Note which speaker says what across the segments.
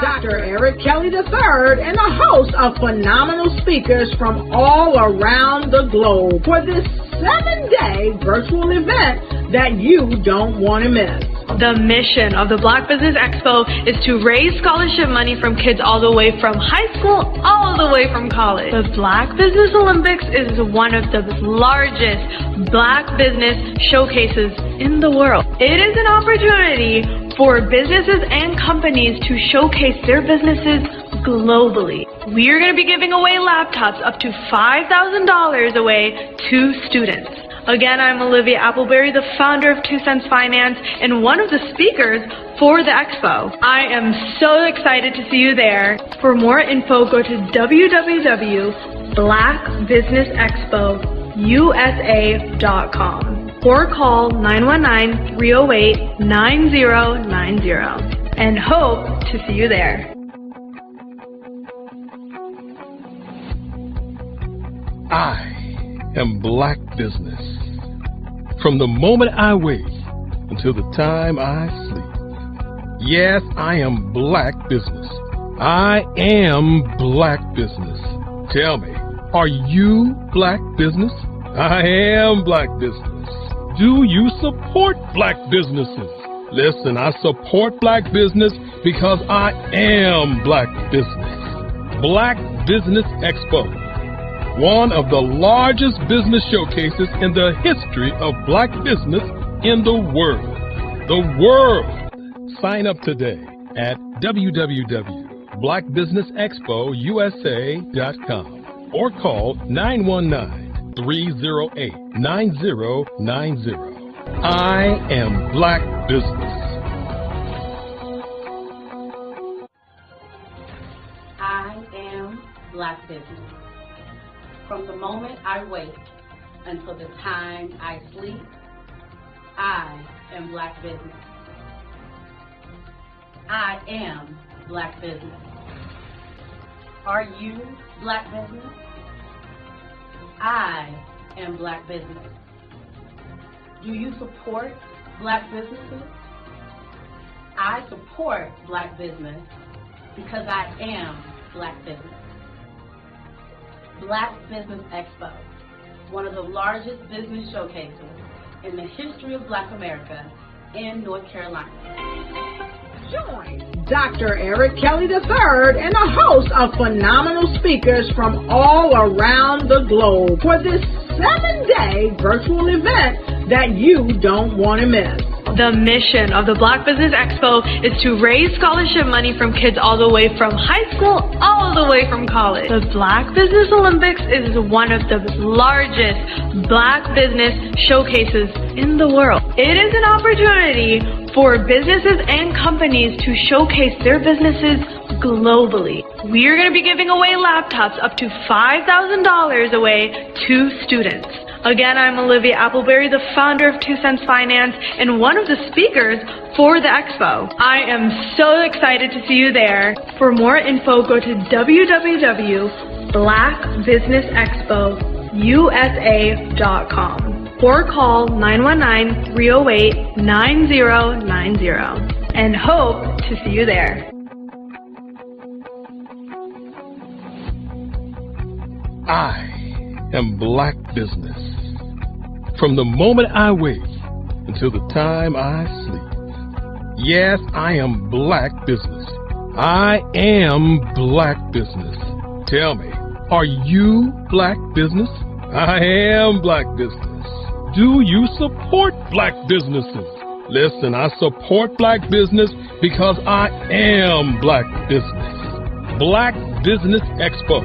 Speaker 1: Dr. Eric Kelly III and a host of phenomenal speakers from all around the globe for this 7-day virtual event that you don't want to miss.
Speaker 2: The mission of the Black Business Expo is to raise scholarship money from kids all the way from high school all the way from college. The Black Business Olympics is one of the largest Black business showcases in the world. It is an opportunity for businesses and companies to showcase their businesses globally. We are going to be giving away laptops up to $5,000 away to students. Again, I'm Olivia Appleberry, the founder of 2 Cents Finance and one of the speakers for the expo. I am so excited to see you there. For more info, go to www.blackbusinessexpousa.com or call 919-308-9090 and hope to see you there.
Speaker 3: I am Black Business. From the moment I wake until the time I sleep. Yes, I am Black Business. I am Black Business. Tell me, are you Black Business? I am Black Business. Do you support Black businesses? Listen, I support Black business because I am Black Business. Black Business Expo, one of the largest business showcases in the history of Black business in the world. The world! Sign up today at www.blackbusinessexpousa.com or call 919-308-9090. I am Black Business.
Speaker 4: I am Black Business. From the moment I wake until the time I sleep, I am Black Business. I am Black Business. Are you Black Business? I am Black Business. Do you support Black businesses? I support Black business because I am Black Business. Black Business Expo, one of the largest business showcases in the history of Black America in North Carolina.
Speaker 1: Join Dr. Eric Kelly III and a host of phenomenal speakers from all around the globe for this 7-day virtual event that you don't want to miss.
Speaker 2: The mission of the Black Business Expo is to raise scholarship money from kids all the way from high school all the way from college. The Black Business Olympics is one of the largest Black business showcases in the world. It is an opportunity for businesses and companies to showcase their businesses globally. We are going to be giving away laptops up to $5,000 away to students. Again, I'm Olivia Appleberry, the founder of 2 Cents Finance and one of the speakers for the expo. I am so excited to see you there. For more info, go to www.blackbusinessexpousa.com or call 919-308-9090 and hope to see you there.
Speaker 3: I am Black Business. From the moment I wake until the time I sleep. Yes, I am Black Business. I am Black Business. Tell me, are you Black Business? I am Black Business. Do you support Black businesses? Listen, I support Black business because I am Black Business. Black Business Expo,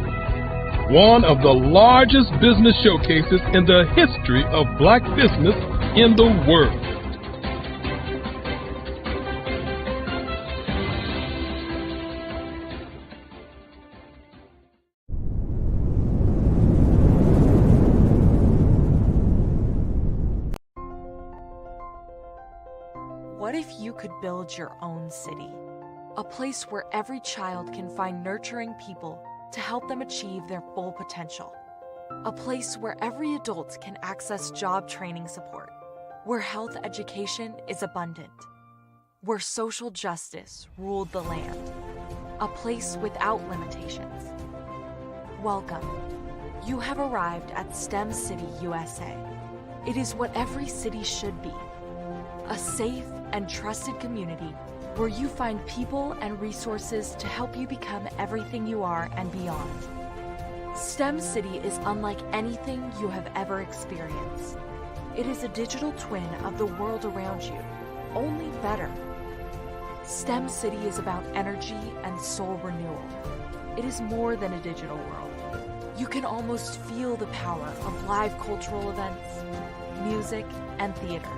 Speaker 3: one of the largest business showcases in the history of Black business in the world.
Speaker 5: What if you could build your own city? A place where every child can find nurturing people to help them achieve their full potential. A place where every adult can access job training support, where health education is abundant, where social justice ruled the land. a place without limitations. Welcome. You have arrived at STEM City, USA. It is what every city should be. A safe and trusted community where you find people and resources to help you become everything you are and beyond. STEM City is unlike anything you have ever experienced. It is a digital twin of the world around you, only better. STEM City is about energy and soul renewal. It is more than a digital world. You can almost feel the power of live cultural events, music, and theater.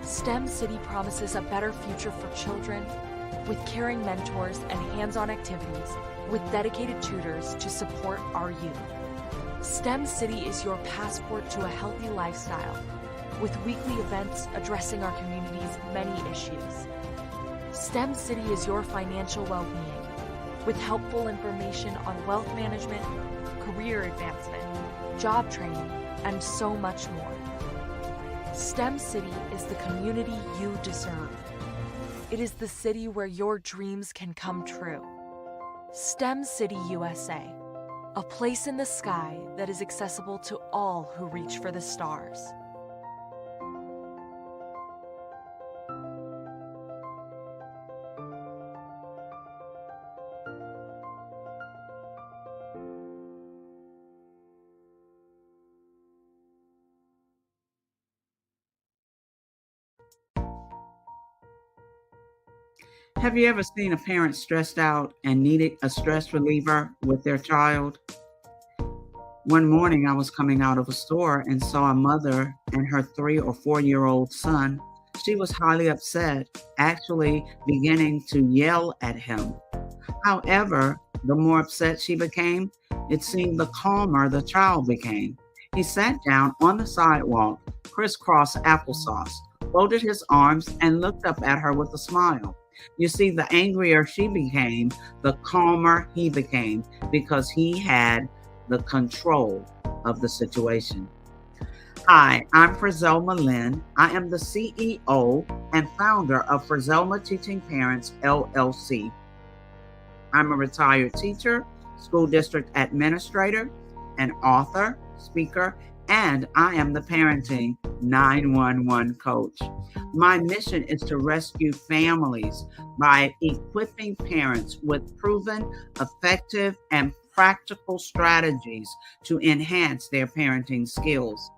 Speaker 5: STEM City promises a better future for children with caring mentors and hands-on activities with dedicated tutors to support our youth. STEM City is your passport to a healthy lifestyle with weekly events addressing our community's many issues. STEM City is your financial well-being with helpful information on wealth management, career advancement, job training, and so much more. STEM City is the community you deserve. It is the city where your dreams can come true. STEM City USA, a place in the sky that is accessible to all who reach for the stars.
Speaker 6: Have you ever seen a parent stressed out and needed a stress reliever with their child? One morning I was coming out of a store and saw a mother and her 3 or 4-year-old son. She was highly upset, actually beginning to yell at him. However, the more upset she became, it seemed the calmer the child became. He sat down on the sidewalk, crisscross applesauce, folded his arms, and looked up at her with a smile. You see, the angrier she became, the calmer he became because he had the control of the situation. Hi, I'm Frizelma Lynn. I am the CEO and founder of Frizelma Teaching Parents, LLC. I'm a retired teacher, school district administrator, an author, speaker, and I am the Parenting 911 coach. My mission is to rescue families by equipping parents with proven, effective, and practical strategies to enhance their parenting skills.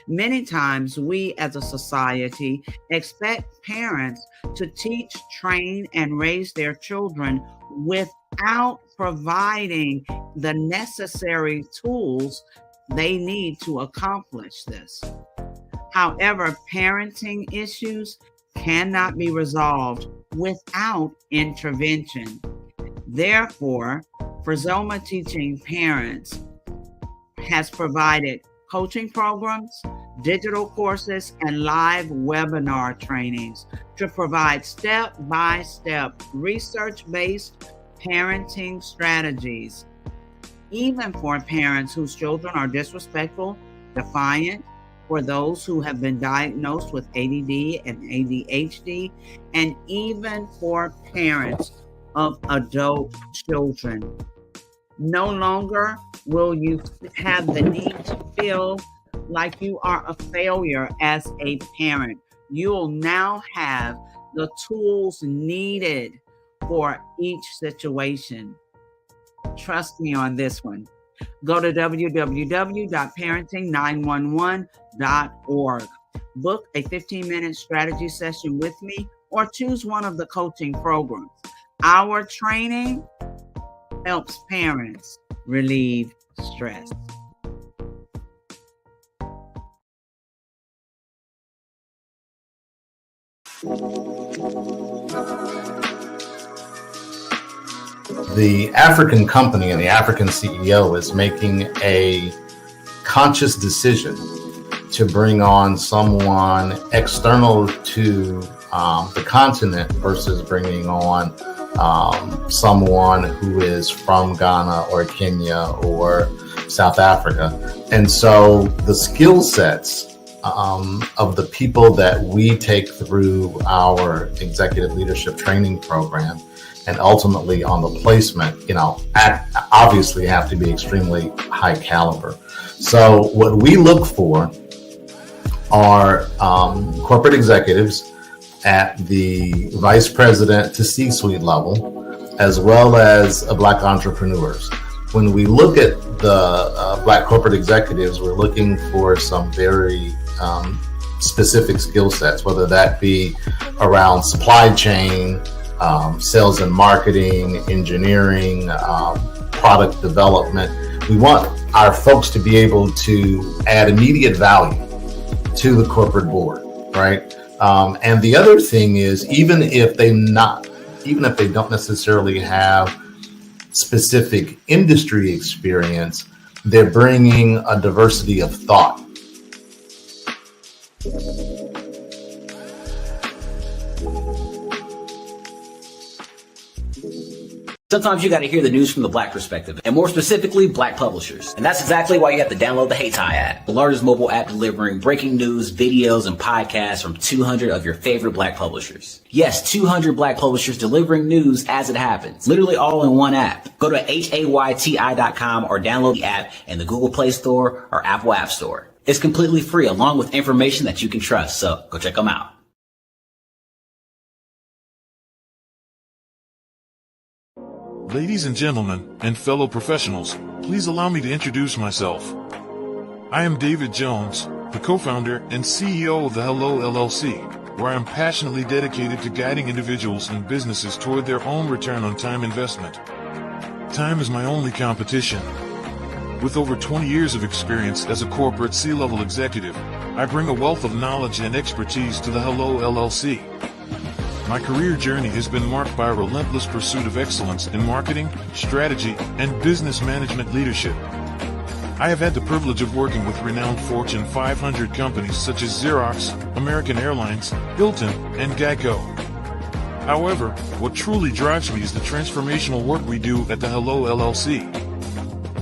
Speaker 6: Many times we as a society expect parents to teach, train, and raise their children without providing the necessary tools they need to accomplish this. However, parenting issues cannot be resolved without intervention. Therefore, Frizelma Teaching Parents has provided coaching programs, digital courses, and live webinar trainings to provide step-by-step research-based parenting strategies, even for parents whose children are disrespectful, defiant, for those who have been diagnosed with ADD and ADHD, and even for parents of adult children. No longer will you have the need to feel like you are a failure as a parent. You'll now have the tools needed for each situation. Trust me on this one. Go to www.parenting911.org. Book a 15-minute strategy session with me or choose one of the coaching programs. Our training helps parents relieve stress.
Speaker 7: The African company and the African CEO is making a conscious decision to bring on someone external to the continent versus bringing on someone who is from Ghana or Kenya or South Africa. And so the skill sets of the people that we take through our executive leadership training program and ultimately on the placement, obviously have to be extremely high caliber. So what we look for are corporate executives at the vice president to C-suite level, as well as Black entrepreneurs. When we look at the Black corporate executives, we're looking for some very specific skill sets, whether that be around supply chain, sales and marketing, engineering, product development. We want our folks to be able to add immediate value to the corporate board, right? And the other thing is, even if they don't necessarily have specific industry experience, they're bringing a diversity of thought.
Speaker 8: Sometimes you got to hear the news from the Black perspective, and more specifically, Black publishers. And that's exactly why you have to download the HeyTie app, the largest mobile app delivering breaking news, videos, and podcasts from 200 of your favorite Black publishers. Yes, 200 Black publishers delivering news as it happens, literally all in one app. Go to HAYTI.com or download the app in the Google Play Store or Apple App Store. It's completely free, along with information that you can trust, so go check them out.
Speaker 9: Ladies and gentlemen, and fellow professionals, please allow me to introduce myself. I am David Jones, the co-founder and CEO of the Hello LLC, where I am passionately dedicated to guiding individuals and businesses toward their own return on time investment. Time is my only competition. With over 20 years of experience as a corporate C-level executive, I bring a wealth of knowledge and expertise to the Hello LLC. My career journey has been marked by a relentless pursuit of excellence in marketing, strategy, and business management leadership. I have had the privilege of working with renowned Fortune 500 companies such as Xerox, American Airlines, Hilton, and Geico. However, what truly drives me is the transformational work we do at the Hello LLC.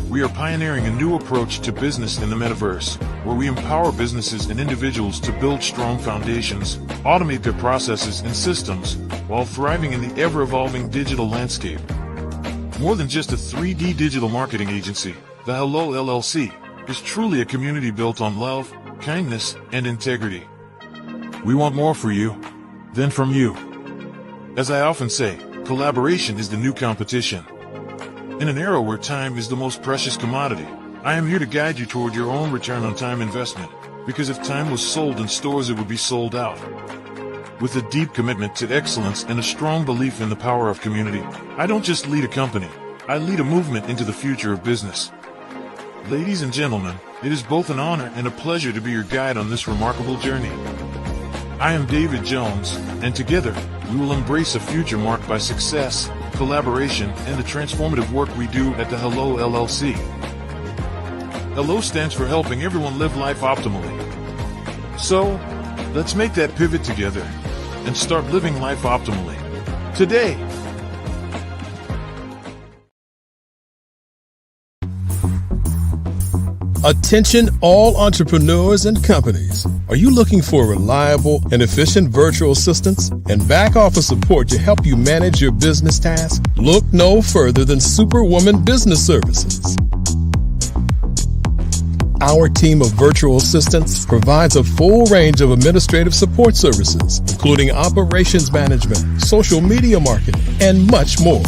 Speaker 9: We are pioneering a new approach to business in the metaverse, where we empower businesses and individuals to build strong foundations, automate their processes and systems, while thriving in the ever-evolving digital landscape. More than just a 3D digital marketing agency, the Hello LLC is truly a community built on love, kindness, and integrity. We want more for you than from you. As I often say, collaboration is the new competition. In an era where time is the most precious commodity, I am here to guide you toward your own return on time investment, because if time was sold in stores, it would be sold out. With a deep commitment to excellence and a strong belief in the power of community, I don't just lead a company, I lead a movement into the future of business. Ladies and gentlemen, it is both an honor and a pleasure to be your guide on this remarkable journey. I am David Jones, and together, we will embrace a future marked by success, collaboration, and the transformative work we do at the Hello LLC. Hello stands for helping everyone live life optimally. So, let's make that pivot together and start living life optimally today.
Speaker 3: Attention all entrepreneurs and companies. Are you looking for reliable and efficient virtual assistants and back office support to help you manage your business tasks? Look no further than Superwoman Business Services. Our team of virtual assistants provides a full range of administrative support services, including operations management, social media marketing, and much more.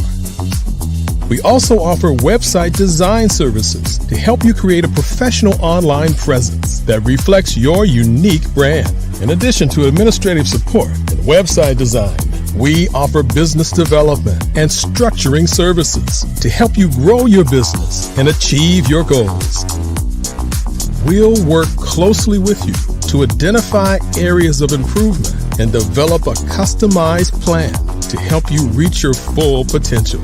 Speaker 3: We also offer website design services to help you create a professional online presence that reflects your unique brand. In addition to administrative support and website design, we offer business development and structuring services to help you grow your business and achieve your goals. We'll work closely with you to identify areas of improvement and develop a customized plan to help you reach your full potential.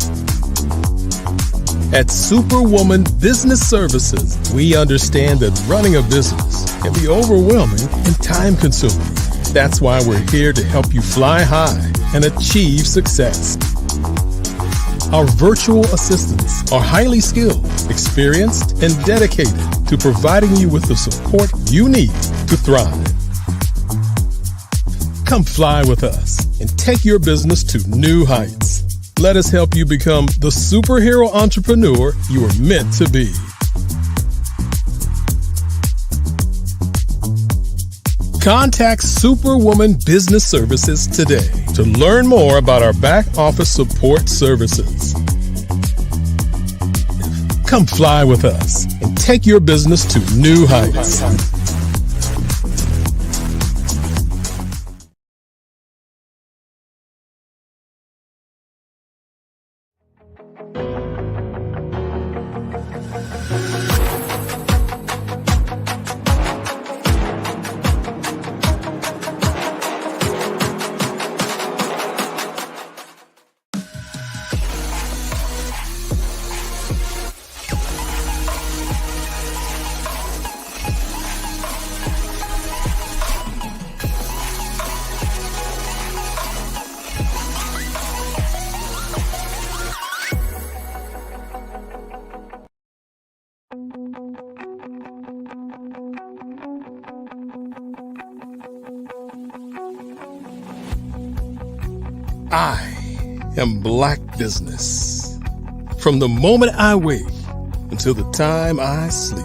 Speaker 3: At Superwoman Business Services, we understand that running a business can be overwhelming and time-consuming. That's why we're here to help you fly high and achieve success. Our virtual assistants are highly skilled, experienced, and dedicated to providing you with the support you need to thrive. Come fly with us and take your business to new heights. Let us help you become the superhero entrepreneur you are meant to be. Contact Superwoman Business Services today to learn more about our back office support services. Come fly with us and take your business to new heights. I am Black business. From the moment I wake until the time I sleep.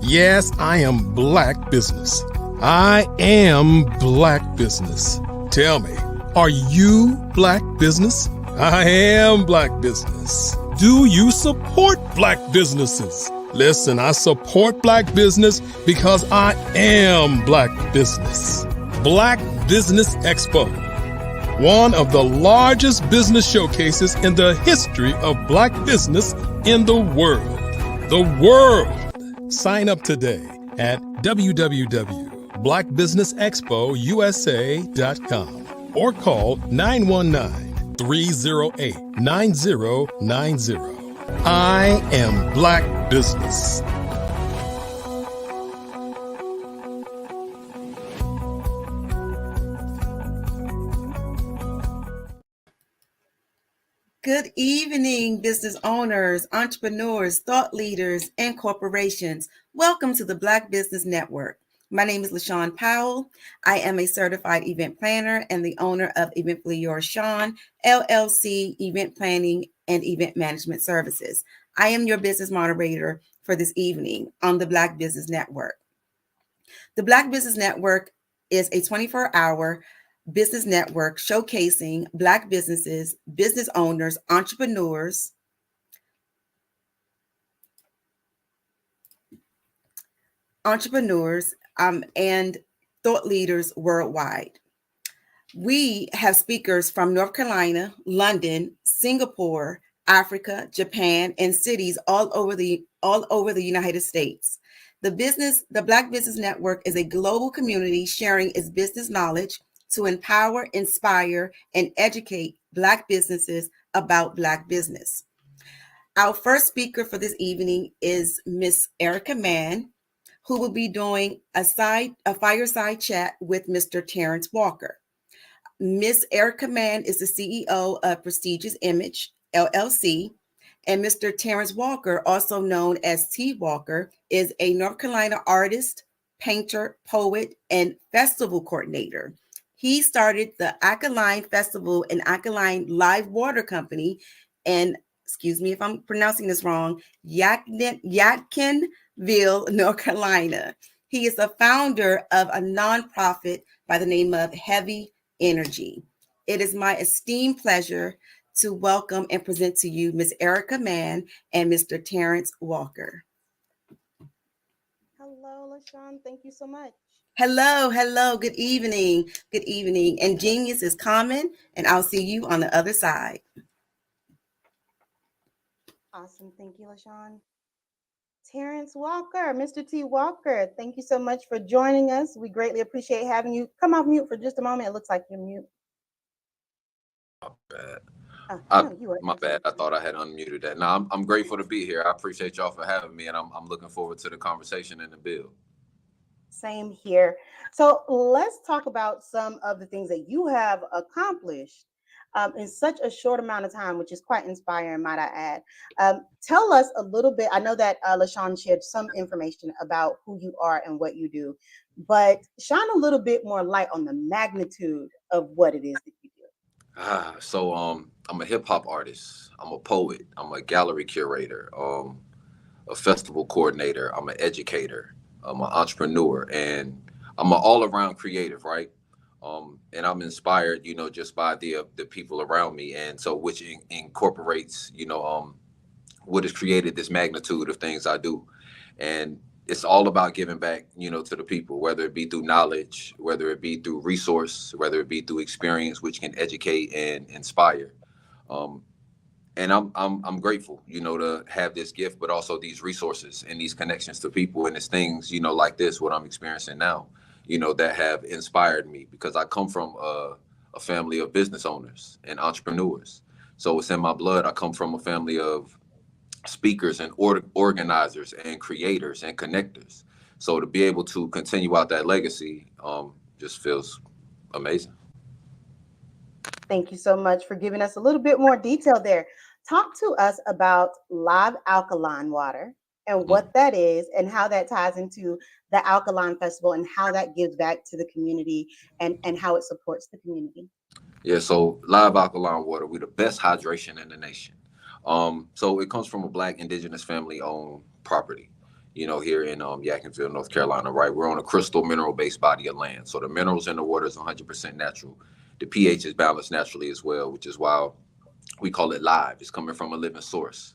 Speaker 3: Yes, I am Black business. I am Black business. Tell me, are you Black business? I am Black business. Do you support Black businesses? Listen, I support Black business because I am Black business. Black Business Expo, one of the largest business showcases in the history of Black business in the world. The world! Sign up today at www.blackbusinessexpousa.com or call 919-308-9090. I am Black business.
Speaker 10: Good evening, business owners, entrepreneurs, thought leaders, and corporations. Welcome to the Black Business Network. My name is LaShawn Powell. I am a certified event planner and the owner of Eventfully Sean, LLC, event planning and event management services. I am your business moderator for this evening on the Black Business Network. The Black Business Network is a 24-hour business network showcasing Black businesses, business owners, entrepreneurs, and thought leaders worldwide. We have speakers from North Carolina, London, Singapore, Africa, Japan, and cities all over the United States. The Black Business Network is a global community sharing its business knowledge to empower, inspire, and educate Black businesses about Black business. Our first speaker for this evening is Miss Erica Mann, who will be doing a fireside chat with Mr. Terrence Walker. Miss Erica Mann is the CEO of Prestigious Image, LLC, and Mr. Terrence Walker, also known as T. Walker, is a North Carolina artist, painter, poet, and festival coordinator. He started the Alkaline Festival and Alkaline Live Water Company, and excuse me if I'm pronouncing this wrong, Yadkinville, North Carolina. He is the founder of a nonprofit by the name of Heavy Energy. It is my esteemed pleasure to welcome and present to you Ms. Erica Mann and Mr. Terrence Walker.
Speaker 11: Hello, LaShawn. Thank you so much.
Speaker 10: Hello. Good evening. And genius is common, and I'll see you on the other side.
Speaker 11: Awesome. Thank you, LaShawn. Terrence Walker, Mr. T. Walker, thank you so much for joining us. We greatly appreciate having you. Come off mute for just a moment. It looks like you're mute.
Speaker 12: My bad. My bad. I thought I had unmuted that. No, I'm grateful to be here. I appreciate y'all for having me, and I'm looking forward to the conversation and the build.
Speaker 11: Same here. So let's talk about some of the things that you have accomplished. in such a short amount of time, which is quite inspiring, might I add. Tell us a little bit. I know that LaShawn shared some information about who you are and what you do, but shine a little bit more light on the magnitude of what it is that you do.
Speaker 12: So I'm a hip hop artist. I'm a poet. I'm a gallery curator. A festival coordinator. I'm an educator. I'm an entrepreneur, and I'm an all-around creative, right? And I'm inspired, just by the people around me, and so which incorporates, what has created this magnitude of things I do, and it's all about giving back, to the people, whether it be through knowledge, whether it be through resource, whether it be through experience, which can educate and inspire. And I'm grateful, to have this gift, but also these resources and these connections to people, and it's things, like this, what I'm experiencing now, that have inspired me, because I come from a family of business owners and entrepreneurs. So it's in my blood. I come from a family of speakers and organizers and creators and connectors. So to be able to continue out that legacy just feels amazing.
Speaker 11: Thank you so much for giving us a little bit more detail there. Talk to us about Live Alkaline Water and what that is, and how that ties into the Alkaline Festival, and how that gives back to the community, and how it supports the community.
Speaker 12: Yeah, so Live Alkaline Water, we're the best hydration in the nation. So it comes from a Black indigenous family owned property, here in Yadkinville, North Carolina, right? We're on a crystal mineral based body of land. So the minerals in the water is 100% natural. The pH is balanced naturally as well, which is why we call it live. It's coming from a living source.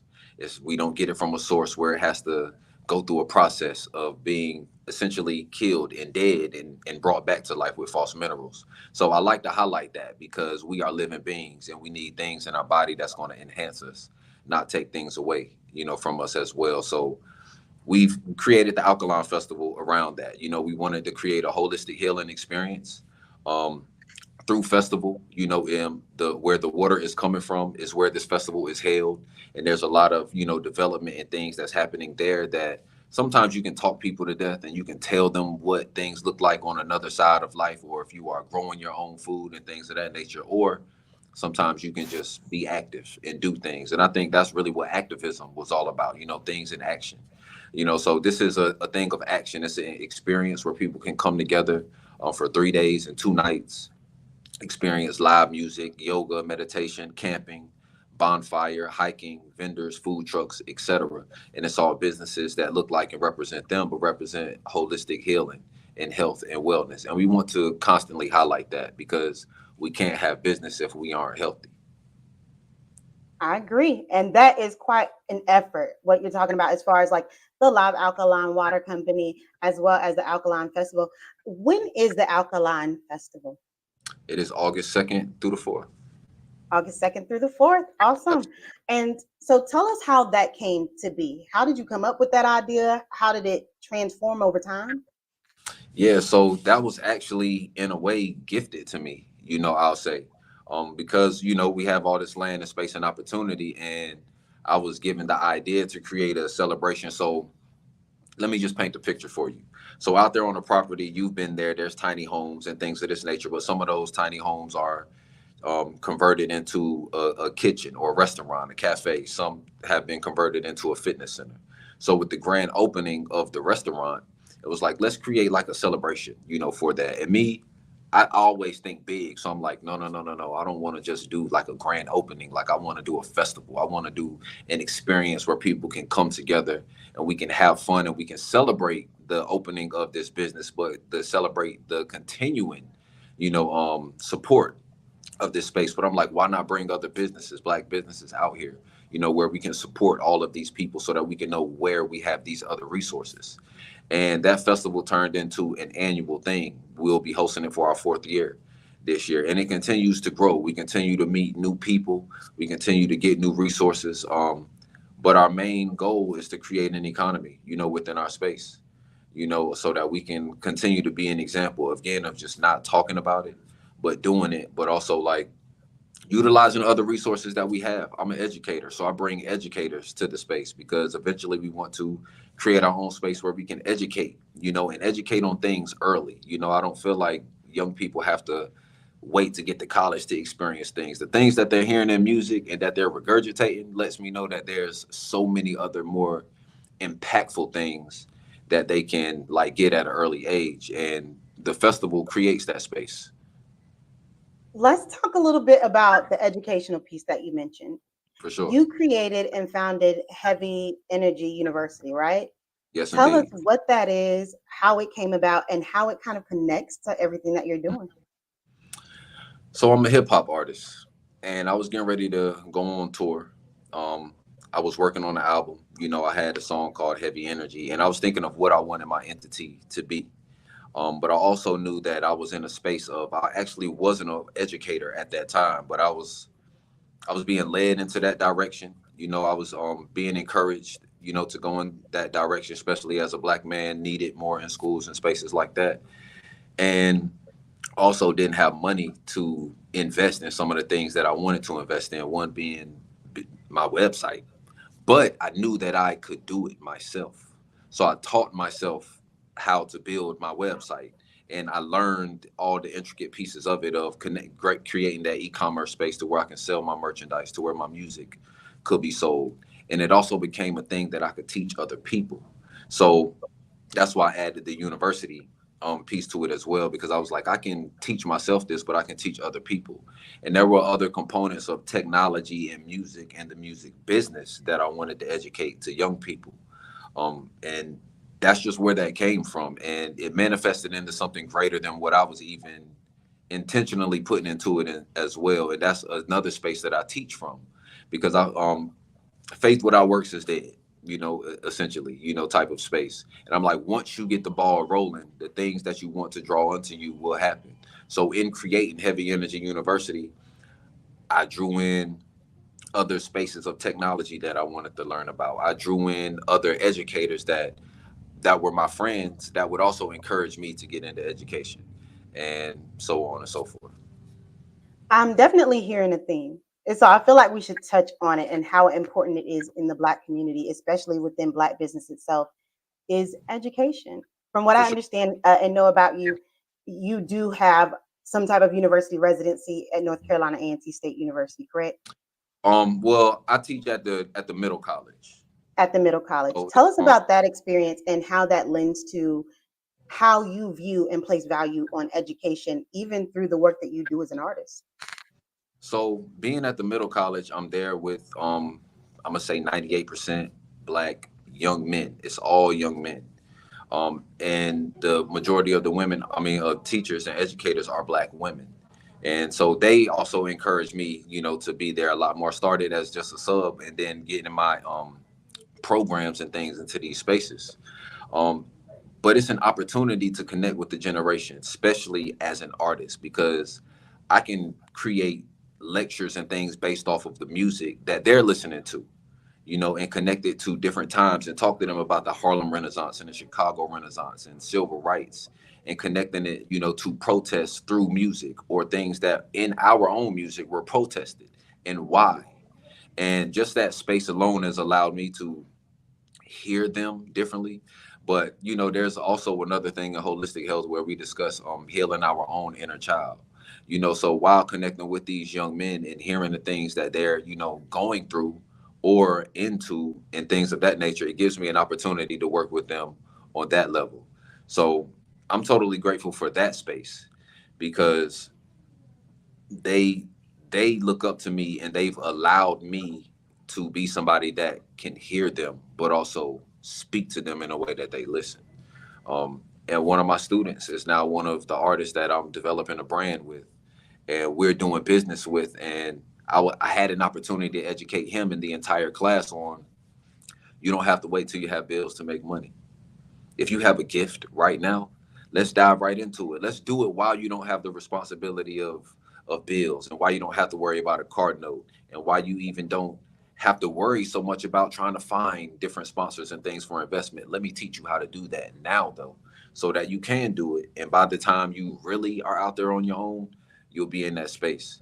Speaker 12: We don't get it from a source where it has to go through a process of being essentially killed and dead and brought back to life with false minerals. So I like to highlight that, because we are living beings, and we need things in our body that's going to enhance us, not take things away, from us as well. So we've created the Alkaline Festival around that. We wanted to create a holistic healing experience. Through festival, where the water is coming from is where this festival is held. And there's a lot of, development and things that's happening there that sometimes you can talk people to death, and you can tell them what things look like on another side of life, or if you are growing your own food and things of that nature, or sometimes you can just be active and do things. And I think that's really what activism was all about, things in action. So this is a thing of action. It's an experience where people can come together for 3 days and 2 nights, experience live music, yoga, meditation, camping, bonfire, hiking, vendors, food trucks, etc. And it's all businesses that look like and represent them, but represent holistic healing and health and wellness. And we want to constantly highlight that, because we can't have business if we aren't healthy.
Speaker 11: I agree. And that is quite an effort, what you're talking about, as far as like the Live Alkaline Water Company, as well as the Alkaline Festival. When is the Alkaline Festival?
Speaker 12: It is August 2nd through the 4th.
Speaker 11: August 2nd through the 4th. Awesome. And so tell us how that came to be. How did you come up with that idea? How did it transform over time?
Speaker 12: Yeah, so that was actually, in a way, gifted to me, I'll say, because, we have all this land and space and opportunity, and I was given the idea to create a celebration. So let me just paint the picture for you. So out there on the property, you've been there, there's tiny homes and things of this nature, but some of those tiny homes are converted into a kitchen or a restaurant, a cafe. Some have been converted into a fitness center. So with the grand opening of the restaurant, it was like, let's create like a celebration, for that. And me, I always think big. So I'm like, no. I don't want to just do like a grand opening. Like, I want to do a festival. I want to do an experience where people can come together and we can have fun, and we can celebrate the opening of this business, but to celebrate the continuing, support of this space. But I'm like, why not bring other businesses, Black businesses out here, where we can support all of these people, so that we can know where we have these other resources. And that festival turned into an annual thing. We'll be hosting it for our 4th year this year, and it continues to grow. We continue to meet new people. We continue to get new resources. But our main goal is to create an economy, within our space, so that we can continue to be an example, again, of just not talking about it, but doing it, but also like utilizing other resources that we have. I'm an educator, so I bring educators to the space, because eventually we want to create our own space where we can educate, and educate on things early. I don't feel like young people have to wait to get to college to experience things. The things that they're hearing in music and that they're regurgitating lets me know that there's so many other more impactful things that they can like get at an early age. And the festival creates that space.
Speaker 11: Let's talk a little bit about the educational piece that you mentioned.
Speaker 12: For sure.
Speaker 11: You created and founded Heavy Energy University, right?
Speaker 12: Yes,
Speaker 11: Tell
Speaker 12: indeed.
Speaker 11: us what that is, how it came about, and how it kind of connects to everything that you're doing.
Speaker 12: So I'm a hip hop artist, and I was getting ready to go on tour. I was working on an album. You know, I had a song called Heavy Energy, and I was thinking of what I wanted my entity to be. But I also knew that I was in a space of, I actually wasn't an educator at that time, but I was being led into that direction. You know, I was being encouraged, you know, to go in that direction, especially as a Black man, needed more in schools and spaces like that. And also didn't have money to invest in some of the things that I wanted to invest in, one being my website. But I knew that I could do it myself. So I taught myself how to build my website. And I learned all the intricate pieces of it, of creating that e-commerce space to where I can sell my merchandise, to where my music could be sold. And it also became a thing that I could teach other people. So that's why I added the university piece to it as well, because I was like, I can teach myself this, but I can teach other people. And there were other components of technology and music and the music business that I wanted to educate to young people. And that's just where that came from. And it manifested into something greater than what I was even intentionally putting into it as well. And that's another space that I teach from, because faith without works is dead, you know, essentially, you know, type of space. And I'm like, once you get the ball rolling, the things that you want to draw into you will happen. So in creating Heavy Energy University, I drew in other spaces of technology that I wanted to learn about. I drew in other educators that were my friends that would also encourage me to get into education, and so on and so forth.
Speaker 11: I'm definitely hearing a theme. And so I feel like we should touch on it and how important it is in the Black community, especially within Black business itself, is education. From what I understand and know about you, you do have some type of university residency at North Carolina A&T State University, correct?
Speaker 12: Well, I teach at the middle college.
Speaker 11: At the middle college.
Speaker 12: Oh,
Speaker 11: Tell us about that experience and how that lends to how you view and place value on education, even through the work that you do as an artist.
Speaker 12: So being at the middle college, I'm there with, I'm gonna say 98% Black young men. It's all young men. And the majority of the women, teachers and educators are Black women. And so they also encouraged me, you know, to be there a lot more. Started as just a sub and then getting my programs and things into these spaces. But it's an opportunity to connect with the generation, especially as an artist, because I can create lectures and things based off of the music that they're listening to, you know, and connect it to different times and talk to them about the Harlem Renaissance and the Chicago Renaissance and civil rights, and connecting it, you know, to protests through music or things that in our own music were protested and why. And just that space alone has allowed me to hear them differently. But, you know, there's also another thing in holistic health where we discuss healing our own inner child. You know, so while connecting with these young men and hearing the things that they're, you know, going through or into and things of that nature, it gives me an opportunity to work with them on that level. So I'm totally grateful for that space, because they look up to me and they've allowed me to be somebody that can hear them, but also speak to them in a way that they listen. And one of my students is now one of the artists that I'm developing a brand with, and we're doing business with. And I had an opportunity to educate him and the entire class on, you don't have to wait till you have bills to make money. If you have a gift right now, let's dive right into it. Let's do it while you don't have the responsibility of bills, and why you don't have to worry about a card note, and why you even don't have to worry so much about trying to find different sponsors and things for investment. Let me teach you how to do that now, though, so that you can do it. And by the time you really are out there on your own, you'll be in that space.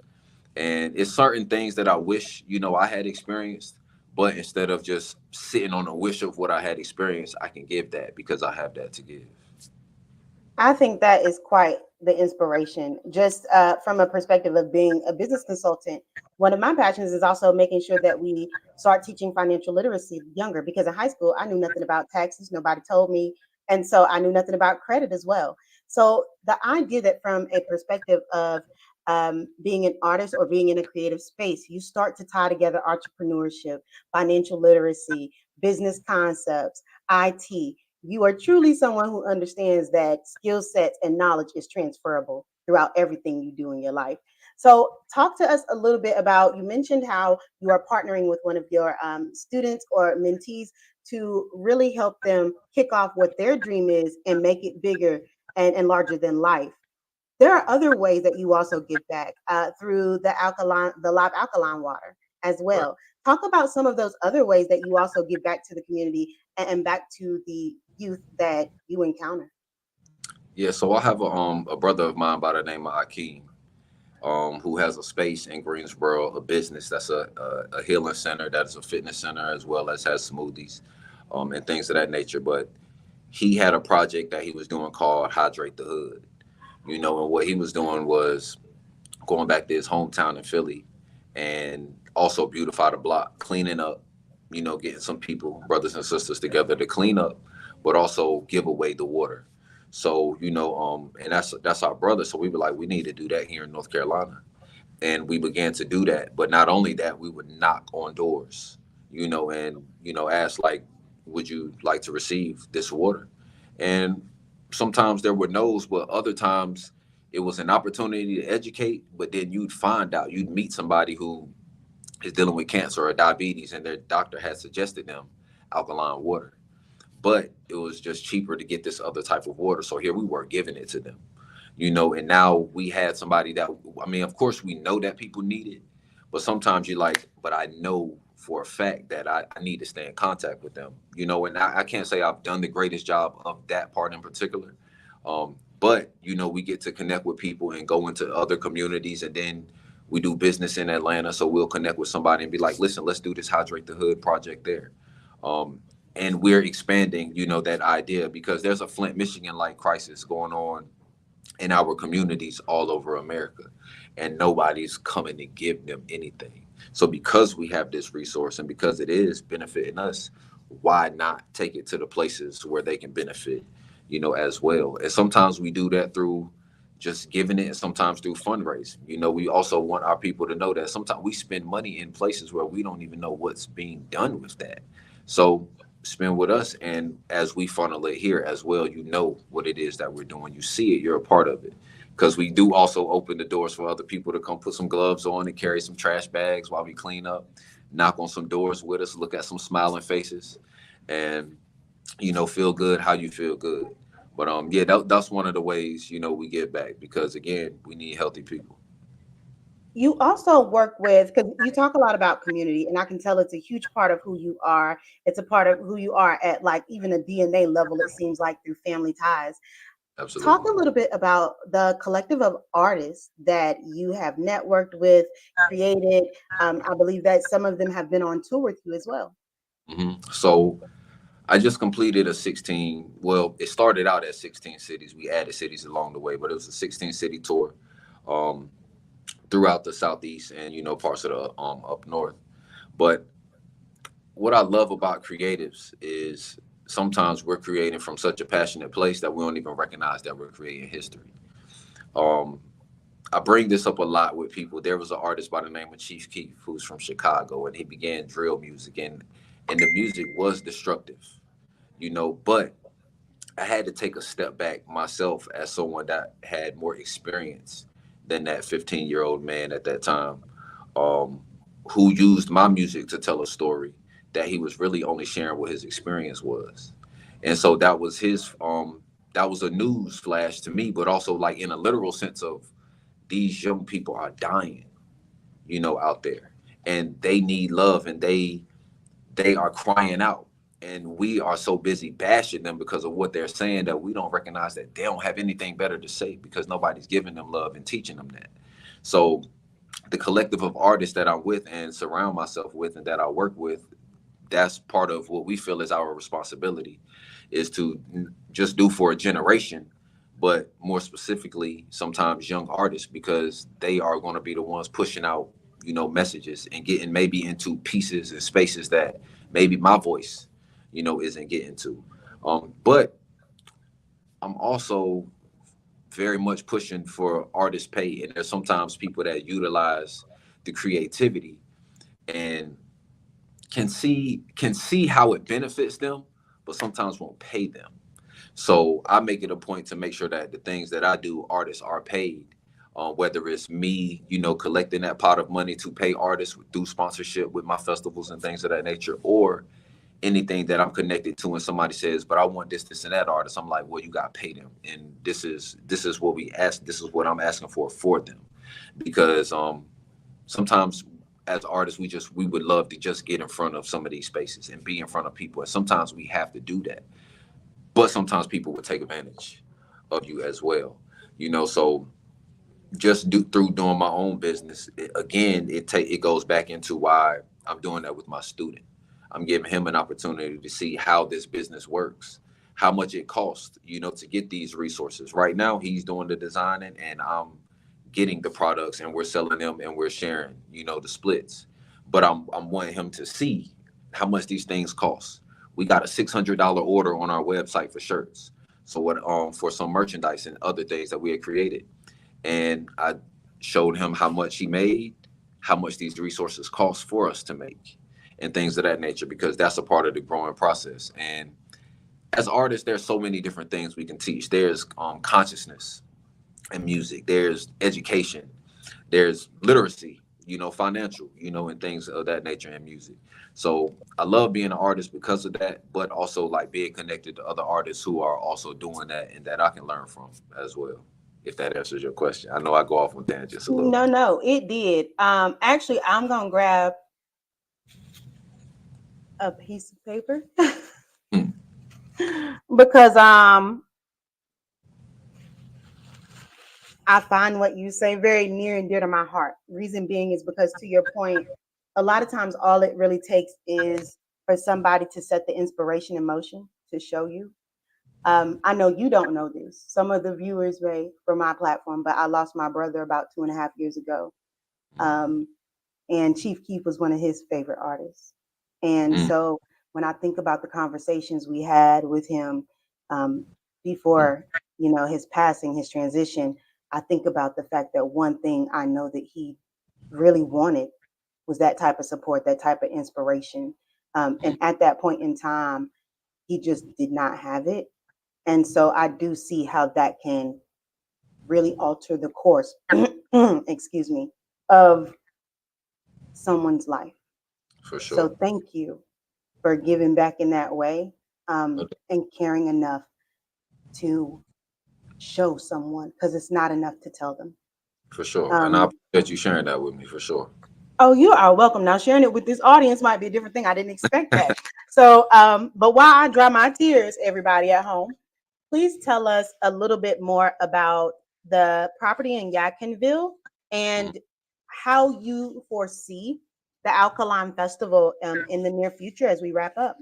Speaker 12: And it's certain things that I wish, you know, I had experienced, but instead of just sitting on a wish of what I had experienced, I can give that because I have that to give.
Speaker 11: I think that is quite the inspiration. Just from a perspective of being a business consultant, one of my passions is also making sure that we start teaching financial literacy younger, because in high school, I knew nothing about taxes. Nobody told me. And so I knew nothing about credit as well. So the idea that from a perspective of being an artist or being in a creative space, you start to tie together entrepreneurship, financial literacy, business concepts, IT. You are truly someone who understands that skill sets and knowledge is transferable throughout everything you do in your life. So, talk to us a little bit about, you mentioned how you are partnering with one of your students or mentees to really help them kick off what their dream is and make it bigger and larger than life. There are other ways that you also give back through the live alkaline water as well. Talk about some of those other ways that you also give back to the community and back to the youth that you encounter.
Speaker 12: Yeah, so I have a brother of mine by the name of Akeem, who has a space in Greensboro, a business that's a healing center, that is a fitness center, as well as has smoothies and things of that nature. But he had a project that he was doing called Hydrate the Hood, you know, and what he was doing was going back to his hometown in Philly and also beautify the block, cleaning up, you know, getting some people, brothers and sisters together to clean up, but also give away the water. So, you know, and that's our brother. So we were like, we need to do that here in North Carolina. And we began to do that. But not only that, we would knock on doors, you know, and, you know, ask like, would you like to receive this water? And sometimes there were no's, but other times it was an opportunity to educate. But then you'd find out, you'd meet somebody who is dealing with cancer or diabetes, and their doctor had suggested them alkaline water. But it was just cheaper to get this other type of water. So here we were giving it to them, you know, and now we had somebody that, I mean, of course, we know that people need it, but sometimes you're like, but I know for a fact that I need to stay in contact with them, you know, and I can't say I've done the greatest job of that part in particular. But, you know, we get to connect with people and go into other communities, and then we do business in Atlanta. So we'll connect with somebody and be like, listen, let's do this Hydrate the Hood project there. And we're expanding, you know, that idea, because there's a Flint, Michigan-like crisis going on in our communities all over America, and nobody's coming to give them anything. So because we have this resource and because it is benefiting us, why not take it to the places where they can benefit, you know, as well? And sometimes we do that through just giving it, and sometimes through fundraising. You know, we also want our people to know that sometimes we spend money in places where we don't even know what's being done with that. So spend with us, and as we funnel it here as well, you know what it is that we're doing. You see it, you're a part of it. Because we do also open the doors for other people to come put some gloves on and carry some trash bags while we clean up, knock on some doors with us, look at some smiling faces, and, you know, feel good how you feel good. But yeah, that's one of the ways, you know, we give back, because again, we need healthy people.
Speaker 11: You also work with, because you talk a lot about community, and I can tell it's a huge part of who you are. It's a part of who you are at like even a DNA level, it seems like, through family ties.
Speaker 12: Absolutely.
Speaker 11: Talk a little bit about the collective of artists that you have networked with, created. I believe that some of them have been on tour with you as well.
Speaker 12: So I just completed a 16, well, it started out at 16 cities. We added cities along the way, but it was a 16 city tour throughout the Southeast and, you know, parts of the up north. But what I love about creatives is sometimes we're creating from such a passionate place that we don't even recognize that we're creating history. I bring this up a lot with people. There was an artist by the name of Chief Keef, who's from Chicago, and he began drill music, and the music was destructive, you know, but I had to take a step back myself as someone that had more experience than that 15-year-old man at that time, who used my music to tell a story that he was really only sharing what his experience was. And so that was his, that was a news flash to me, but also like in a literal sense of these young people are dying, you know, out there, and they need love, and they are crying out. And we are so busy bashing them because of what they're saying that we don't recognize that they don't have anything better to say, because nobody's giving them love and teaching them that. So the collective of artists that I'm with and surround myself with and that I work with, that's part of what we feel is our responsibility, is to just do for a generation, but more specifically, sometimes young artists, because they are going to be the ones pushing out, messages and getting maybe into pieces and spaces that maybe my voice, isn't getting to. But I'm also very much pushing for artist pay, and there's sometimes people that utilize the creativity and can see how it benefits them, but sometimes won't pay them. So I make it a point to make sure that the things that I do, artists are paid, whether it's me, collecting that pot of money to pay artists through sponsorship with my festivals and things of that nature, or anything that I'm connected to, and somebody says, but I want this, and that artist. I'm like, well, you got to pay them. And this is what we ask. This is what I'm asking for them. Because sometimes as artists, we would love to just get in front of some of these spaces and be in front of people. And sometimes we have to do that. But sometimes people would take advantage of you as well. So just through doing my own business, it goes back into why I'm doing that with my student. I'm giving him an opportunity to see how this business works, how much it costs, to get these resources. Right now, he's doing the designing and I'm getting the products, and we're selling them and we're sharing, the splits. But I'm wanting him to see how much these things cost. We got a $600 order on our website for shirts. So what for some merchandise and other things that we had created. And I showed him how much he made, how much these resources cost for us to make, and things of that nature, because that's a part of the growing process. And as artists, there's so many different things we can teach. There's consciousness and music. There's education. There's literacy, financial, and things of that nature in music. So I love being an artist because of that, but also like being connected to other artists who are also doing that and that I can learn from as well. If that answers your question. I know I go off on tangents a little.
Speaker 11: No, it did. Actually, I'm gonna grab a piece of paper because I find what you say very near and dear to my heart. Reason being is because, to your point, a lot of times all it really takes is for somebody to set the inspiration in motion to show you. I know you don't know this. Some of the viewers may from my platform, but I lost my brother about 2.5 years ago. And Chief Keef was one of his favorite artists. And so when I think about the conversations we had with him before, his passing, his transition, I think about the fact that one thing I know that he really wanted was that type of support, that type of inspiration. And at that point in time, he just did not have it. And so I do see how that can really alter the course, excuse me, of someone's life.
Speaker 12: For sure.
Speaker 11: So thank you for giving back in that way and caring enough to show someone, because it's not enough to tell them.
Speaker 12: For sure. And I appreciate you sharing that with me, for sure.
Speaker 11: Oh, you are welcome. Now, sharing it with this audience might be a different thing. I didn't expect that. So, but while I dry my tears, everybody at home, please tell us a little bit more about the property in Yadkinville and how you foresee the Alkaline Festival in the near future as we wrap up.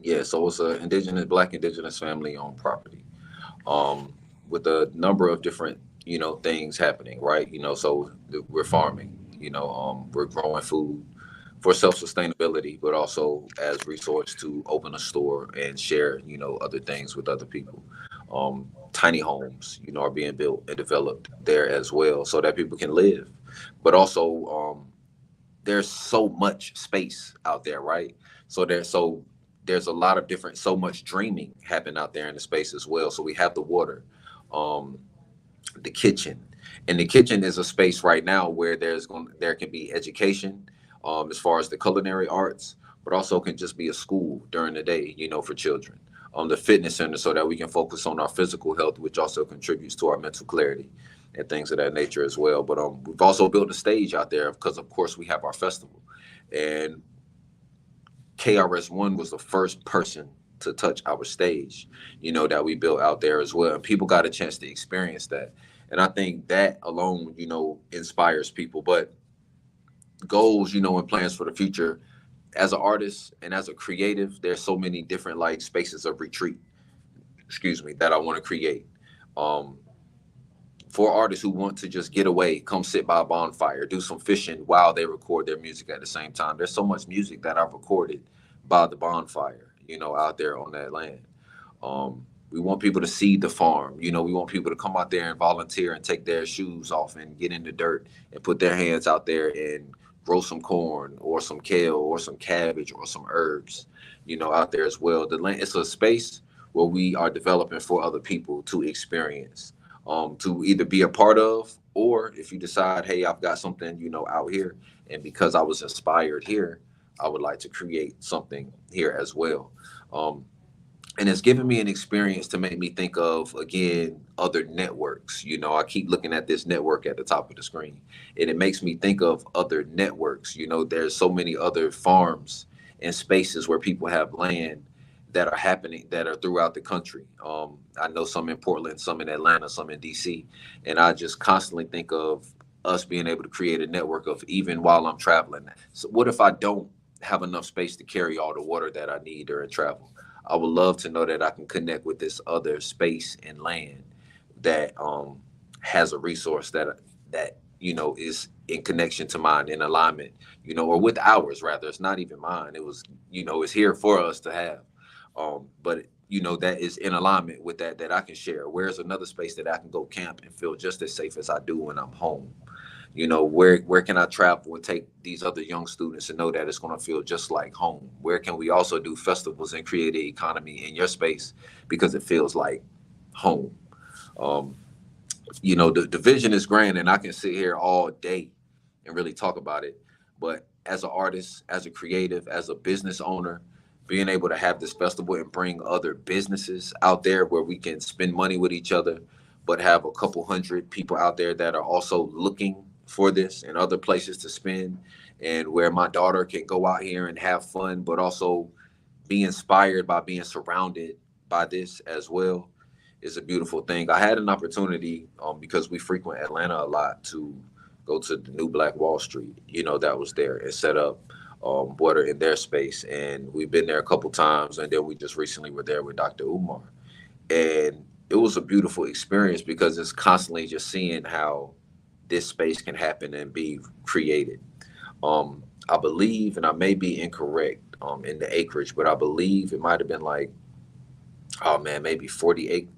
Speaker 12: Yeah, so it's a Black indigenous family-owned property with a number of different, things happening, right? So we're farming, we're growing food for self-sustainability, but also as resource to open a store and share, other things with other people. Tiny homes, are being built and developed there as well so that people can live. But also there's so much space out there, right? So there's a lot of different, so much dreaming happening out there in the space as well. So we have the water, the kitchen. And the kitchen is a space right now where there can be education as far as the culinary arts, but also can just be a school during the day, for children. The fitness center so that we can focus on our physical health, which also contributes to our mental clarity and things of that nature as well. But we've also built a stage out there because, of course, we have our festival. And KRS-One was the first person to touch our stage, that we built out there as well. And people got a chance to experience that. And I think that alone, inspires people. But goals, and plans for the future, as an artist and as a creative, there's so many different spaces of retreat, that I want to create. For artists who want to just get away, come sit by a bonfire, do some fishing while they record their music at the same time. There's so much music that I've recorded by the bonfire, out there on that land. We want people to see the farm. We want people to come out there and volunteer and take their shoes off and get in the dirt and put their hands out there and grow some corn or some kale or some cabbage or some herbs, out there as well. The land, it's a space where we are developing for other people to experience, to either be a part of, or if you decide, hey, I've got something, out here, and because I was inspired here, I would like to create something here as well. And it's given me an experience to make me think of, again, other networks. I keep looking at this network at the top of the screen, and it makes me think of other networks. There's so many other farms and spaces where people have land that are happening, that are throughout the country. I know some in Portland, some in Atlanta, some in DC. And I just constantly think of us being able to create a network of, even while I'm traveling. So what if I don't have enough space to carry all the water that I need during travel? I would love to know that I can connect with this other space and land that has a resource that is in connection to mine, in alignment, or with ours rather. It's not even mine. It was, it's here for us to have. But that is in alignment with that I can share. Where's another space that I can go camp and feel just as safe as I do when I'm home? Where can I travel and take these other young students and know that it's going to feel just like home? Where can we also do festivals and create an economy in your space because it feels like home? The vision is grand, and I can sit here all day and really talk about it. But as an artist, as a creative, as a business owner, being able to have this festival and bring other businesses out there where we can spend money with each other, but have a couple hundred people out there that are also looking for this and other places to spend, and where my daughter can go out here and have fun, but also be inspired by being surrounded by this as well, is a beautiful thing. I had an opportunity, because we frequent Atlanta a lot, to go to the new Black Wall Street, that was there, and set up water in their space. And we've been there a couple times, and then we just recently were there with Dr. Umar. And it was a beautiful experience because it's constantly just seeing how this space can happen and be created. I believe, and I may be incorrect in the acreage, but I believe it might have been like, maybe 48.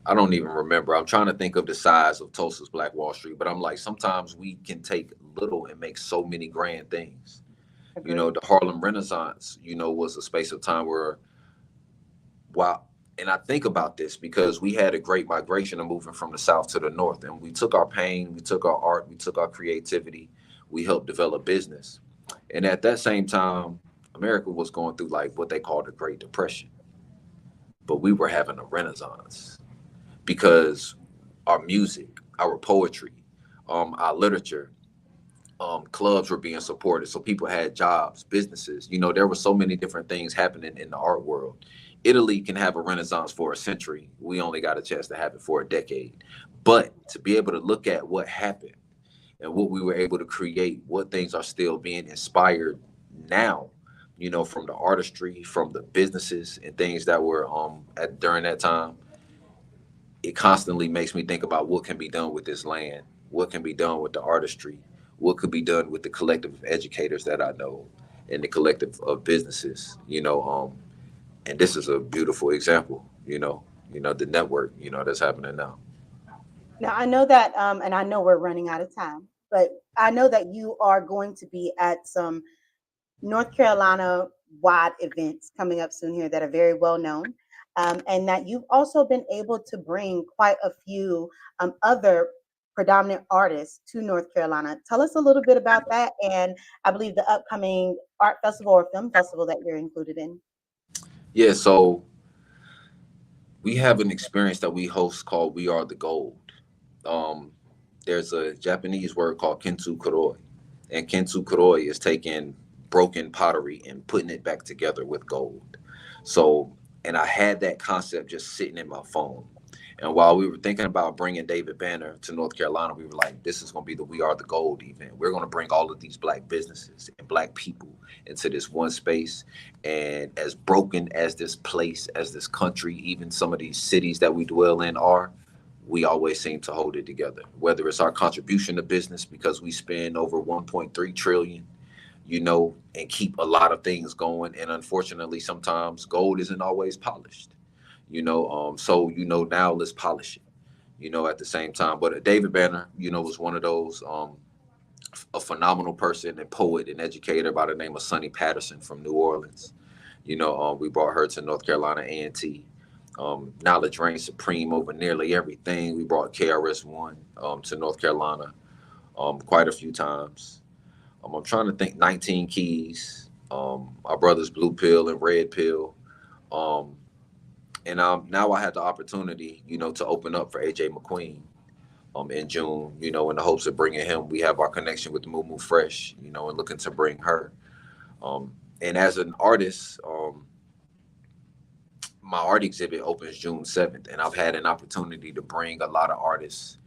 Speaker 12: I don't even remember. I'm trying to think of the size of Tulsa's Black Wall Street, but I'm like, sometimes we can take little and make so many grand things. The Harlem Renaissance, was a space of time where, and I think about this because we had a great migration of moving from the South to the North, and we took our pain, we took our art, we took our creativity, we helped develop business. And at that same time, America was going through like what they call the Great Depression, but we were having a renaissance because our music, our poetry, our literature, clubs were being supported. So people had jobs, businesses, there were so many different things happening in the art world. Italy can have a renaissance for a century. We only got a chance to have it for a decade. But to be able to look at what happened and what we were able to create, what things are still being inspired now, from the artistry, from the businesses and things that were during that time, it constantly makes me think about what can be done with this land, what can be done with the artistry, what could be done with the collective of educators that I know and the collective of businesses, and this is a beautiful example, the network, that's happening now.
Speaker 11: Now, I know that, and I know we're running out of time, but I know that you are going to be at some North Carolina wide events coming up soon here that are very well known, and that you've also been able to bring quite a few other predominant artists to North Carolina. Tell us a little bit about that, and I believe the upcoming art festival or film festival that you're included in.
Speaker 12: Yeah, so we have an experience that we host called We Are the Gold. There's a Japanese word called Kintsu Kuroi, and Kintsu Kuroi is taking broken pottery and putting it back together with gold. So, and I had that concept just sitting in my phone. And while we were thinking about bringing David Banner to North Carolina, we were like, this is going to be the We Are the Gold event. We're going to bring all of these Black businesses and Black people into this one space. And as broken as this place, as this country, even some of these cities that we dwell in are, we always seem to hold it together, whether it's our contribution to business because we spend over 1.3 trillion, and keep a lot of things going. And unfortunately, sometimes gold isn't always polished, so, now let's polish it, at the same time. But David Banner, was one of those, a phenomenal person and poet and educator by the name of Sonny Patterson from New Orleans. We brought her to North Carolina A&T. Knowledge reigns supreme over nearly everything. We brought KRS-One to North Carolina quite a few times. I'm trying to think. 19 Keys, our brothers Blue Pill and Red Pill. And now I had the opportunity, to open up for AJ McQueen in June, in the hopes of bringing him. We have our connection with Moo Moo Fresh, and looking to bring her. And as an artist, my art exhibit opens June 7th, and I've had an opportunity to bring a lot of artists,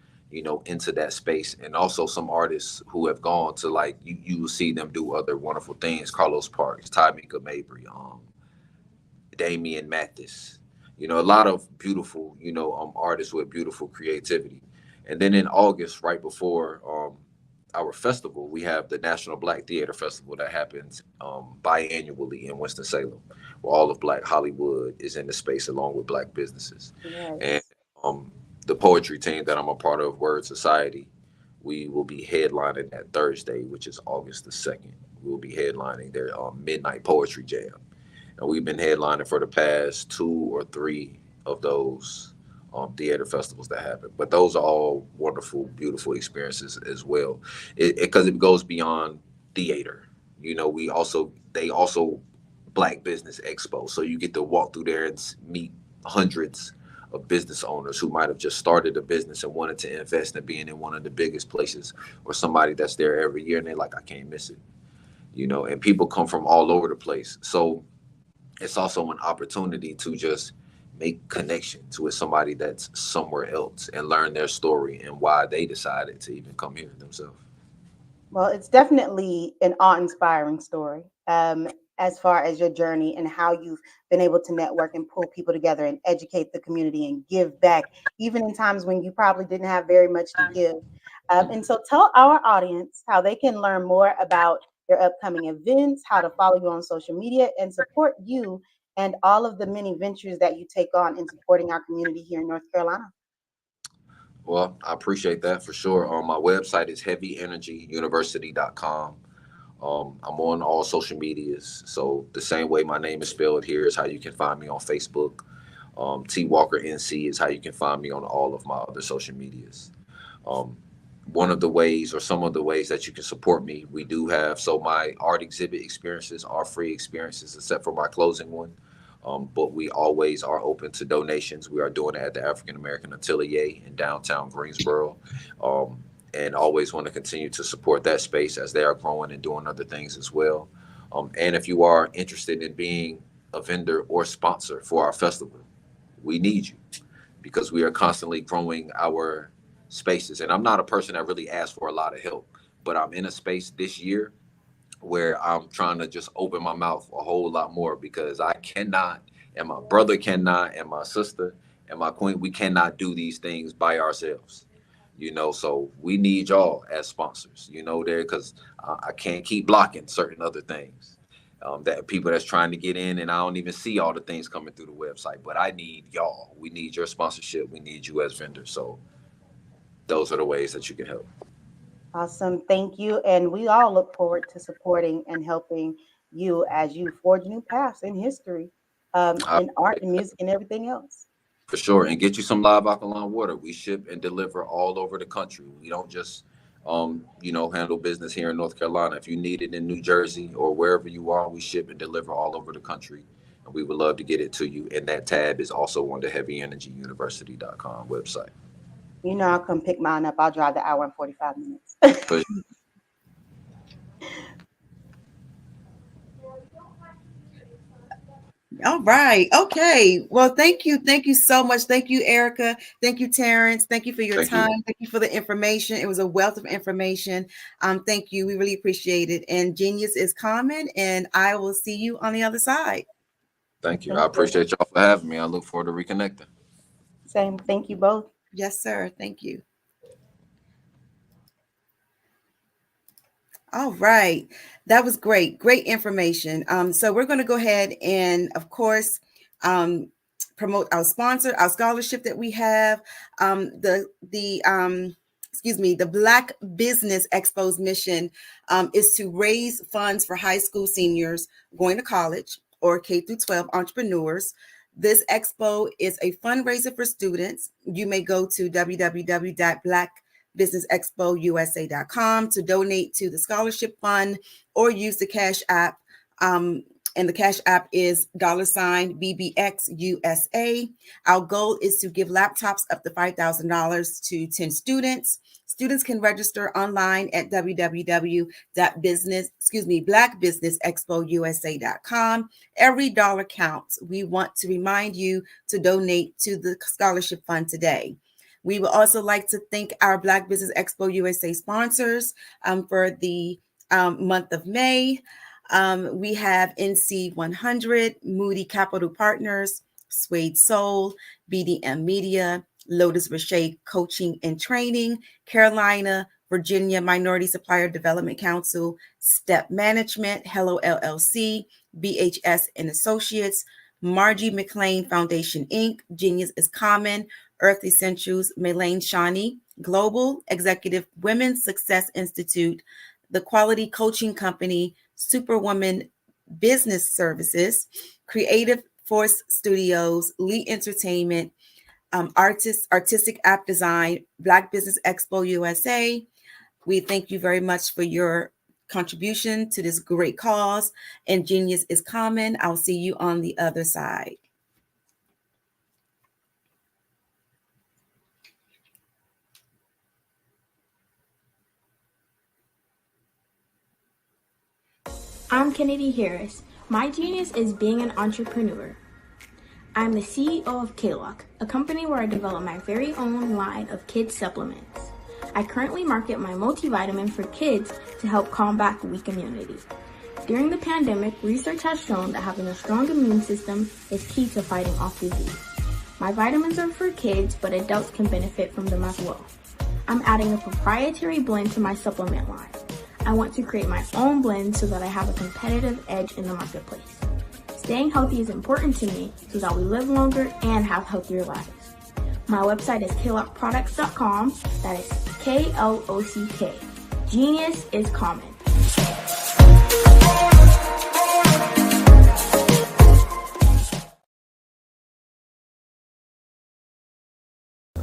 Speaker 12: into that space, and also some artists who have gone to, you will see them do other wonderful things. Carlos Parks, Tymeeka Mabry, Damian Mathis, a lot of beautiful, artists with beautiful creativity. And then in August, right before our festival, we have the National Black Theater Festival that happens biannually in Winston-Salem, where all of Black Hollywood is in the space along with Black businesses. Yes. And the poetry team that I'm a part of, Word Society, we will be headlining that Thursday, which is August the 2nd. We'll be headlining their Midnight Poetry Jam. And we've been headlining for the past 2 or 3 of those theater festivals that happen. But those are all wonderful, beautiful experiences as well. Because it goes beyond theater. They also Black Business Expo. So you get to walk through there and meet hundreds of business owners who might have just started a business and wanted to invest in being in one of the biggest places, or somebody that's there every year and they're like, I can't miss it. And people come from all over the place. So it's also an opportunity to just make connections with somebody that's somewhere else and learn their story and why they decided to even come here themselves.
Speaker 11: Well, it's definitely an awe-inspiring story as far as your journey and how you've been able to network and pull people together and educate the community and give back, even in times when you probably didn't have very much to give. And so tell our audience how they can learn more about your upcoming events, how to follow you on social media, and support you and all of the many ventures that you take on in supporting our community here in North Carolina.
Speaker 12: Well, I appreciate that for sure. My website is heavyenergyuniversity.com. I'm on all social medias. So the same way my name is spelled here is how you can find me on Facebook. T Walker NC is how you can find me on all of my other social medias. One of the ways, or some of the ways that you can support me, we do have, so my art exhibit experiences are free experiences except for my closing one. But we always are open to donations. We are doing it at the African American Atelier in downtown Greensboro. And always want to continue to support that space as they are growing and doing other things as well. And if you are interested in being a vendor or sponsor for our festival, we need you, because we are constantly growing our spaces. And I'm not a person that really asks for a lot of help, but I'm in a space this year where I'm trying to just open my mouth a whole lot more, because I cannot, and my brother cannot, and my sister and my queen, we cannot do these things by ourselves. So we need y'all as sponsors, there, because I can't keep blocking certain other things that people that's trying to get in, and I don't even see all the things coming through the website, but I need y'all. We need your sponsorship. We need you as vendors. So those are the ways that you can help.
Speaker 11: Awesome. Thank you. And we all look forward to supporting and helping you as you forge new paths in history, in art and music and everything else.
Speaker 12: For sure. And get you some Live Alkaline water. We ship and deliver all over the country. We don't just, handle business here in North Carolina. If you need it in New Jersey or wherever you are, we ship and deliver all over the country. And we would love to get it to you. And that tab is also on the heavyenergyuniversity.com website.
Speaker 11: I'll come pick mine up. I'll drive the hour and 45 minutes.
Speaker 10: All right. Okay. Well, thank you. Thank you so much. Thank you, Erica. Thank you, Terrence. Thank you for your time. Thank you for the information. It was a wealth of information. Thank you. We really appreciate it. And genius is common, and I will see you on the other side.
Speaker 12: Thank you. I appreciate y'all for having me. I look forward to reconnecting.
Speaker 11: Same. Thank you both.
Speaker 10: Yes, sir. Thank you. All right. That was great. Great information. So we're going to go ahead and, of course, promote our sponsor, our scholarship that we have. The Black Business Expo's mission is to raise funds for high school seniors going to college or K through 12 entrepreneurs. This expo is a fundraiser for students. You may go to www.blackbusinessexpousa.com to donate to the scholarship fund or use the Cash App. And the Cash App is $BBXUSA. Our goal is to give laptops up to $5,000 to 10 students. Students can register online at blackbusinessexpousa.com. Every dollar counts. We want to remind you to donate to the scholarship fund today. We would also like to thank our Black Business Expo USA sponsors for the month of May. We have NC 100, Moody Capital Partners, Suede Soul, BDM Media, Lotus Richey Coaching and Training, Carolina, Virginia Minority Supplier Development Council, Step Management, Hello LLC, BHS and Associates, Margie McLean Foundation, Inc., Genius is Common, Earth Essentials, Melaine Shawnee, Global, Executive Women's Success Institute, The Quality Coaching Company, Superwoman Business Services, Creative Force Studios, Lee Entertainment, Artistic App Design, Black Business Expo USA. We thank you very much for your contribution to this great cause. And Genius is Common. I'll see you on the other side.
Speaker 13: I'm Kennedy Harris. My genius is being an entrepreneur. I'm the CEO of K-Lock, a company where I develop my very own line of kids supplements. I currently market my multivitamin for kids to help combat weak immunity. During the pandemic, research has shown that having a strong immune system is key to fighting off disease. My vitamins are for kids, but adults can benefit from them as well. I'm adding a proprietary blend to my supplement line. I want to create my own blend so that I have a competitive edge in the marketplace. Staying healthy is important to me so that we live longer and have healthier lives. My website is klockproducts.com. That is K-L-O-C-K. Genius is Common.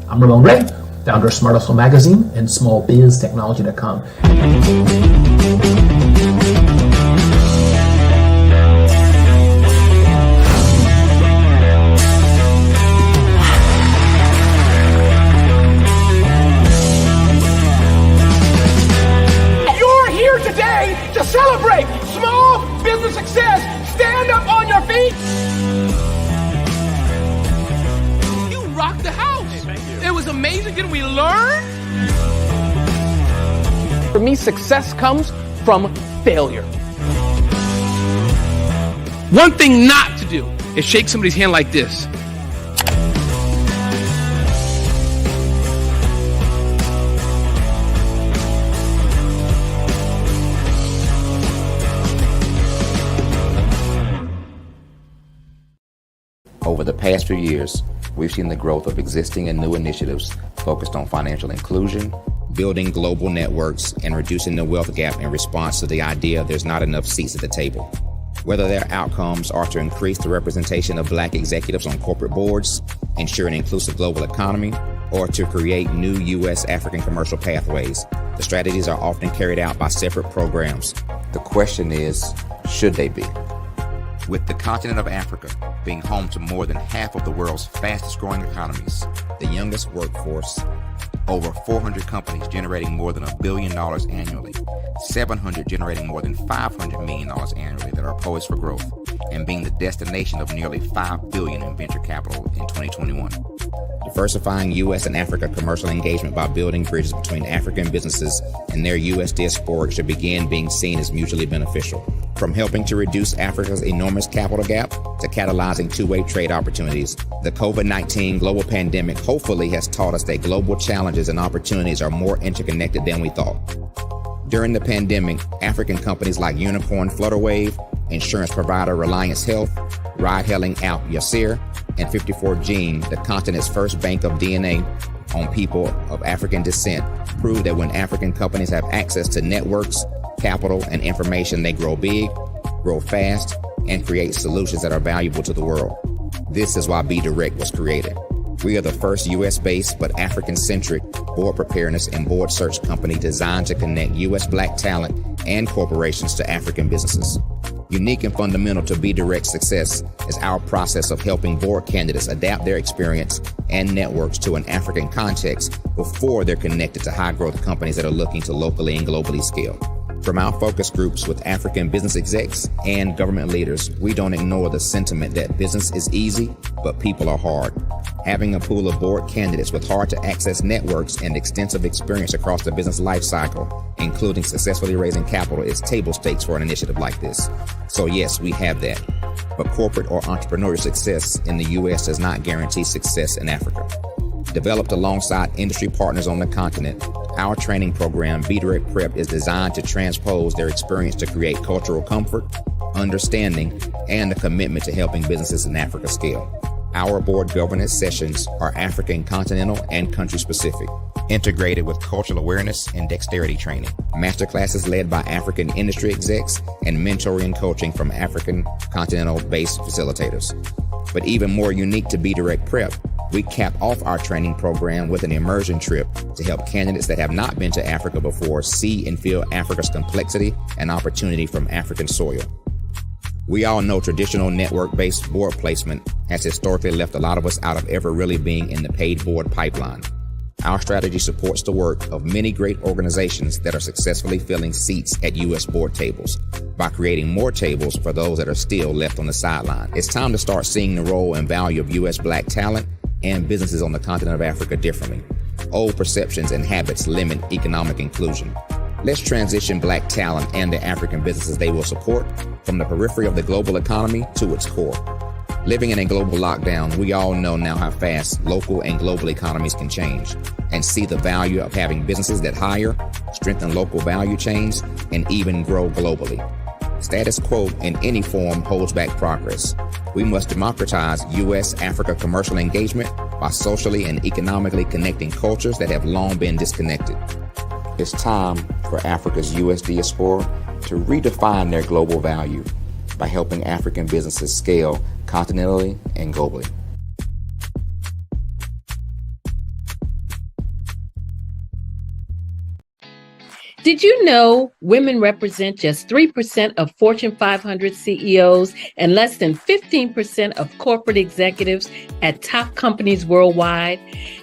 Speaker 14: I'm Ramon Ray, founder of Smart Hustle Magazine and smallbiztechnology.com.
Speaker 15: To celebrate small business success. Stand up on your feet. You rocked the house. Hey, thank you. It was amazing. Didn't we learn? For me, success comes from failure. One thing not to do is shake somebody's hand like this.
Speaker 16: Over the past few years, we've seen the growth of existing and new initiatives focused on financial inclusion, building global networks, and reducing the wealth gap in response to the idea there's not enough seats at the table. Whether their outcomes are to increase the representation of Black executives on corporate boards, ensure an inclusive global economy, or to create new U.S. African commercial pathways, the strategies are often carried out by separate programs. The question is, should they be? With the continent of Africa being home to more than half of the world's fastest growing economies, the youngest workforce, over 400 companies generating more than $1 billion annually, 700 generating more than $500 million annually that are poised for growth, and being the destination of nearly $5 billion in venture capital in 2021. Diversifying U.S. and Africa commercial engagement by building bridges between African businesses and their U.S. diaspora should begin being seen as mutually beneficial. From helping to reduce Africa's enormous capital gap to catalyzing two-way trade opportunities, the COVID-19 global pandemic hopefully has taught us that global challenges and opportunities are more interconnected than we thought. During the pandemic, African companies like Unicorn Flutterwave, insurance provider Reliance Health, ride-hailing app Yasir, and 54Gene, the continent's first bank of DNA on people of African descent, proved that when African companies have access to networks, capital, and information, they grow big, grow fast, and create solutions that are valuable to the world. This is why BDirect was created. We are the first U.S.-based but African-centric board preparedness and board search company designed to connect U.S. Black talent and corporations to African businesses. Unique and fundamental to BDirect's success is our process of helping board candidates adapt their experience and networks to an African context before they're connected to high-growth companies that are looking to locally and globally scale. From our focus groups with African business execs and government leaders, we don't ignore the sentiment that business is easy, but people are hard. Having a pool of board candidates with hard-to-access networks and extensive experience across the business lifecycle, including successfully raising capital, is table stakes for an initiative like this. So yes, we have that. But corporate or entrepreneurial success in the U.S. does not guarantee success in Africa. Developed alongside industry partners on the continent, our training program, BDirect Prep, is designed to transpose their experience to create cultural comfort, understanding, and a commitment to helping businesses in Africa scale. Our board governance sessions are African, continental, and country-specific, integrated with cultural awareness and dexterity training, masterclasses led by African industry execs, and mentoring and coaching from African continental-based facilitators. But even more unique to BDirect Prep, we cap off our training program with an immersion trip to help candidates that have not been to Africa before see and feel Africa's complexity and opportunity from African soil. We all know traditional network-based board placement has historically left a lot of us out of ever really being in the paid board pipeline. Our strategy supports the work of many great organizations that are successfully filling seats at U.S. board tables by creating more tables for those that are still left on the sideline. It's time to start seeing the role and value of U.S. Black talent and businesses on the continent of Africa differently. Old perceptions and habits limit economic inclusion. Let's transition Black talent and the African businesses they will support from the periphery of the global economy to its core. Living in a global lockdown, we all know now how fast local and global economies can change, and see the value of having businesses that hire, strengthen local value chains, and even grow globally. Status quo in any form holds back progress. We must democratize U.S.-Africa commercial engagement by socially and economically connecting cultures that have long been disconnected. It's time for Africa's U.S. diaspora to redefine their global value by helping African businesses scale continentally and globally.
Speaker 17: Did you know women represent just 3% of Fortune 500 CEOs and less than 15% of corporate executives at top companies worldwide?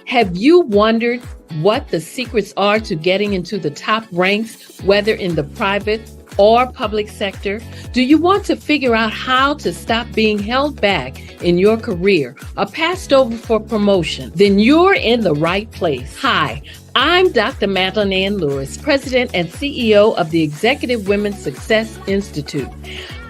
Speaker 17: Have you wondered what the secrets are to getting into the top ranks, whether in the private or public sector? Do you want to figure out how to stop being held back in your career or passed over for promotion? Then you're in the right place. Hi, I'm Dr. Madeline Ann Lewis, President and CEO of the Executive Women's Success Institute.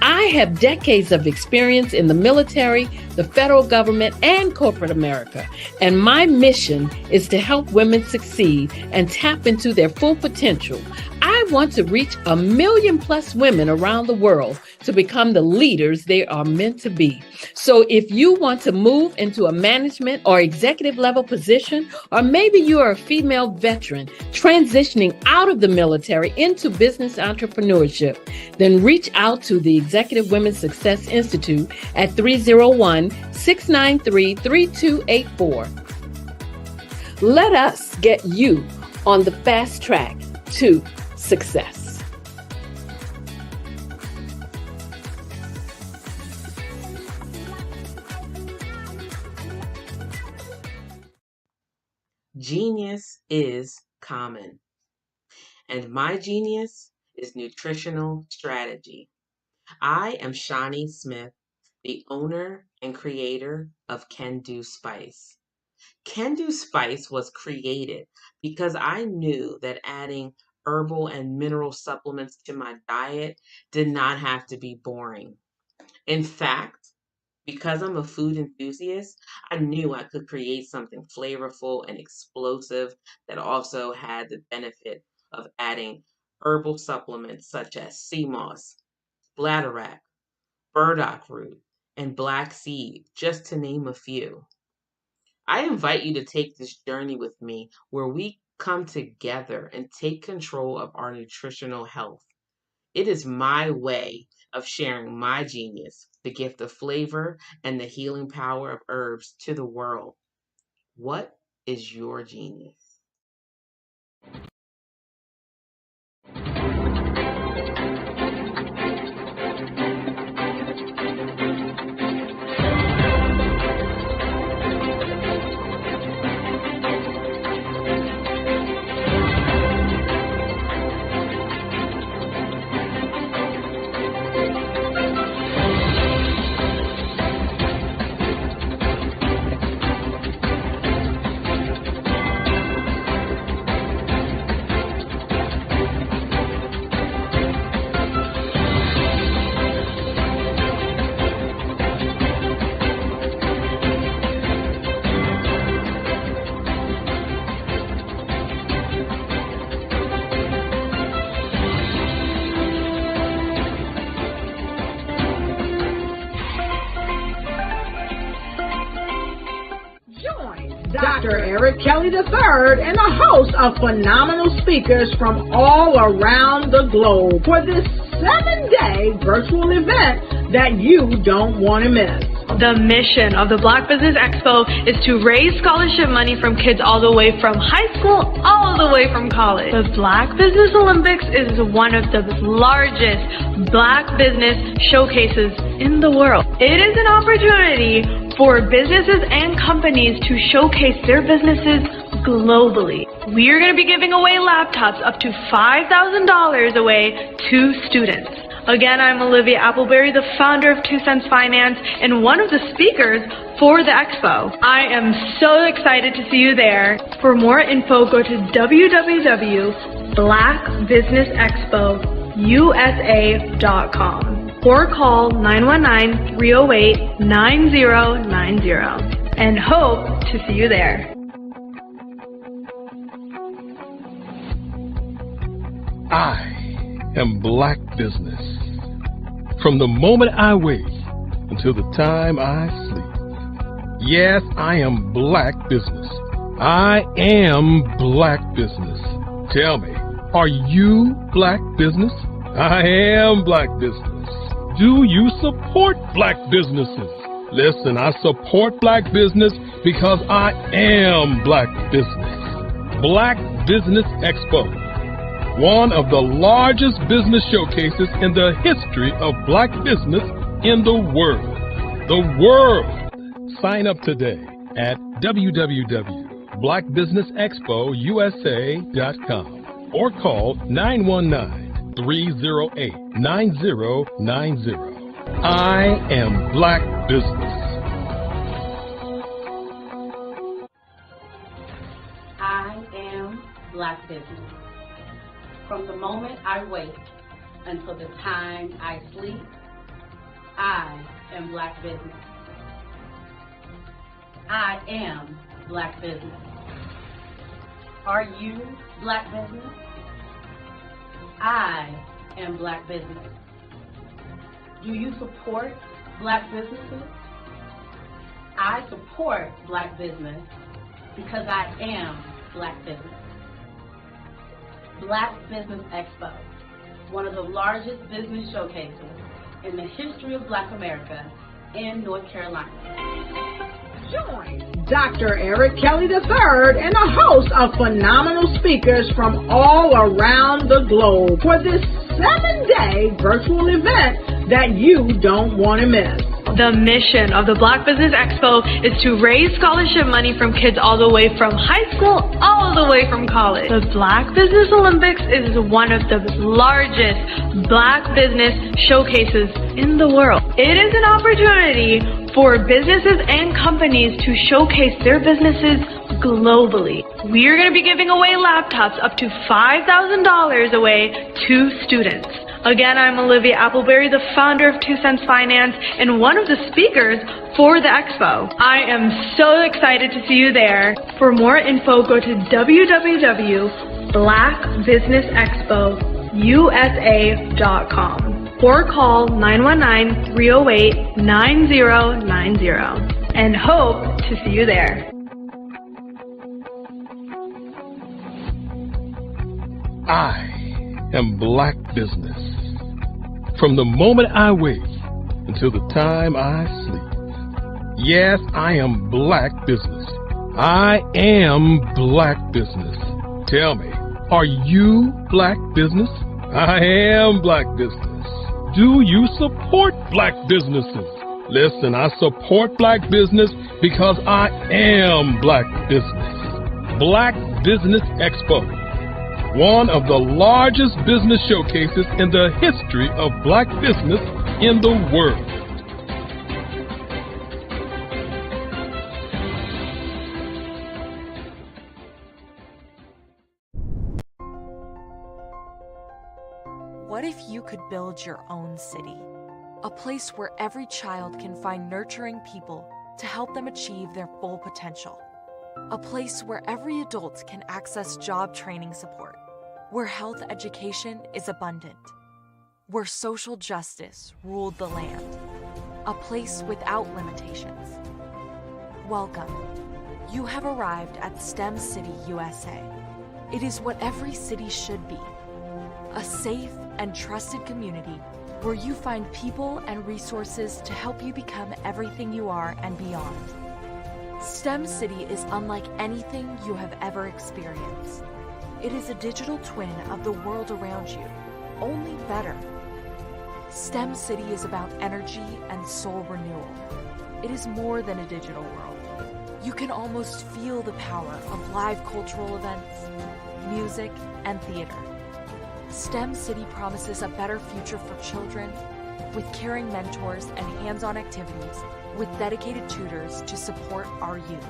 Speaker 17: I have decades of experience in the military, the federal government, and corporate America, and my mission is to help women succeed and tap into their full potential. I want to reach 1 million plus women around the world to become the leaders they are meant to be. So if you want to move into a management or executive level position, or maybe you are a female veteran transitioning out of the military into business entrepreneurship, then reach out to the Executive Women's Success Institute at 301-693-3284. Let us get you on the fast track to success.
Speaker 18: Genius is common, and my genius is nutritional strategy. I am Shawnee Smith, the owner and creator of Can Do Spice. Can Do Spice was created because I knew that adding herbal and mineral supplements to my diet did not have to be boring. In fact, because I'm a food enthusiast, I knew I could create something flavorful and explosive that also had the benefit of adding herbal supplements such as sea moss, bladderwrack, burdock root, and black seed, just to name a few. I invite you to take this journey with me where we come together and take control of our nutritional health. It is my way of sharing my genius, the gift of flavor and the healing power of herbs to the world. What is your genius?
Speaker 1: Dr. Eric Kelly III and a host of phenomenal speakers from all around the globe for this 7-day virtual event that you don't want to miss.
Speaker 2: The mission of the Black Business Expo is to raise scholarship money from kids all the way from high school, all the way from college. The Black Business Olympics is one of the largest Black business showcases in the world. It is an opportunity for businesses and companies to showcase their businesses globally. We are going to be giving away laptops up to $5,000 away to students. Again, I'm Olivia Appleberry, the founder of 2 Cents Finance and one of the speakers for the expo. I am so excited to see you there. For more info, go to www.blackbusinessexpousa.com or call 919-308-9090 and hope to see you there.
Speaker 3: I am Black business. From the moment I wake until the time I sleep. Yes, I am Black business. I am Black business. Tell me, are you Black business? I am Black business. Do you support Black businesses? Listen, I support Black business because I am Black business. Black Business Expo, one of the largest business showcases in the history of Black business in the world. The world! Sign up today at www.blackbusinessexpousa.com or call 919-308-9090. I am Black business.
Speaker 4: I am Black business. From the moment I wake until the time I sleep, I am Black business. I am Black business. Are you Black business? I am Black business. Do you support Black businesses? I support Black business because I am Black business. Black Business Expo, one of the largest business showcases in the history of Black America in North Carolina.
Speaker 1: Join Dr. Eric Kelly III and a host of phenomenal speakers from all around the globe for this 7-day virtual event that you don't want to miss.
Speaker 2: The mission of the Black Business Expo is to raise scholarship money from kids all the way from high school, all the way from college. The Black Business Olympics is one of the largest Black business showcases in the world. It is an opportunity for businesses and companies to showcase their businesses globally. We are going to be giving away laptops up to $5,000 away to students. Again, I'm Olivia Appleberry, the founder of 2 Cents Finance and one of the speakers for the expo. I am so excited to see you there. For more info, go to www.blackbusinessexpousa.com or call 919-308-9090 and hope to see you there.
Speaker 3: I am Black business. From the moment I wake until the time I sleep. Yes, I am Black business. I am Black business. Tell me, are you Black business? I am Black business. Do you support Black businesses? Listen, I support Black business because I am Black business. Black Business Expo, one of the largest business showcases in the history of Black business in the world.
Speaker 5: What if you could build your own city? A place where every child can find nurturing people to help them achieve their full potential. A place where every adult can access job training support, where health education is abundant, where social justice ruled the land. A place without limitations. Welcome. You have arrived at STEM City, USA. It is what every city should be. A safe and trusted community where you find people and resources to help you become everything you are and beyond. STEM City is unlike anything you have ever experienced. It is a digital twin of the world around you, only better. STEM City is about energy and soul renewal. It is more than a digital world. You can almost feel the power of live cultural events, music, and theater. STEM City promises a better future for children with caring mentors and hands-on activities with dedicated tutors to support our youth.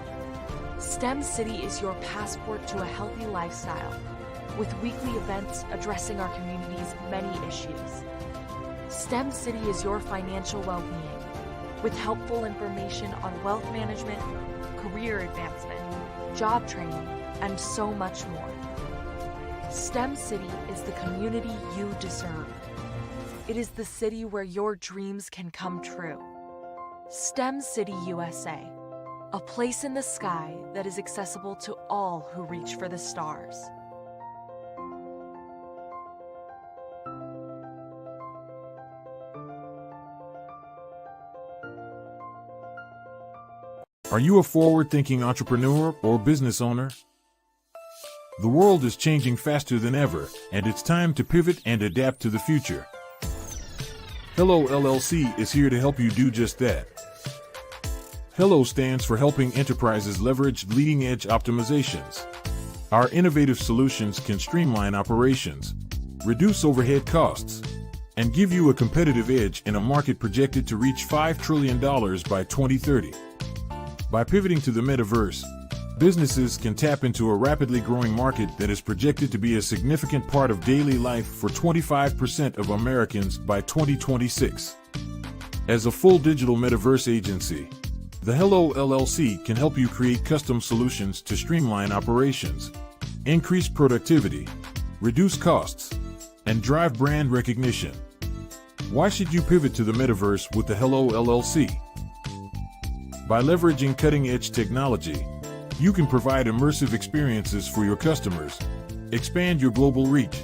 Speaker 5: STEM City is your passport to a healthy lifestyle with weekly events addressing our community's many issues. STEM City is your financial well-being with helpful information on wealth management, career advancement, job training, and so much more. STEM City is the community you deserve. It is the city where your dreams can come true. STEM City USA, a place in the sky that is accessible to all who reach for the stars.
Speaker 9: Are you a forward-thinking entrepreneur or business owner? The world is changing faster than ever, and it's time to pivot and adapt to the future. Hello LLC is here to help you do just that. Hello stands for helping enterprises leverage leading-edge optimizations. Our innovative solutions can streamline operations, reduce overhead costs, and give you a competitive edge in a market projected to reach $5 trillion by 2030. By pivoting to the metaverse, businesses can tap into a rapidly growing market that is projected to be a significant part of daily life for 25% of Americans by 2026. As a full digital metaverse agency, the Hello LLC can help you create custom solutions to streamline operations, increase productivity, reduce costs, and drive brand recognition. Why should you pivot to the metaverse with the Hello LLC? By leveraging cutting-edge technology, you can provide immersive experiences for your customers, expand your global reach,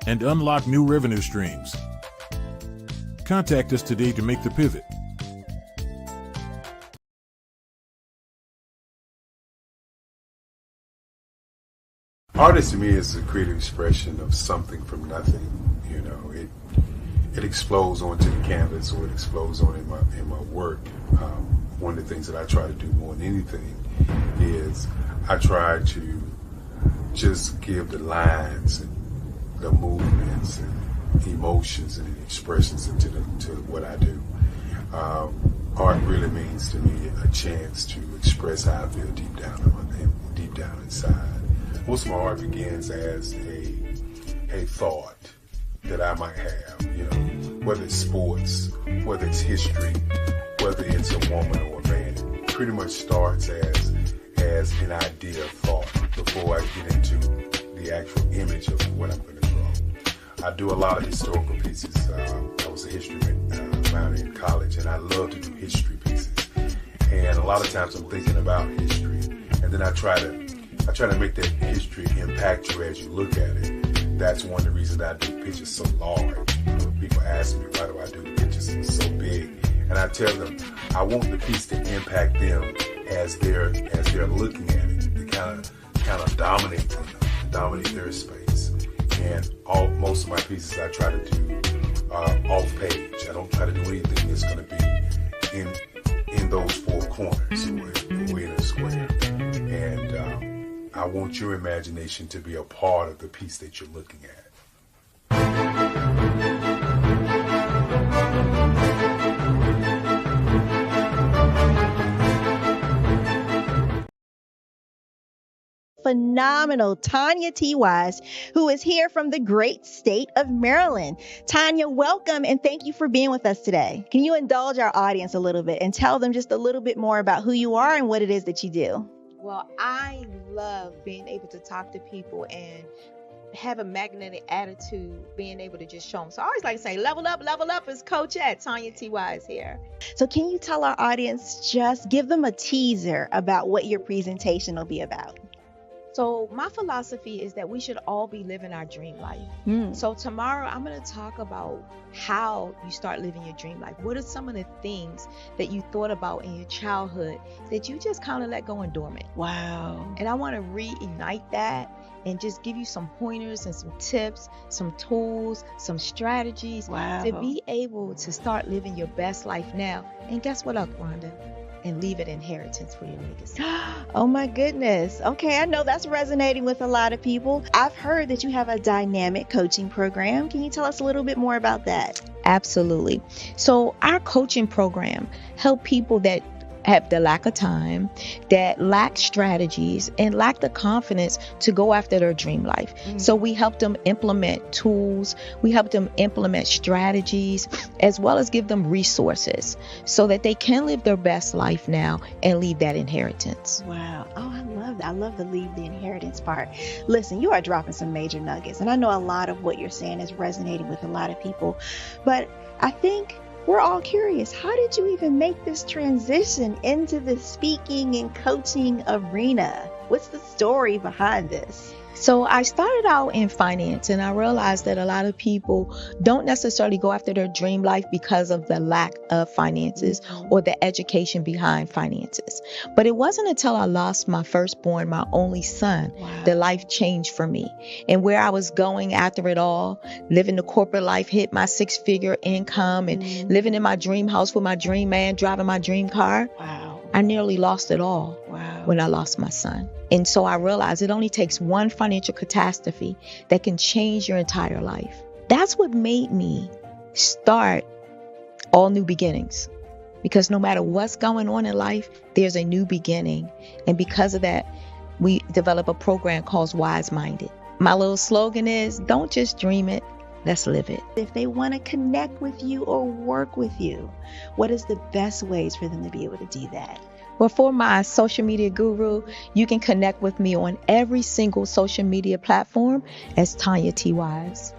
Speaker 9: and unlock new revenue streams. Contact us today to make the pivot.
Speaker 19: Artist to me is a creative expression of something from nothing. You know, it explodes onto the canvas, or it explodes on in my work. One of the things that I try to do more than anything is I try to just give the lines and the movements and emotions and expressions to what I do. art really means to me a chance to express how I feel deep down inside. Most of my art begins as a thought that I might have, whether it's sports, whether it's history, whether it's a woman or a man. It pretty much starts as an idea of thought before I get into the actual image of what I'm going to draw. I do a lot of historical pieces. I was a history minor in college, and I love to do history pieces. And a lot of times I'm thinking about history, and then I try to make that history impact you as you look at it. That's one of the reasons I do pictures so large. People ask me, why do I do the pictures so big? And I tell them, I want the piece to impact them as they're looking at it. To kind of dominate their space. And most of my pieces I try to do off page. I don't try to do anything that's going to be in those four corners or in a square. And I want your imagination to be a part of the piece that you're looking at.
Speaker 20: Phenomenal Tanya T. Wise, who is here from the great state of Maryland. Tanya, welcome and thank you for being with us today. Can you indulge our audience a little bit and tell them just a little bit more about who you are and what it is that you do?
Speaker 21: Well, I love being able to talk to people and have a magnetic attitude, being able to just show them. So I always like to say, level up is Coach at Tanya T. Wise here.
Speaker 20: So can you tell our audience, just give them a teaser about what your presentation will be about?
Speaker 21: So my philosophy is that we should all be living our dream life. So tomorrow I'm going to talk about how you start living your dream life. What are some of the things that you thought about in your childhood that you just kind of let go and dormant?
Speaker 20: Wow.
Speaker 21: And I want to reignite that and just give you some pointers and some tips, some tools, some strategies to be able to start living your best life now. And guess what, Rhonda? And leave an inheritance for your legacy.
Speaker 20: Oh my goodness. Okay, I know that's resonating with a lot of people. I've heard that you have a dynamic coaching program. Can you tell us a little bit more about that?
Speaker 21: Absolutely. So our coaching program help people that have the lack of time, that lack strategies, and lack the confidence to go after their dream life. So we help them implement tools, we help them implement strategies, as well as give them resources so that they can live their best life now and leave that inheritance.
Speaker 20: Wow. Oh, I love that. I love the leave the inheritance part. Listen, you are dropping some major nuggets, and I know a lot of what you're saying is resonating with a lot of people, but I think we're all curious. How did you even make this transition into the speaking and coaching arena? What's the story behind this?
Speaker 21: So I started out in finance, and I realized that a lot of people don't necessarily go after their dream life because of the lack of finances or the education behind finances. But it wasn't until I lost my firstborn, my only son, that life changed for me. And where I was going after it all, living the corporate life, hit my 6-figure income and living in my dream house with my dream man, driving my dream car. I nearly lost it all when I lost my son. And so I realized it only takes one financial catastrophe that can change your entire life. That's what made me start All New Beginnings. Because no matter what's going on in life, there's a new beginning. And because of that, we develop a program called Wise Minded. My little slogan is, don't just dream it, let's live it.
Speaker 20: If they want to connect with you or work with you, what is the best ways for them to be able to do that?
Speaker 21: Well, for my social media guru, you can connect with me on every single social media platform as Tanya T. Wise.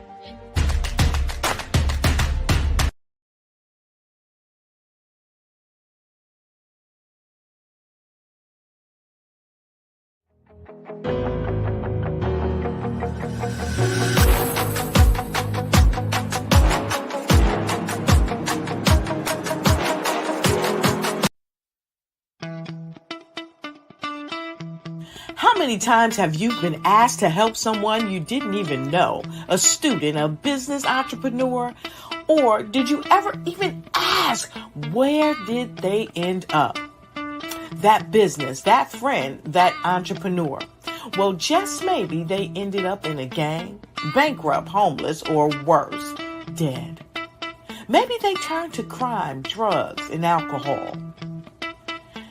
Speaker 22: How many times have you been asked to help someone you didn't even know, a student, a business entrepreneur? Or did you ever even ask, where did they end up? That business, that friend, that entrepreneur. Well, just maybe they ended up in a gang, bankrupt, homeless, or worse, dead. Maybe they turned to crime, drugs, and alcohol.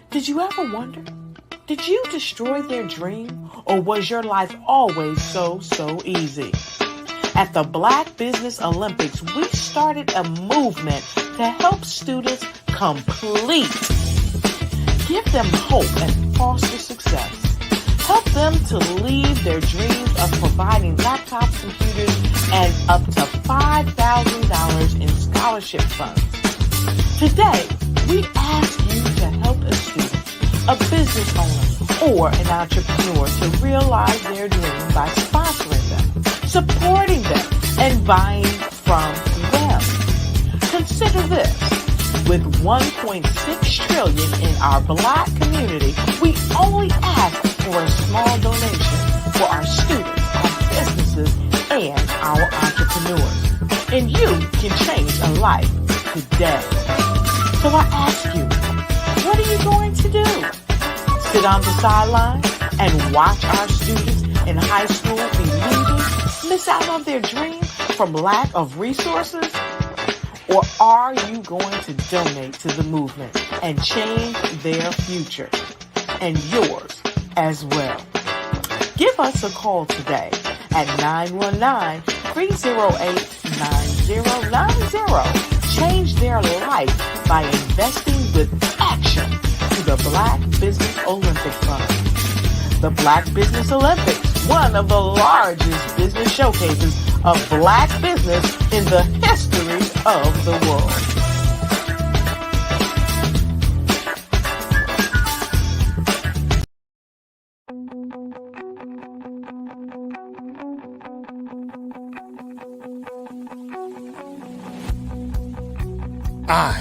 Speaker 22: Did you ever wonder? Did you destroy their dream, or was your life always so easy? At the Black Business Olympics, we started a movement to help students complete. Give them hope and foster success. Help them to leave their dreams of providing laptops, computers, and up to $5,000 in scholarship funds. Today, we ask you to help a student, a business owner, or an entrepreneur to realize their dream by sponsoring them, supporting them, and buying from them. Consider this. With $1.6 trillion in our Black community, we only ask for a small donation for our students, our businesses, and our entrepreneurs. And you can change a life today. So I ask you, what are you going to do? Sit on the sideline and watch our students in high school be leaving, miss out on their dream from lack of resources? Or are you going to donate to the movement and change their future and yours as well? Give us a call today at 919-308-9090. Change their life by investing with action to the Black Business Olympic Fund. The Black Business Olympics, one of the largest business showcases of Black business in the history of the world.
Speaker 3: I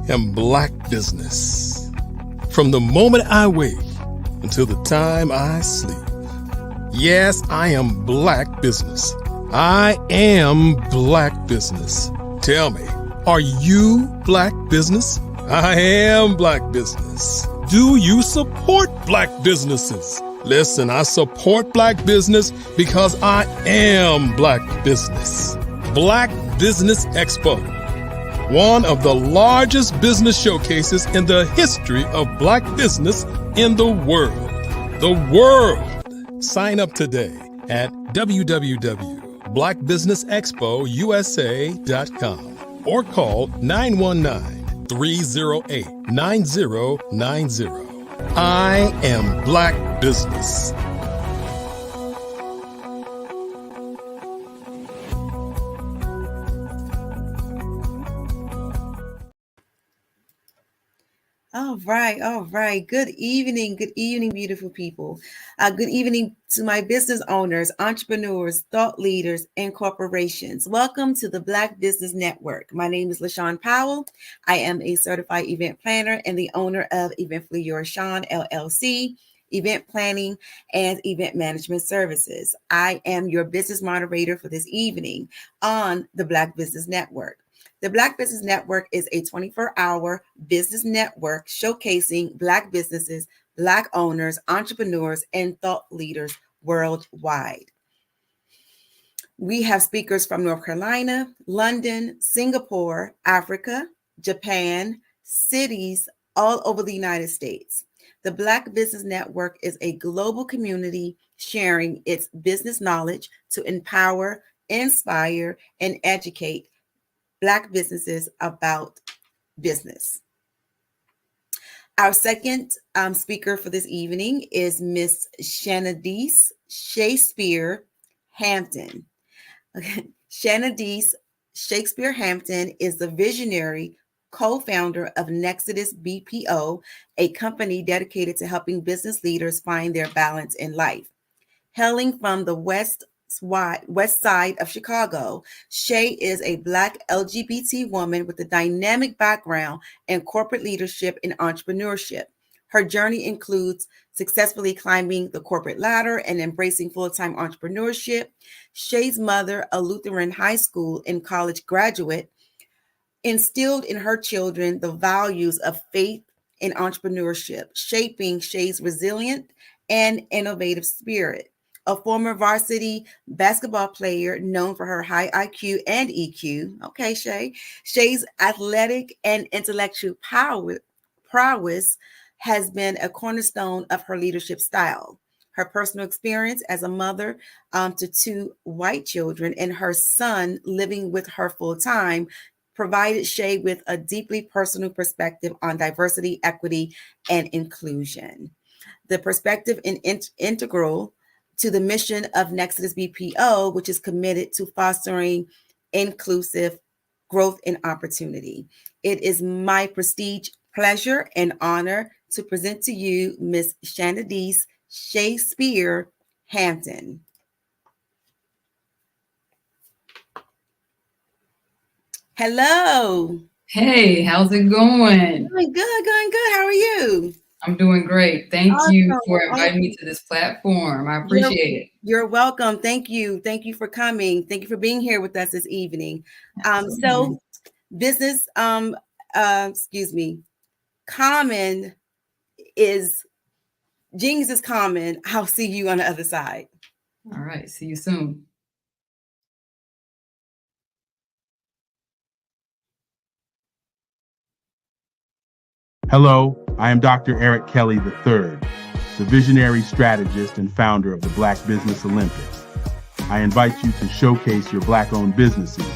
Speaker 3: am Black business. From the moment I wake until the time I sleep. Yes, I am Black business. I am Black business. Tell me, are you Black business? I am Black business. Do you support Black businesses? Listen, I support Black business because I am Black business. Black Business Expo, one of the largest business showcases in the history of Black business in the world. The world. Sign up today at www.blackbusinessexpousa.com or call 919-308-9090. I am Black business.
Speaker 10: All right. Good evening, beautiful people. Good evening to my business owners, entrepreneurs, thought leaders, and corporations. Welcome to the Black Business Network. My name is LaShawn Powell. I am a certified event planner and the owner of Event Fleur Sean LLC, event planning and event management services. I am your business moderator for this evening on the Black Business Network. The Black Business Network is a 24-hour business network showcasing Black businesses, Black owners, entrepreneurs, and thought leaders worldwide. We have speakers from North Carolina, London, Singapore, Africa, Japan, cities all over the United States. The Black Business Network is a global community sharing its business knowledge to empower, inspire, and educate Black businesses about business. Our second speaker for this evening is Miss Shanadice Shakespeare Hampton. Shanadice Shakespeare Hampton is the visionary co-founder of Nexodus BPO, a company dedicated to helping business leaders find their balance in life. Hailing from the West Side of Chicago, Shay is a Black LGBT woman with a dynamic background in corporate leadership and entrepreneurship. Her journey includes successfully climbing the corporate ladder and embracing full-time entrepreneurship. Shay's mother, a Lutheran high school and college graduate, instilled in her children the values of faith and entrepreneurship, shaping Shay's resilient and innovative spirit. a former varsity basketball player known for her high IQ and EQ. Okay, Shay. Shay's athletic and intellectual prowess has been a cornerstone of her leadership style. Her personal experience as a mother to 2 white children and her son living with her full time provided Shay with a deeply personal perspective on diversity, equity, and inclusion. The perspective is integral to the mission of Nexus BPO, which is committed to fostering inclusive growth and opportunity. It is my prestige, pleasure, and honor to present to you Miss Shanadice Shakespeare Hampton. Hello.
Speaker 6: Hey, how's it going?
Speaker 10: Going good. How are you?
Speaker 6: I'm doing great. Thank you for inviting me to this platform. I appreciate it.
Speaker 10: You're welcome. Thank you. Thank you for coming. Thank you for being here with us this evening. So business, common is, genius is common. I'll see you on the other side.
Speaker 6: All right. See you soon.
Speaker 7: Hello, I am Dr. Eric Kelly III, the visionary strategist and founder of the Black Business Olympics. I invite you to showcase your Black-owned businesses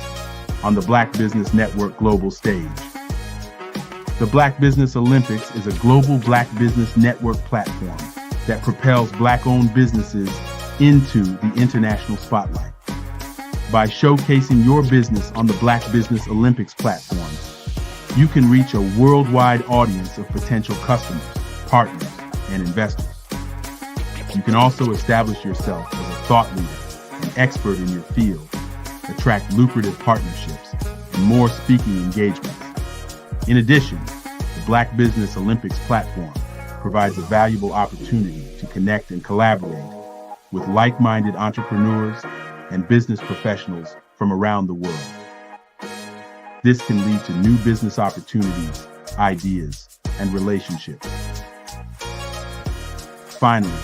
Speaker 7: on the Black Business Network global stage. The Black Business Olympics is a global Black Business Network platform that propels Black-owned businesses into the international spotlight. By showcasing your business on the Black Business Olympics platform, you can reach a worldwide audience of potential customers, partners, and investors. You can also establish yourself as a thought leader and expert in your field, attract lucrative partnerships, and more speaking engagements. In addition, the Black Business Olympics platform provides a valuable opportunity to connect and collaborate with like-minded entrepreneurs and business professionals from around the world. This can lead to new business opportunities, ideas, and relationships. Finally,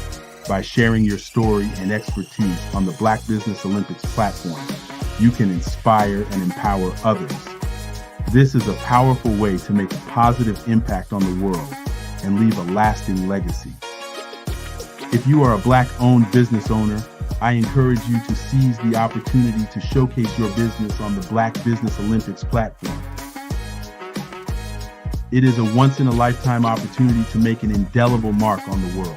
Speaker 7: by sharing your story and expertise on the Black Business Olympics platform, you can inspire and empower others. This is a powerful way to make a positive impact on the world and leave a lasting legacy. If you are a Black-owned business owner, I encourage you to seize the opportunity to showcase your business on the Black Business Olympics platform. It is a once-in-a-lifetime opportunity to make an indelible mark on the world.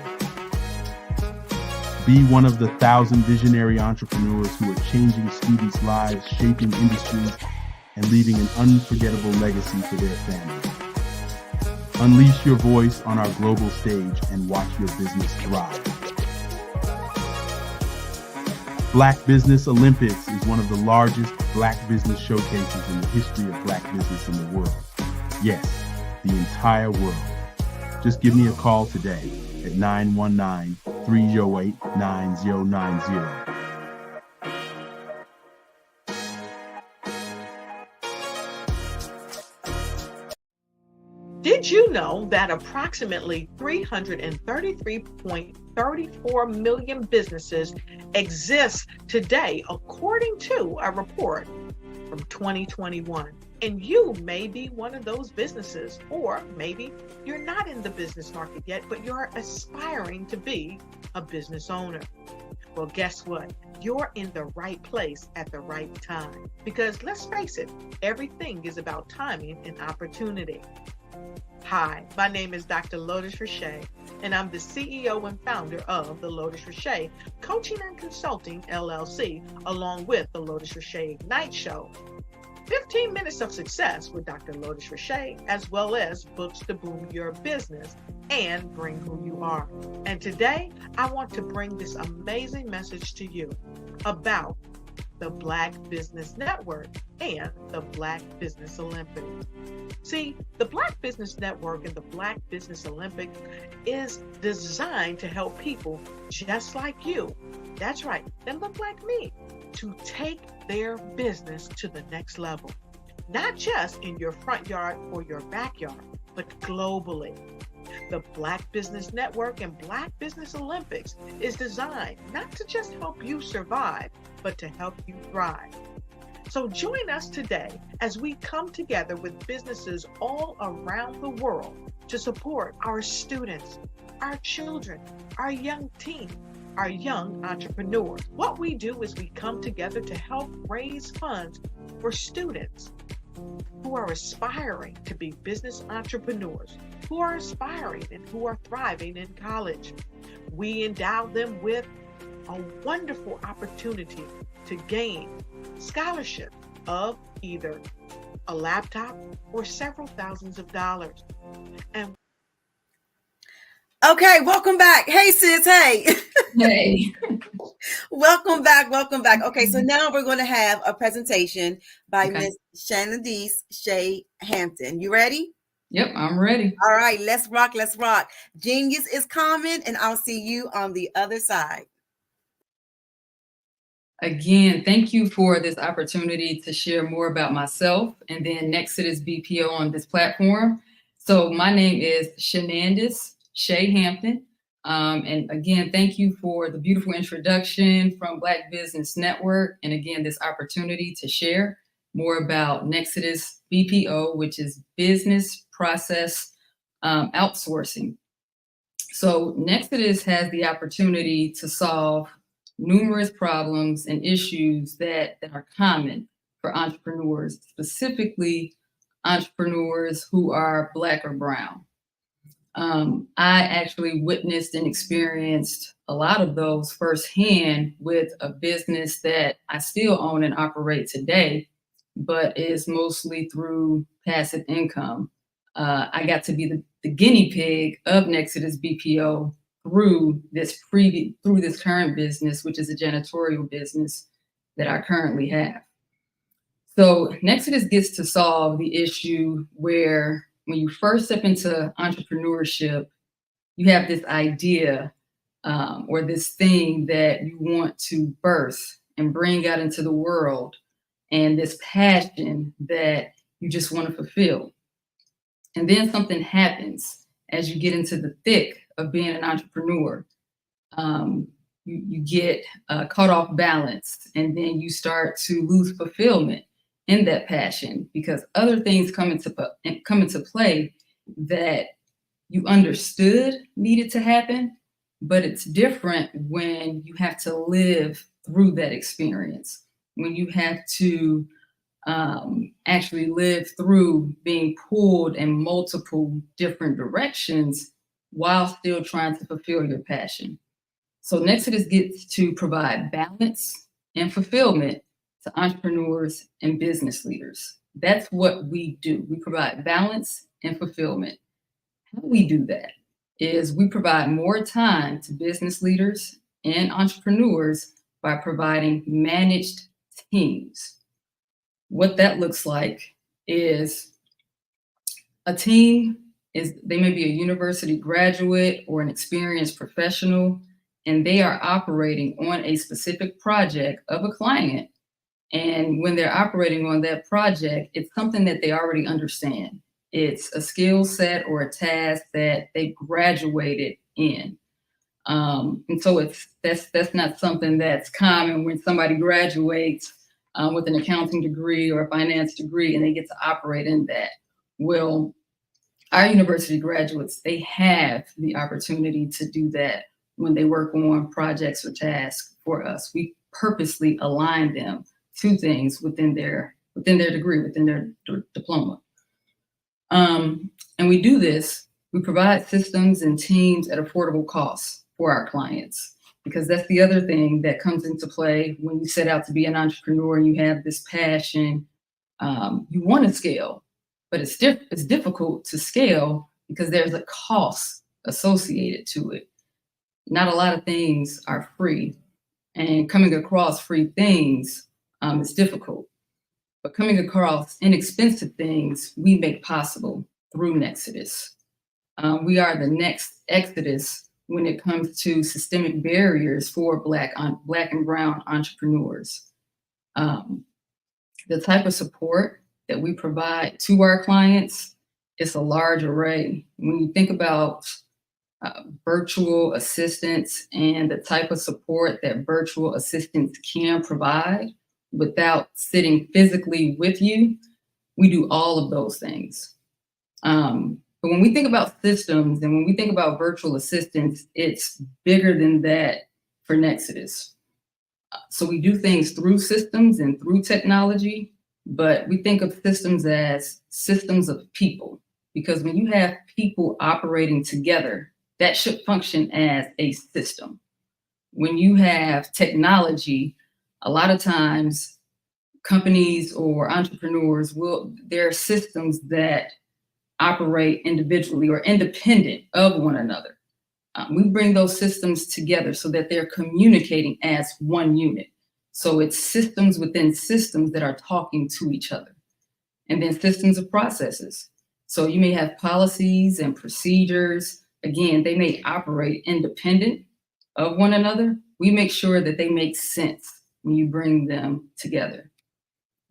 Speaker 7: Be one of the 1,000 visionary entrepreneurs who are changing students' lives, shaping industries, and leaving an unforgettable legacy for their families. Unleash your voice on our global stage and watch your business thrive. Black Business Olympics is one of the largest Black business showcases in the history of Black business in the world. Yes, the entire world. Just give me a call today at 919-308-9090.
Speaker 22: Did you know that approximately 333.34 million businesses exist today, according to a report from 2021? And you may be one of those businesses, or maybe you're not in the business market yet, but you're aspiring to be a business owner. Well, guess what? You're in the right place at the right time. Because let's face it, everything is about timing and opportunity. Hi, my name is Dr. Lotus Richey, and I'm the CEO and founder of the Lotus Richey Coaching and Consulting LLC, along with the Lotus Richey Ignite Show. 15 minutes of success with Dr. Lotus Richey, as well as books to boom your business and bring who you are. And today, I want to bring this amazing message to you about the Black Business Network and the Black Business Olympics. See, the Black Business Network and the Black Business Olympics is designed to help people just like you, that's right, that look like me, to take their business to the next level. Not just in your front yard or your backyard, but globally. The Black Business Network and Black Business Olympics is designed not to just help you survive, but to help you thrive. So join us today as we come together with businesses all around the world to support our students, our children, our young teens, our young entrepreneurs. What we do is we come together to help raise funds for students who are aspiring to be business entrepreneurs, who are aspiring and who are thriving in college. We endow them with a wonderful opportunity to gain scholarship of either a laptop or several thousands of dollars. And
Speaker 10: okay, welcome back. Hey, sis. Hey.
Speaker 6: Hey.
Speaker 10: Welcome back. Welcome back. Okay, so now we're going to have a presentation by Miss Shanadice Shea Hampton. You ready?
Speaker 6: Yep, I'm ready.
Speaker 10: All right, let's rock. Let's rock. Genius is coming, and I'll see you on the other side.
Speaker 6: Again, thank you for this opportunity to share more about myself and then Nexodus BPO on this platform. So my name is Shanadice Shea Hampton. And again, thank you for the beautiful introduction from Black Business Network. And again, this opportunity to share more about Nexodus BPO, which is business process outsourcing. So Nexodus has the opportunity to solve numerous problems and issues that are common for entrepreneurs, specifically entrepreneurs who are Black or brown. I actually witnessed and experienced a lot of those firsthand with a business that I still own and operate today, but is mostly through passive income. I got to be the guinea pig of Nexodus BPO through this current business, which is a janitorial business that I currently have. So Nexodus gets to solve the issue where when you first step into entrepreneurship, you have this idea or this thing that you want to birth and bring out into the world, and this passion that you just want to fulfill. And then something happens as you get into the thick of being an entrepreneur. You get caught off balance, and then you start to lose fulfillment in that passion because other things come into play that you understood needed to happen, but it's different when you have to live through that experience, when you have to actually live through being pulled in multiple different directions while still trying to fulfill your passion. So Nexodus gets to provide balance and fulfillment to entrepreneurs and business leaders. That's what we do. We provide balance and fulfillment. How we do that is we provide more time to business leaders and entrepreneurs by providing managed teams. What that looks like is a team they may be a university graduate or an experienced professional, and they are operating on a specific project of a client. And when they're operating on that project, it's something that they already understand. It's a skill set or a task that they graduated in. And so that's not something that's common when somebody graduates with an accounting degree or a finance degree and they get to operate in that. Well, our university graduates, they have the opportunity to do that when they work on projects or tasks for us. We purposely align them to things within their degree, within their diploma. And we do this, we provide systems and teams at affordable costs for our clients, because that's the other thing that comes into play when you set out to be an entrepreneur and you have this passion. You want to scale, but it's difficult to scale because there's a cost associated to it. Not a lot of things are free, and coming across free things is difficult. But coming across inexpensive things, we make possible through Nexodus. We are the next Exodus when it comes to systemic barriers for Black and brown entrepreneurs. The type of support that we provide to our clients it's a large array. When you think about virtual assistants and the type of support that virtual assistants can provide without sitting physically with you, we do all of those things. But when we think about systems and when we think about virtual assistants, it's bigger than that for Nexodus. So we do things through systems and through technology, but we think of systems as systems of people, because when you have people operating together, that should function as a system. When you have technology, a lot of times companies or entrepreneurs there are systems that operate individually or independent of one another. We bring those systems together so that they're communicating as one unit. So it's systems within systems that are talking to each other. And then systems of processes. So you may have policies and procedures. Again, they may operate independent of one another. We make sure that they make sense when you bring them together.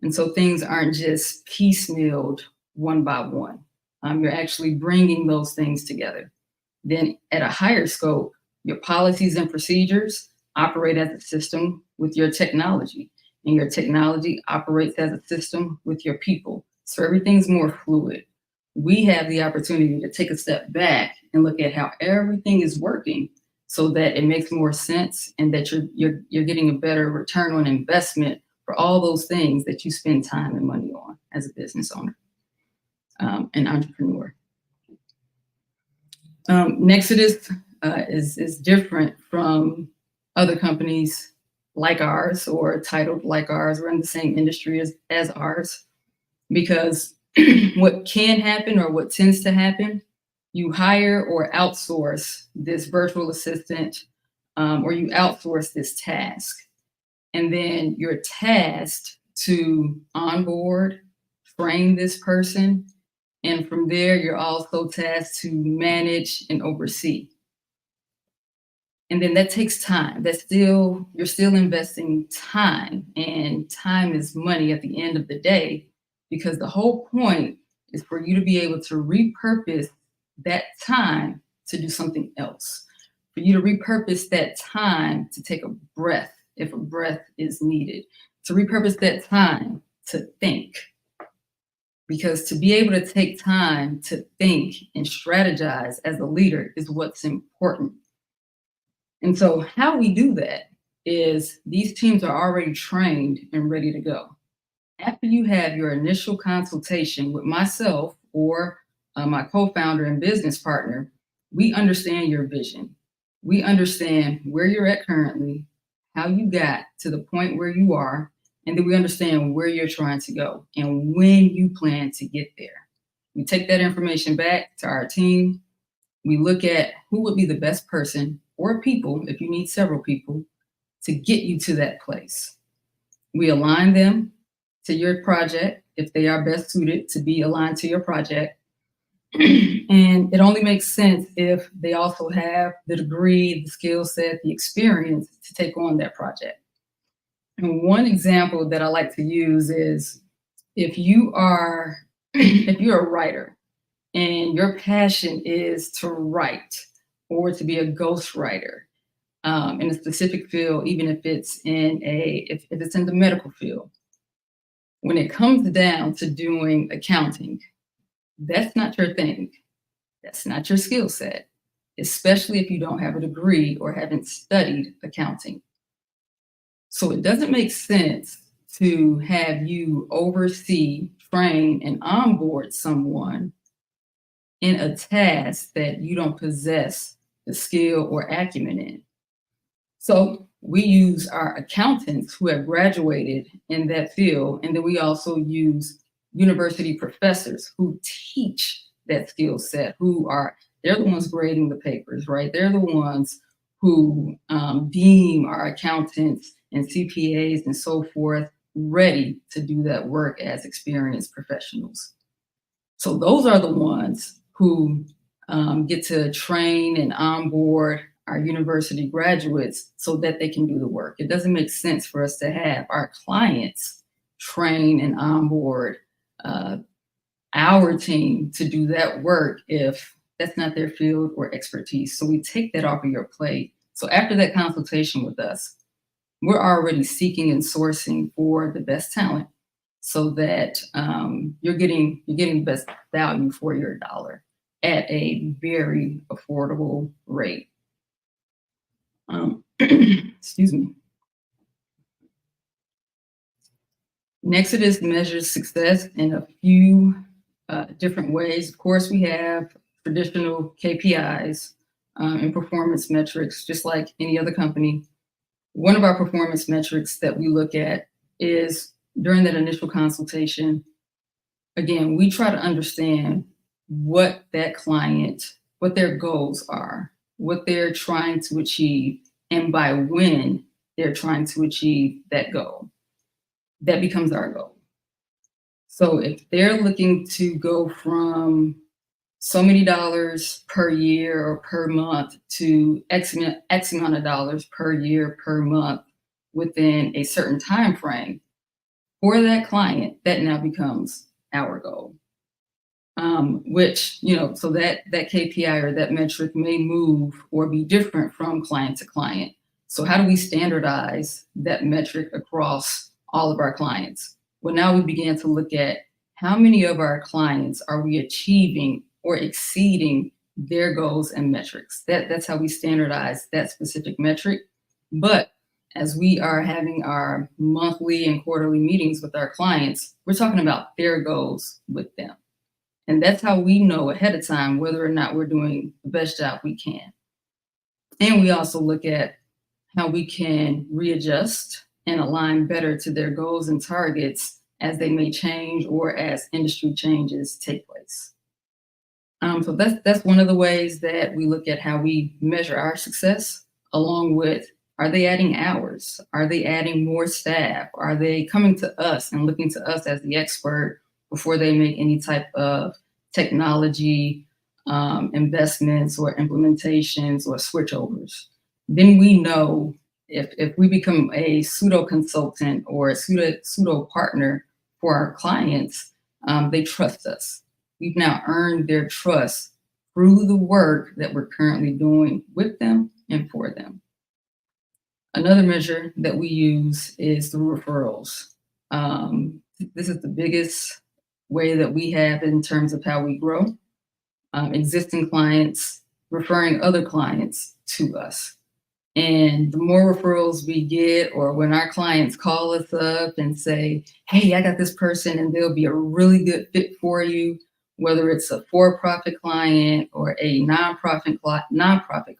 Speaker 6: And so things aren't just piecemealed one by one. You're actually bringing those things together. Then at a higher scope, your policies and procedures operate as a system with your technology, and your technology operates as a system with your people. So everything's more fluid. We have the opportunity to take a step back and look at how everything is working so that it makes more sense and that you're getting a better return on investment for all those things that you spend time and money on as a business owner, an entrepreneur. Nexodus is different from other companies like ours or titled like ours. We're in the same industry as ours, because what can happen or what tends to happen, you hire or outsource this virtual assistant or you outsource this task. And then you're tasked to onboard, train this person. And from there, you're also tasked to manage and oversee. And then that takes time. You're still investing time, and time is money at the end of the day, because the whole point is for you to be able to repurpose that time to do something else, for you to repurpose that time to take a breath if a breath is needed, to repurpose that time to think. Because to be able to take time to think and strategize as a leader is what's important. And so how we do that is these teams are already trained and ready to go. After you have your initial consultation with myself or my co-founder and business partner, we understand your vision. We understand where you're at currently, how you got to the point where you are, and then we understand where you're trying to go and when you plan to get there. We take that information back to our team. We look at who would be the best person or people, if you need several people, to get you to that place. We align them to your project if they are best suited to be aligned to your project. And it only makes sense if they also have the degree, the skill set, the experience to take on that project. And one example that I like to use is if you're a writer and your passion is to write or to be a ghostwriter in a specific field, even if it's if it's in the medical field, when it comes down to doing accounting, that's not your thing. That's not your skill set, especially if you don't have a degree or haven't studied accounting. So it doesn't make sense to have you oversee, train, and onboard someone in a task that you don't possess the skill or acumen in. So we use our accountants who have graduated in that field, and then we also use university professors who teach that skill set, they're the ones grading the papers, right? They're the ones who deem our accountants and CPAs and so forth ready to do that work as experienced professionals. So those are the ones who get to train and onboard our university graduates so that they can do the work. It doesn't make sense for us to have our clients train and onboard our team to do that work if that's not their field or expertise. So we take that off of your plate. So after that consultation with us, we're already seeking and sourcing for the best talent so that you're getting the best value for your dollar at a very affordable rate. Excuse me. Nexodus measures success in a few different ways. Of course, we have traditional KPIs and performance metrics, just like any other company. One of our performance metrics that we look at is during that initial consultation. Again, we try to understand what that client, what their goals are, what they're trying to achieve, and by when they're trying to achieve that goal. That becomes our goal. So if they're looking to go from so many dollars per year or per month to X amount of dollars per year, per month within a certain time frame, for that client, that now becomes our goal. Which, so that KPI or that metric may move or be different from client to client. So how do we standardize that metric across all of our clients? Well, now we began to look at how many of our clients are we achieving or exceeding their goals and metrics. That's how we standardize that specific metric. But as we are having our monthly and quarterly meetings with our clients, we're talking about their goals with them. And that's how we know ahead of time whether or not we're doing the best job we can. And we also look at how we can readjust and align better to their goals and targets as they may change or as industry changes take place. So that's one of the ways that we look at how we measure our success, along with, are they adding hours? Are they adding more staff? Are they coming to us and looking to us as the expert before they make any type of technology investments or implementations or switchovers? Then we know if we become a pseudo consultant or a pseudo partner for our clients, they trust us. We've now earned their trust through the work that we're currently doing with them and for them. Another measure that we use is through referrals. This is the biggest way that we have in terms of how we grow. Existing clients referring other clients to us. And the more referrals we get, or when our clients call us up and say, hey, I got this person and they'll be a really good fit for you, whether it's a for-profit client or a nonprofit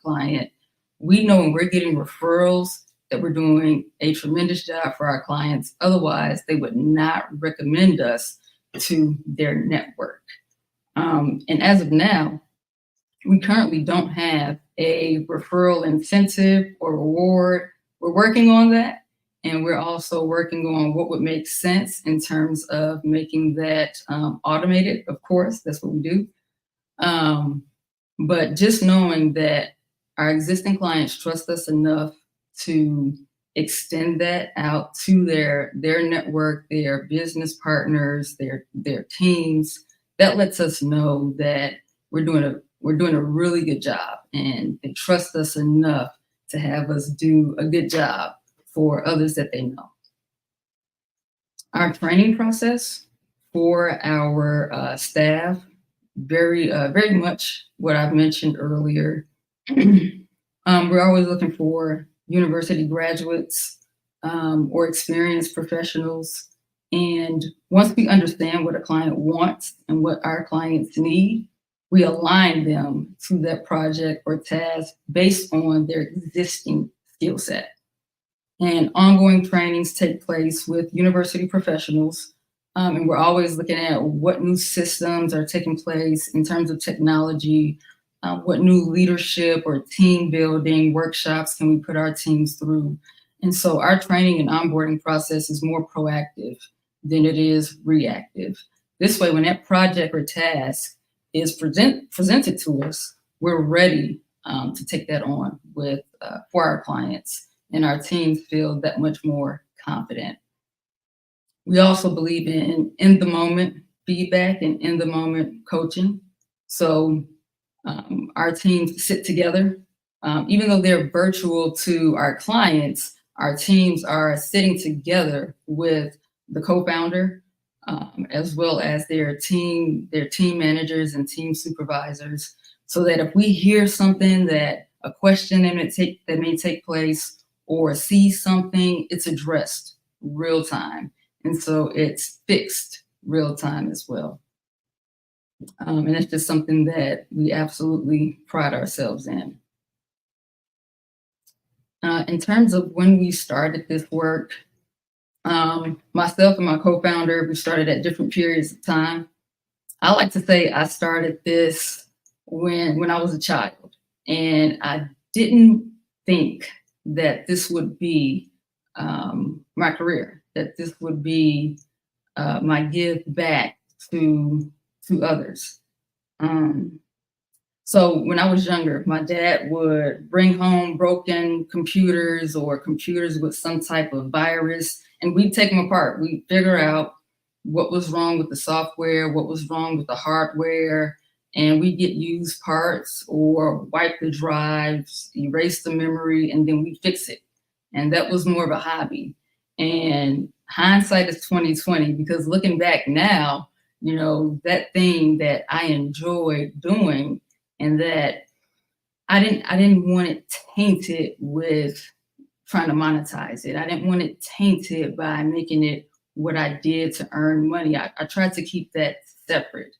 Speaker 6: client, we know when we're getting referrals that we're doing a tremendous job for our clients. Otherwise, they would not recommend us to their network. And as of now, we currently don't have a referral incentive or reward. We're working on that. And we're also working on what would make sense in terms of making that automated. Of course, that's what we do. But just knowing that our existing clients trust us enough to extend that out to their network, their business partners, their teams, that lets us know that we're doing a really good job, and they trust us enough to have us do a good job for others that they know. Our training process for our staff, very much what I've mentioned earlier. We're always looking for university graduates or experienced professionals. And once we understand what a client wants and what our clients need, we align them to that project or task based on their existing skill set. And ongoing trainings take place with university professionals. And we're always looking at what new systems are taking place in terms of technology, what new leadership or team building workshops can we put our teams through. And so our training and onboarding process is more proactive than it is reactive. This way, when that project or task is presented to us, we're ready to take that on with for our clients, and our teams feel that much more confident. We also believe in the moment feedback and in the moment coaching. So our teams sit together. Even though they're virtual to our clients, our teams are sitting together with the co-founder, as well as their team managers and team supervisors, so that if we hear something, that a question that may take place, or see something, it's addressed real time. And so it's fixed real time as well. And it's just something that we absolutely pride ourselves in. In terms of when we started this work, myself and my co-founder, we started at different periods of time. I like to say I started this when I was a child, and I didn't think that this would be my career, that this would be my give back to others. So when I was younger, my dad would bring home broken computers or computers with some type of virus, and we'd take them apart. We'd figure out what was wrong with the software, what was wrong with the hardware, and we get used parts or wipe the drives, erase the memory, and then we fix it. And that was more of a hobby. And hindsight is 2020, because looking back now, you know, that thing that I enjoyed doing and that I didn't want it tainted with trying to monetize it. I didn't want it tainted by making it what I did to earn money. I tried to keep that separate.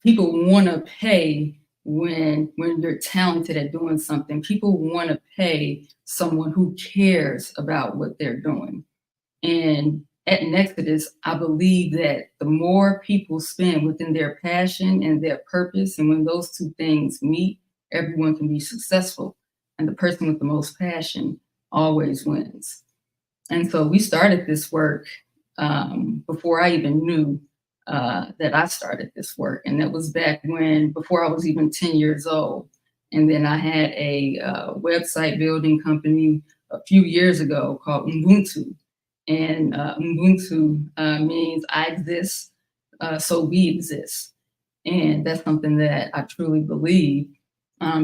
Speaker 6: People want to pay when you're talented at doing something. People want to pay someone who cares about what they're doing. And at Nexodus, I believe that the more people spend within their passion and their purpose, and when those two things meet, everyone can be successful. And the person with the most passion always wins. And so we started this work before I even knew that I started this work. And that was back before I was even 10 years old. And then I had a website building company a few years ago called Ubuntu. And Ubuntu means I exist, so we exist. And that's something that I truly believe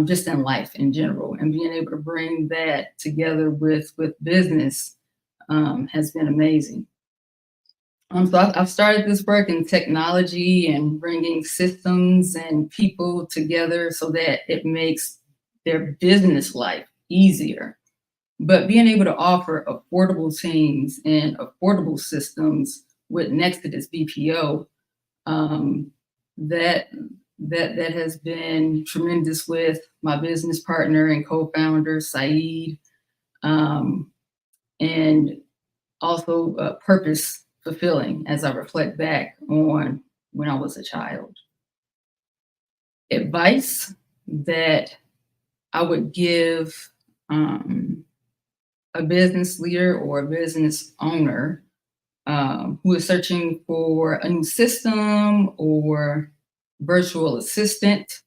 Speaker 6: just in life in general. And being able to bring that together with business has been amazing. So I've started this work in technology and bringing systems and people together so that it makes their business life easier. But being able to offer affordable teams and affordable systems with Nexodus BPO, that has been tremendous with my business partner and co-founder, Saeed, and also purpose fulfilling as I reflect back on when I was a child. Advice that I would give a business leader or a business owner who is searching for a new system or virtual assistant,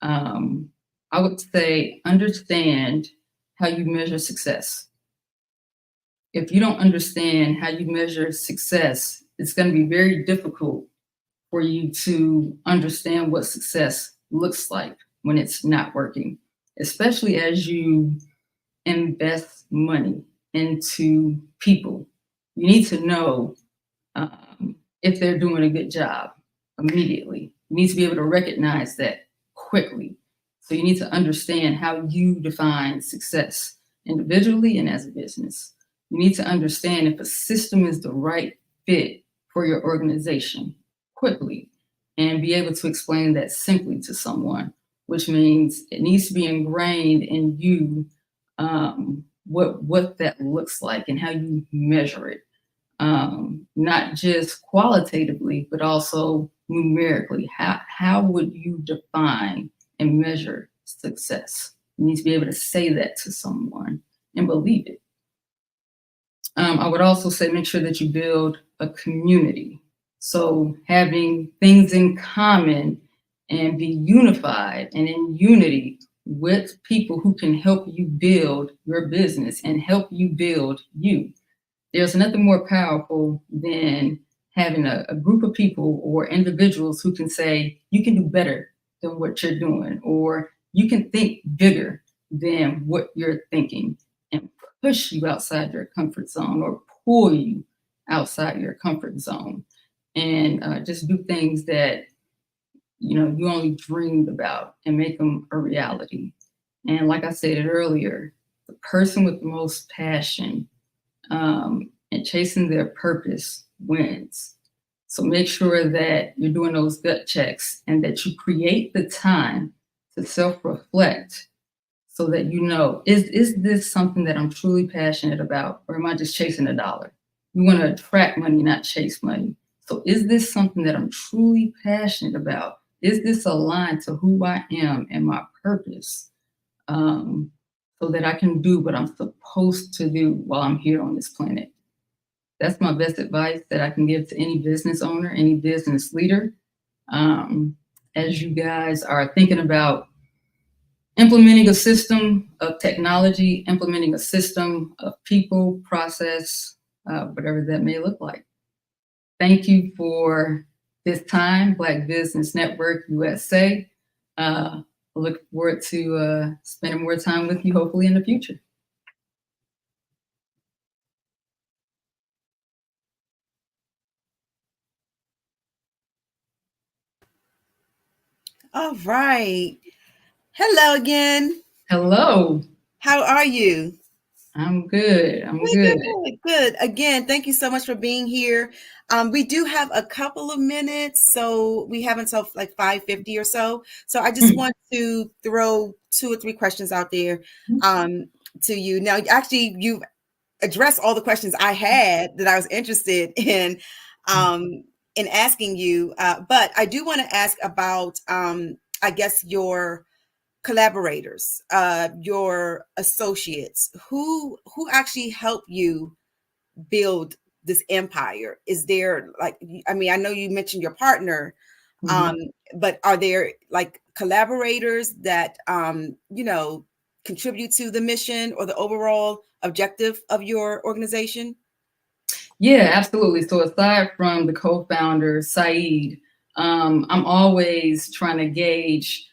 Speaker 6: I would say understand how you measure success. If you don't understand how you measure success, it's going to be very difficult for you to understand what success looks like when it's not working, especially as you invest money into people. You need to know if they're doing a good job immediately. You need to be able to recognize that quickly. So you need to understand how you define success individually and as a business. You need to understand if a system is the right fit for your organization quickly and be able to explain that simply to someone, which means it needs to be ingrained in you what that looks like and how you measure it, not just qualitatively, but also numerically. How would you define and measure success? You need to be able to say that to someone and believe it. I would also say make sure that you build a community. So having things in common and be unified and in unity with people who can help you build your business and help you build you. there's nothing more powerful than having a group of people or individuals who can say, you can do better than what you're doing, or you can think bigger than what you're thinking, and push you outside your comfort zone or pull you outside your comfort zone, and just do things that you only dreamed about and make them a reality. And like I said earlier, the person with the most passion and chasing their purpose wins. So make sure that you're doing those gut checks and that you create the time to self-reflect so that is this something that I'm truly passionate about, or am I just chasing a dollar? You want to attract money, not chase money. So is this something that I'm truly passionate about? Is this aligned to who I am and my purpose? So that I can do what I'm supposed to do while I'm here on this planet. That's my best advice that I can give to any business owner, any business leader. As you guys are thinking about implementing a system of technology, implementing a system of people, process, whatever that may look like. Thank you for this time, Black Business Network USA. I look forward to spending more time with you, hopefully in the future.
Speaker 10: All right. Hello again.
Speaker 6: Hello.
Speaker 10: How are you?
Speaker 6: I'm good. I'm good.
Speaker 10: Good. Again, thank you so much for being here. We do have a couple of minutes, so we have until like 5:50 or so. So I just want to throw 2 or 3 questions out there to you. Now, actually, you addressed all the questions I had that I was interested in asking you. But I do want to ask about, I guess, your collaborators, your associates, who actually help you build this empire. Is there I know you mentioned your partner, but are there like collaborators that contribute to the mission or the overall objective of your organization?
Speaker 6: Yeah, absolutely. So aside from the co-founder, Saeed, I'm always trying to gauge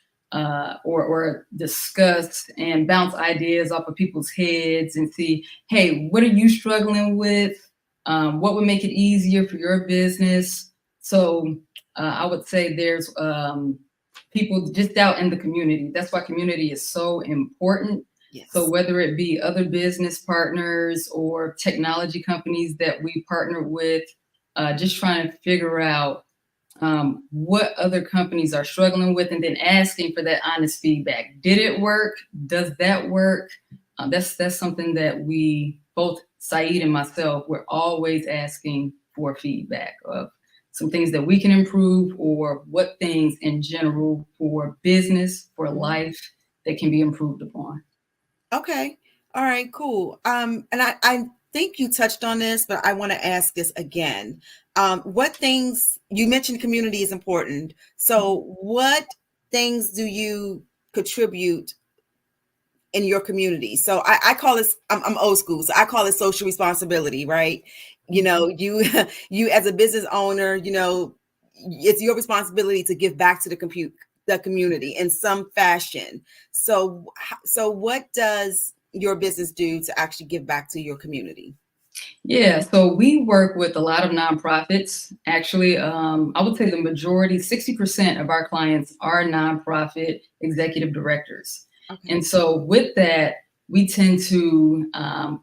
Speaker 6: or discuss and bounce ideas off of people's heads and see, hey, what are you struggling with? What would make it easier for your business? So I would say there's people just out in the community. That's why community is so important. Yes. So whether it be other business partners or technology companies that we partner with, just trying to figure out what other companies are struggling with, and then asking for that honest feedback. Did it work? Does that work? That's something that we, both Saeed and myself, we're always asking for feedback of some things that we can improve, or what things in general for business, for life, that can be improved upon.
Speaker 10: Okay. All right, cool. And I think you touched on this, but I want to ask this again. What things, you mentioned community is important. So what things do you contribute in your community? So I call this, I'm old school, so I call it social responsibility, right? You you as a business owner, it's your responsibility to give back to the community in some fashion. So what does your business do to actually give back to your community?
Speaker 6: Yeah, so we work with a lot of nonprofits. Actually, I would say the majority, 60% of our clients are nonprofit executive directors. Okay. And so with that, we tend to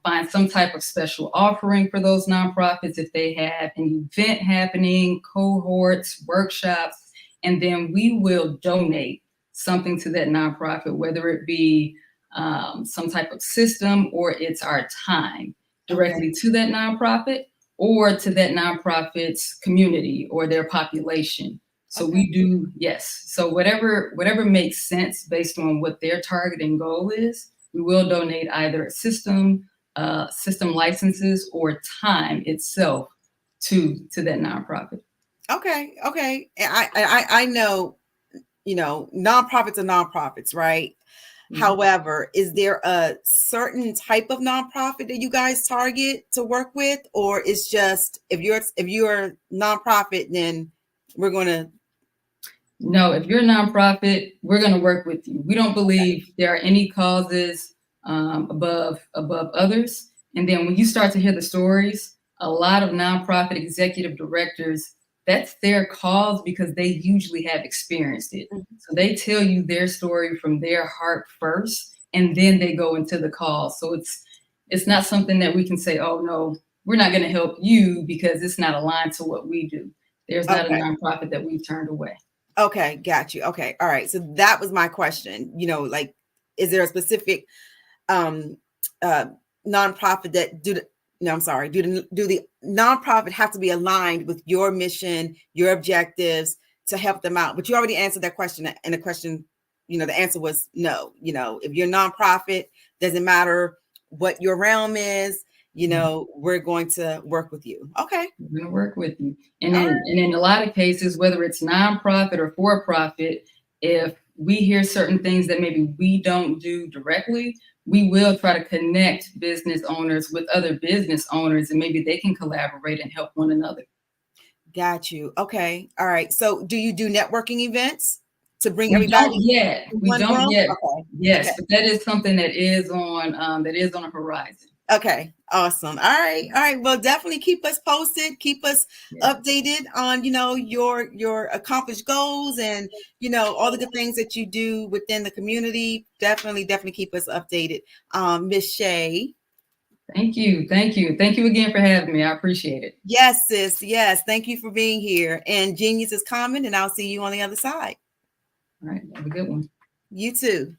Speaker 6: find some type of special offering for those nonprofits if they have an event happening, cohorts, workshops, and then we will donate something to that nonprofit, whether it be some type of system or it's our time directly to that nonprofit or to that nonprofit's community or their population. So we do, yes. So whatever makes sense based on what their target and goal is, we will donate either a system licenses or time itself to that nonprofit.
Speaker 10: Okay. I know, nonprofits are nonprofits, right? However, is there a certain type of nonprofit that you guys target to work with, or it's just if you're a nonprofit, then we're going to?
Speaker 6: No, if you're a nonprofit, we're going to work with you. We don't believe there are any causes above others. And then when you start to hear the stories, a lot of nonprofit executive directors, that's their cause because they usually have experienced it. So they tell you their story from their heart first, and then they go into the cause. So it's not something that we can say, oh no, we're not going to help you because it's not aligned to what we do. There's not a nonprofit that we've turned away.
Speaker 10: Okay, got you. Okay, all right. So that was my question. You know, like, is there a specific nonprofit that do the nonprofit have to be aligned with your mission, your objectives to help them out? But you already answered that question, and the question, you know, the answer was no. You know, if you're a nonprofit, doesn't matter what your realm is, you know, we're going to work with you. Okay.
Speaker 6: We're going to work with you. And in a lot of cases, whether it's nonprofit or for-profit, if we hear certain things that maybe we don't do directly, we will try to connect business owners with other business owners, and maybe they can collaborate and help one another.
Speaker 10: Got you. Okay. All right. So do you do networking events to bring everybody?
Speaker 6: We don't yet. Okay. Yes, okay. But that is something that is on the horizon.
Speaker 10: Okay, awesome. All right. Well, definitely keep us posted, keep us updated on, you know, your accomplished goals and, you know, all the good things that you do within the community. Definitely keep us updated. Miss Shay.
Speaker 6: Thank you again for having me. I appreciate it.
Speaker 10: Yes, sis. Yes, thank you for being here. And Genius is coming, and I'll see you on the other side.
Speaker 6: All right, have a good one.
Speaker 10: You too.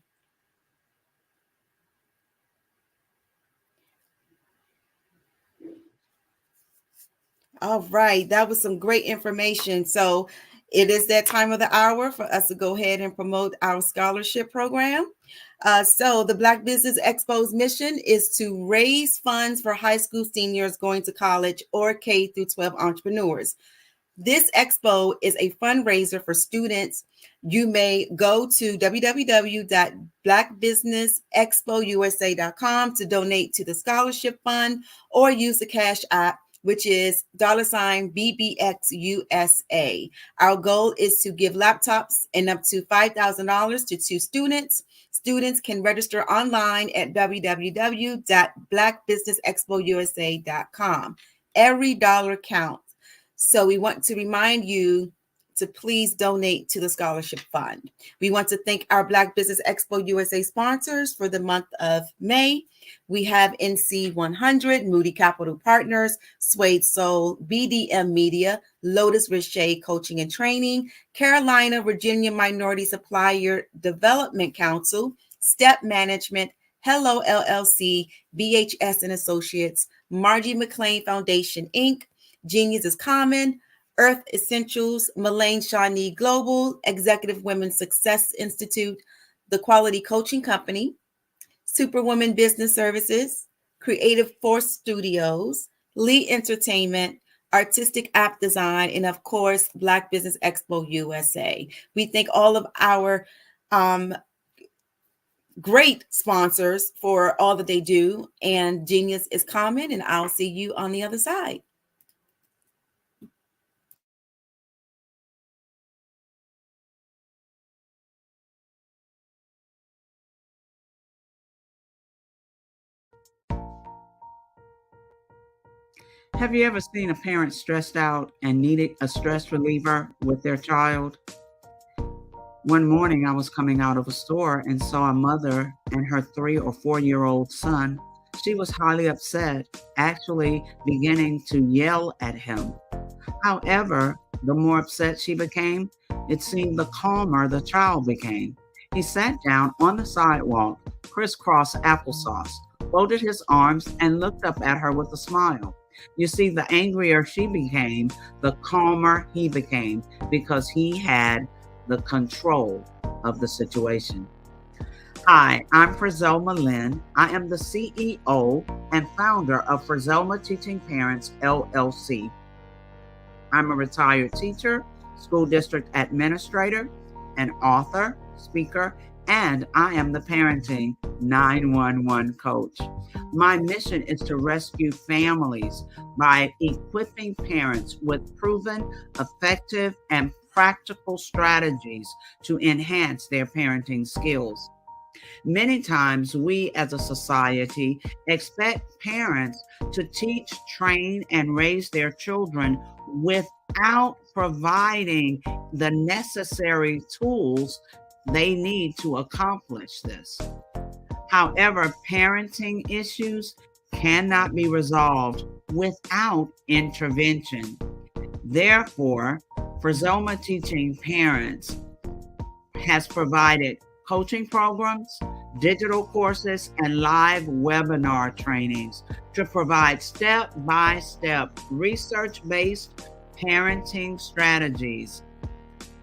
Speaker 10: All right, that was some great information. So it is that time of the hour for us to go ahead and promote our scholarship program. So the Black Business Expo's mission is to raise funds for high school seniors going to college or K through 12 entrepreneurs. This expo is a fundraiser for students. You may go to www.blackbusinessexpousa.com to donate to the scholarship fund or use the Cash App, which is $BBXUSA. Our goal is to give laptops and up to $5,000 to 2 students. Students can register online at www.blackbusinessexpousa.com. Every dollar counts. So we want to remind you to please donate to the scholarship fund. We want to thank our Black Business Expo USA sponsors for the month of May. We have NC 100, Moody Capital Partners, Suede Soul, BDM Media, Lotus Richey Coaching and Training, Carolina Virginia Minority Supplier Development Council, Step Management, Hello LLC, BHS and Associates, Margie McLean Foundation, Inc., Genius is Common, Earth Essentials, Mullane Shawnee Global, Executive Women's Success Institute, The Quality Coaching Company, Superwoman Business Services, Creative Force Studios, Lee Entertainment, Artistic App Design, and of course, Black Business Expo USA. We thank all of our great sponsors for all that they do, and Genius is Common, and I'll see you on the other side.
Speaker 8: Have you ever seen a parent stressed out and needed a stress reliever with their child? One morning I was coming out of a store and saw a mother and her 3 or 4-year-old son. She was highly upset, actually beginning to yell at him. However, the more upset she became, it seemed the calmer the child became. He sat down on the sidewalk, crisscross applesauce, folded his arms, and looked up at her with a smile. You see, the angrier she became, the calmer he became, because he had the control of the situation. Hi, I'm Frizelma Lynn. I am the CEO and founder of Frizelma Teaching Parents, LLC. I'm a retired teacher, school district administrator, an author, speaker, and I am the Parenting 911 coach. My mission is to rescue families by equipping parents with proven, effective, and practical strategies to enhance their parenting skills. Many times we as a society expect parents to teach, train, and raise their children without providing the necessary tools they need to accomplish this. However, parenting issues cannot be resolved without intervention. Therefore, Frizoma Teaching Parents has provided coaching programs, digital courses, and live webinar trainings to provide step-by-step research-based parenting strategies,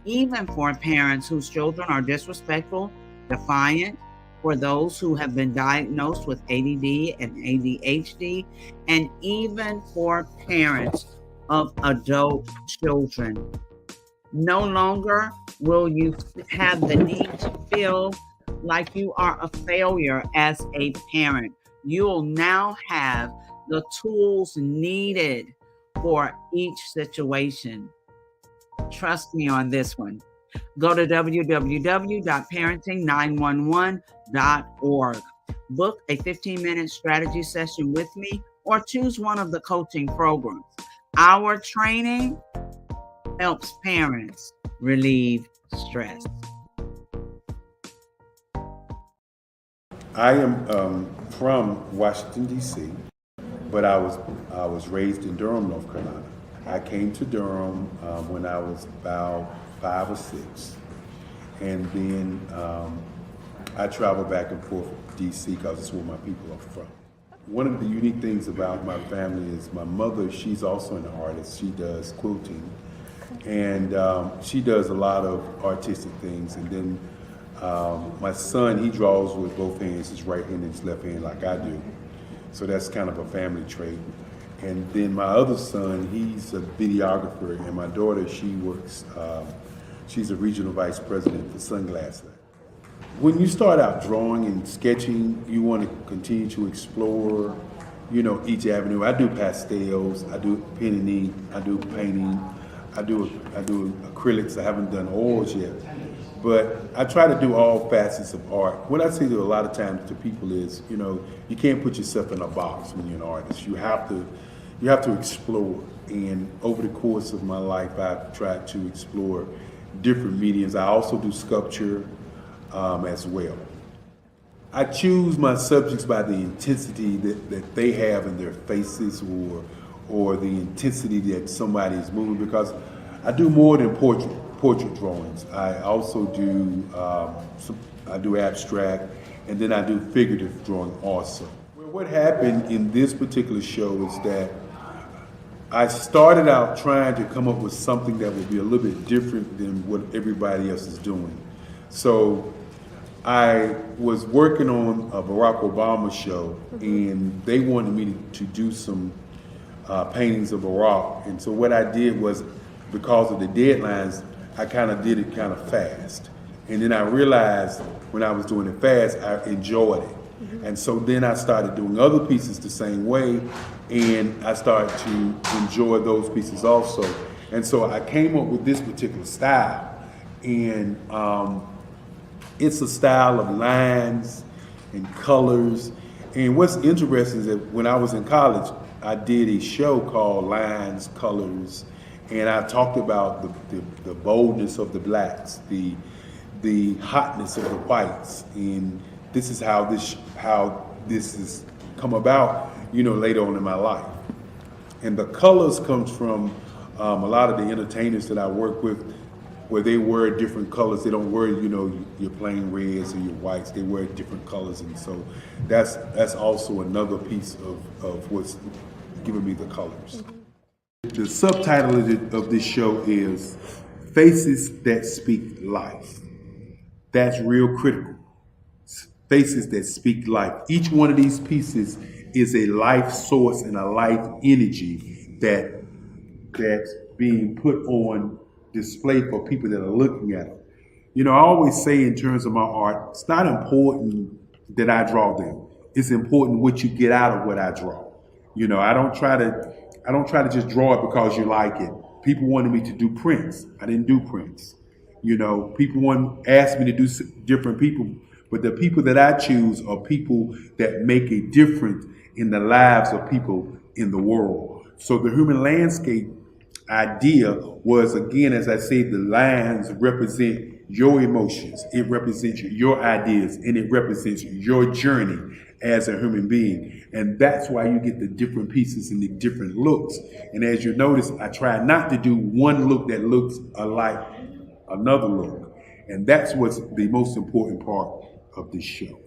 Speaker 8: even for parents whose children are disrespectful, defiant, for those who have been diagnosed with ADD and ADHD, and even for parents of adult children. No longer will you have the need to feel like you are a failure as a parent. You'll now have the tools needed for each situation. Trust me on this one. Go to www.parenting911.org. Book a 15-minute strategy session with me or choose one of the coaching programs. Our training helps parents relieve stress.
Speaker 19: I am from Washington, D.C., but I was raised in Durham, North Carolina. I came to Durham when I was about 5 or 6, and then I traveled back and forth to D.C. because it's where my people are from. One of the unique things about my family is my mother, she's also an artist. She does quilting, and she does a lot of artistic things. And then my son, he draws with both hands, his right hand and his left hand like I do. So that's kind of a family trait. And then my other son, he's a videographer, and my daughter, she works, she's a regional vice president for Sunglass Lab. When you start out drawing and sketching, you want to continue to explore, each avenue. I do pastels, I do pen and ink, I do painting, I do acrylics. I haven't done oils yet, but I try to do all facets of art. What I say to a lot of times to people is, you can't put yourself in a box when you're an artist. You have to explore. And over the course of my life, I've tried to explore different mediums. I also do sculpture as well. I choose my subjects by the intensity that they have in their faces, or the intensity that somebody is moving, because I do more than portrait drawings. I also do I do abstract, and then I do figurative drawing also. Well, what happened in this particular show is that I started out trying to come up with something that would be a little bit different than what everybody else is doing. So I was working on a Barack Obama show, and they wanted me to do some paintings of Barack. And so what I did was, because of the deadlines, I kind of did it kind of fast. And then I realized when I was doing it fast, I enjoyed it. And so then I started doing other pieces the same way, and I started to enjoy those pieces also. And so I came up with this particular style, and it's a style of lines and colors. And what's interesting is that when I was in college, I did a show called Lines, Colors, and I talked about the boldness of the blacks, the hotness of the whites, and this is how this has come about, later on in my life. And the colors comes from a lot of the entertainers that I work with, where they wear different colors. They don't wear, your plain reds or your whites. They wear different colors, and so that's also another piece of what's giving me the colors. The subtitle of this show is Faces That Speak Life. That's real critical. Faces that speak life. Each one of these pieces is a life source and a life energy that's being put on display for people that are looking at them.
Speaker 7: You know, I always say in terms of my art, it's not important that I draw them. It's important what you get out of what I draw. You know, I don't try to just draw it because you like it. People wanted me to do prints. I didn't do prints. You know, people asked me to do different people, but the people that I choose are people that make a difference in the lives of people in the world. So the human landscape idea was, again, as I say, the lines represent your emotions, it represents your ideas, and it represents your journey as a human being. And that's why you get the different pieces and the different looks. And as you notice, I try not to do one look that looks alike another look. And that's what's the most important part of this show.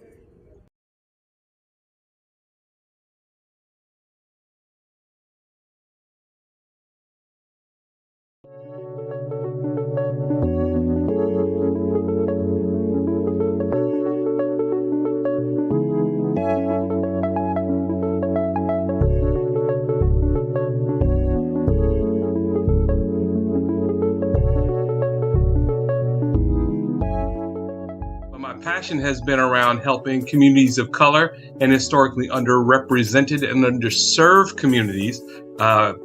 Speaker 11: Passion has been around helping communities of color and historically underrepresented and underserved communities,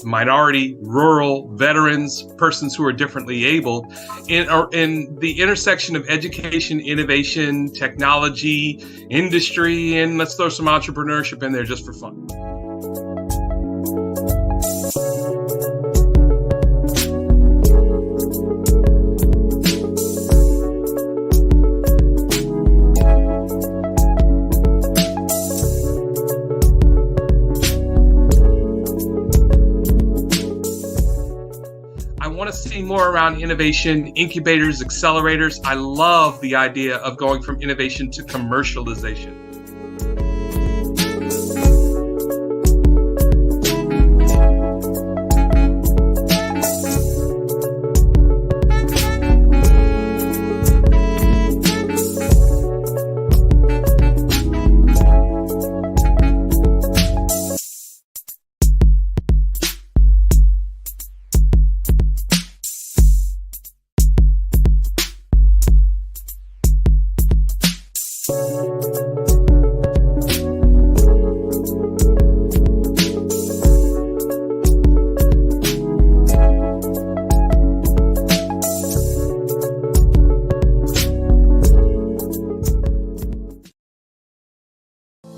Speaker 11: minority, rural, veterans, persons who are differently able, in the intersection of education, innovation, technology, industry, and let's throw some entrepreneurship in there just for fun. See more around innovation, incubators, accelerators. I love the idea of going from innovation to commercialization.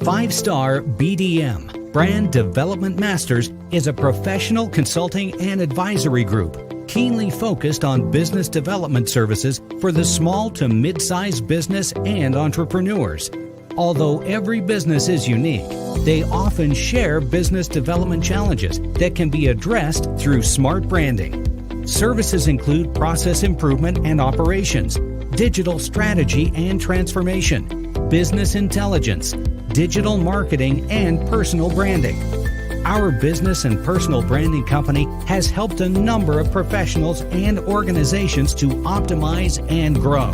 Speaker 12: Five-Star BDM, Brand Development Masters, is a professional consulting and advisory group keenly focused on business development services for the small to mid-sized business and entrepreneurs. Although every business is unique, they often share business development challenges that can be addressed through smart branding. Services include process improvement and operations, digital strategy and transformation, business intelligence, digital marketing, and personal branding. Our business and personal branding company has helped a number of professionals and organizations to optimize and grow.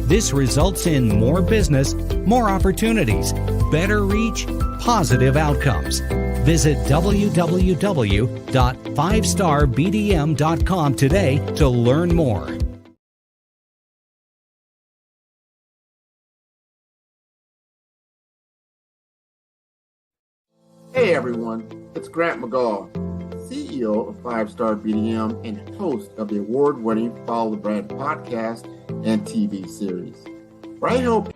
Speaker 12: This results in more business, more opportunities, better reach, positive outcomes. Visit www.fivestarbdm.com today to learn more.
Speaker 23: Hey everyone, it's Grant McGaw, CEO of Five-Star BDM and host of the award-winning Follow the Brand podcast and TV series, where I help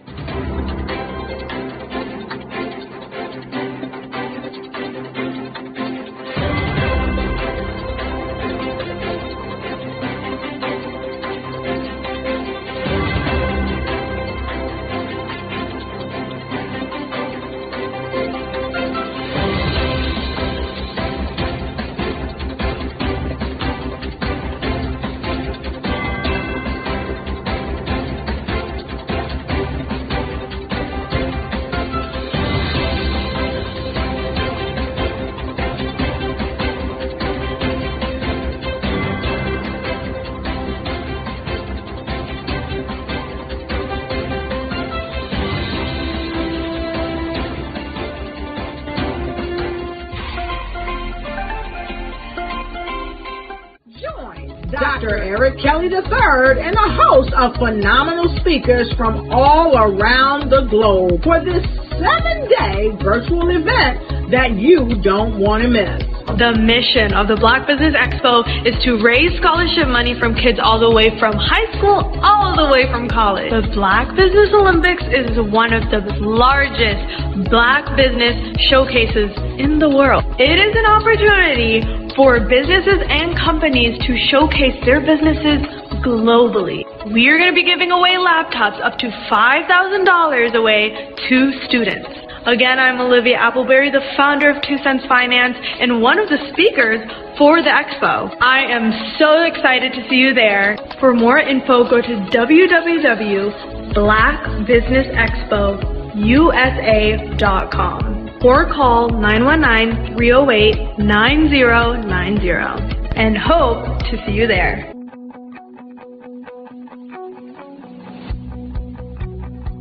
Speaker 1: Dr. Eric Kelly III and a host of phenomenal speakers from all around the globe for this 7-day virtual event that you don't want to miss.
Speaker 2: The mission of the Black Business Expo is to raise scholarship money from kids all the way from high school all the way from college. The Black Business Olympics is one of the largest Black business showcases in the world. It is an opportunity for businesses and companies to showcase their businesses globally. We are going to be giving away laptops up to $5,000 away to students. Again, I'm Olivia Appleberry, the founder of 2 Cents Finance and one of the speakers for the expo. I am so excited to see you there. For more info, go to www.blackbusinessexpousa.com or call 919-308-9090 and hope to see you there.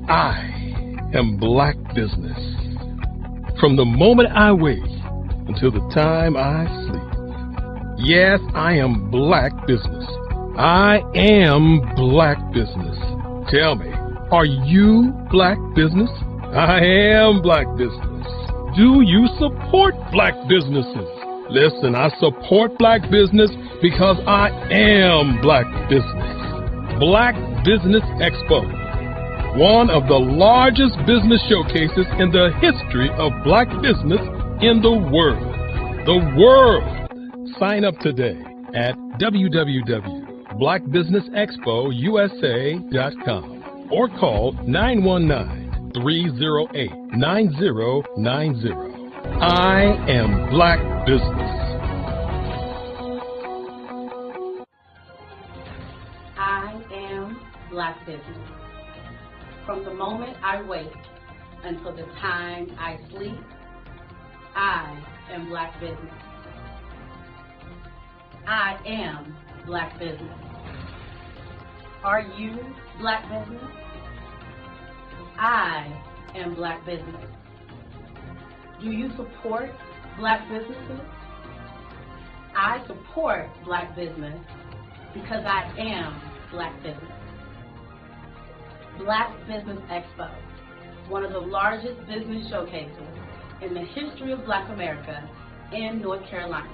Speaker 3: I am Black business. From the moment I wake until the time I sleep. Yes, I am Black business. I am Black business. Tell me, are you Black business? I am Black business. Do you support Black businesses? Listen, I support Black business because I am Black business. Black Business Expo, one of the largest business showcases in the history of Black business in the world. The world! Sign up today at www.blackbusinessexpousa.com or call 919-308-9090. I am Black business.
Speaker 4: I am Black business. From the moment I wake until the time I sleep, I am Black business. I am Black business. Are you Black business? I am Black business. Do you support Black businesses? I support Black business because I am Black business. Black Business Expo, one of the largest business showcases in the history of Black America in North Carolina.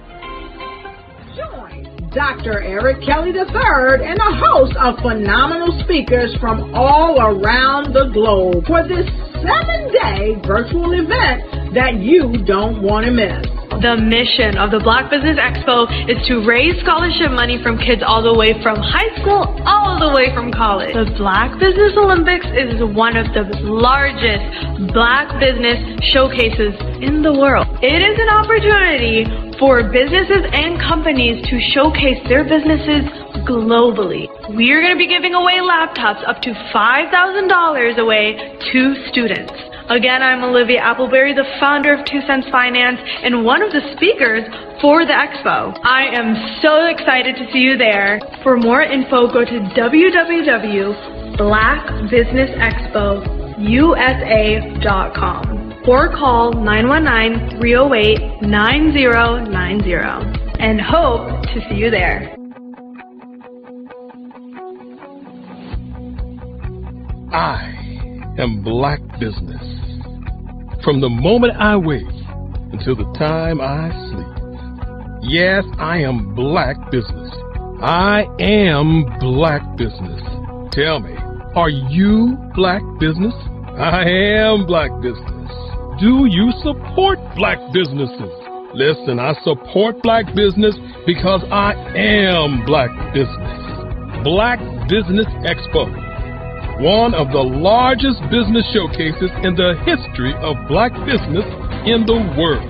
Speaker 1: Join Dr. Eric Kelly III and a host of phenomenal speakers from all around the globe for this 7-day virtual event that you don't want to miss.
Speaker 2: The mission of the Black Business Expo is to raise scholarship money from kids all the way from high school all the way from college. The Black Business Olympics is one of the largest Black business showcases in the world. It is an opportunity for businesses and companies to showcase their businesses globally. We are going to be giving away laptops up to $5,000 away to students. Again, I'm Olivia Appleberry, the founder of 2 Cents Finance and one of the speakers for the expo. I am so excited to see you there. For more info, go to www.blackbusinessexpousa.com or call 919-308-9090 and hope to see you there.
Speaker 3: I am Black business. From the moment I wake until the time I sleep. Yes, I am Black business. I am Black business. Tell me, are you Black business? I am Black business. Do you support Black businesses? Listen, I support Black business because I am Black business. Black Business Expo, one of the largest business showcases in the history of Black business in the world.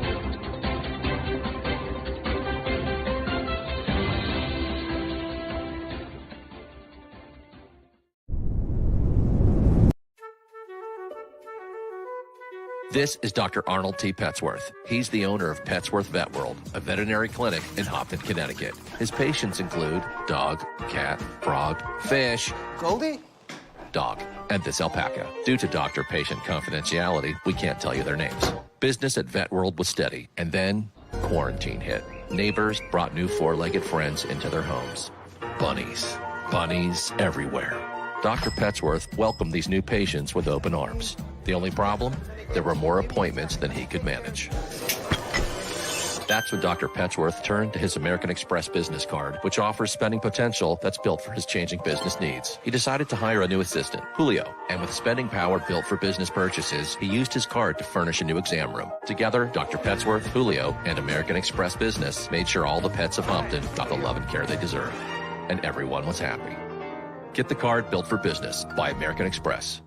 Speaker 13: This is Dr. Arnold T. Petsworth. He's the owner of Petsworth Vet World, a veterinary clinic in Hopton, Connecticut. His patients include dog, cat, frog, fish, Goldie, dog, and this alpaca. Due to doctor-patient confidentiality, we can't tell you their names. Business at Vet World was steady, and then quarantine hit. Neighbors brought new four-legged friends into their homes. bunnies. Bunnies everywhere. Dr. Petsworth welcomed these new patients with open arms. The only problem? There were more appointments than he could manage. That's when Dr. Petsworth turned to his American Express business card, which offers spending potential that's built for his changing business needs. He decided to hire a new assistant, Julio, and with spending power built for business purchases, he used his card to furnish a new exam room. Together, Dr. Petsworth, Julio, and American Express Business made sure all the pets of Humpton got the love and care they deserve. And everyone was happy. Get the card built for business by American Express.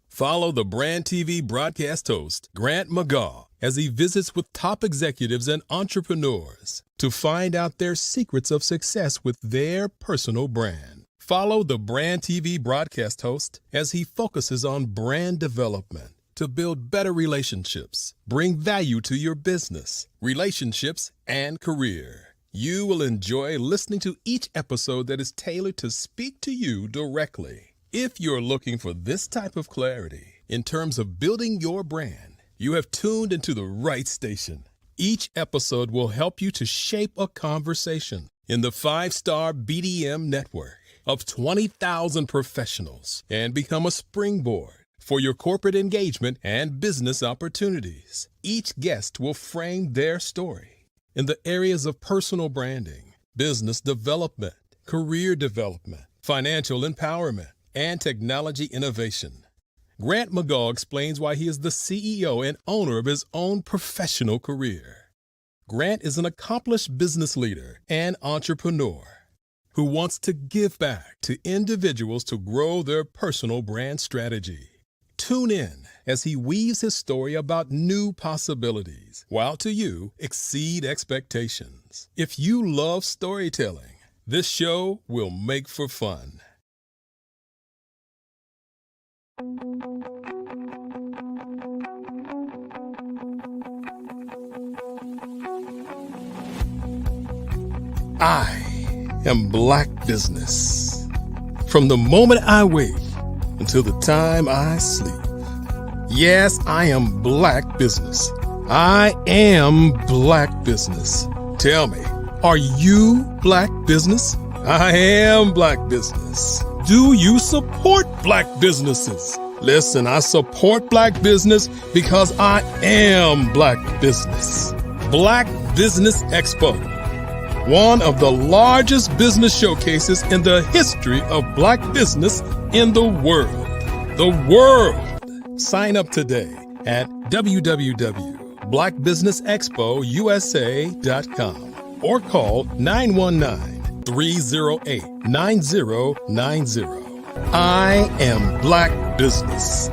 Speaker 3: Follow the Brand TV broadcast host, Grant McGaw, as he visits with top executives and entrepreneurs to find out their secrets of success with their personal brand. Follow the Brand TV broadcast host as he focuses on brand development to build better relationships, bring value to your business, relationships, and career. You will enjoy listening to each episode that is tailored to speak to you directly. If you're looking for this type of clarity in terms of building your brand, you have tuned into the right station. Each episode will help you to shape a conversation in the 5-star BDM network of 20,000 professionals and become a springboard for your corporate engagement and business opportunities. Each guest will frame their story in the areas of personal branding, business development, career development, financial empowerment, and technology innovation. Grant McGaw explains why he is the CEO and owner of his own professional career. Grant is an accomplished business leader and entrepreneur who wants to give back to individuals to grow their personal brand strategy. Tune in as he weaves his story about new possibilities, while to you exceed expectations. If you love storytelling, this show will make for fun. I am Black Business. From the moment I wake until the time I sleep. Yes, I am Black Business. I am Black Business. Tell me, are you Black Business? I am Black Business. Do you support Black businesses? Listen, I support Black business because I am Black Business. Black Business Expo, one of the largest business showcases in the history of Black business in the world. The world! Sign up today at www.blackbusinessexpousa.com or call 919-308-9090. I am Black Business.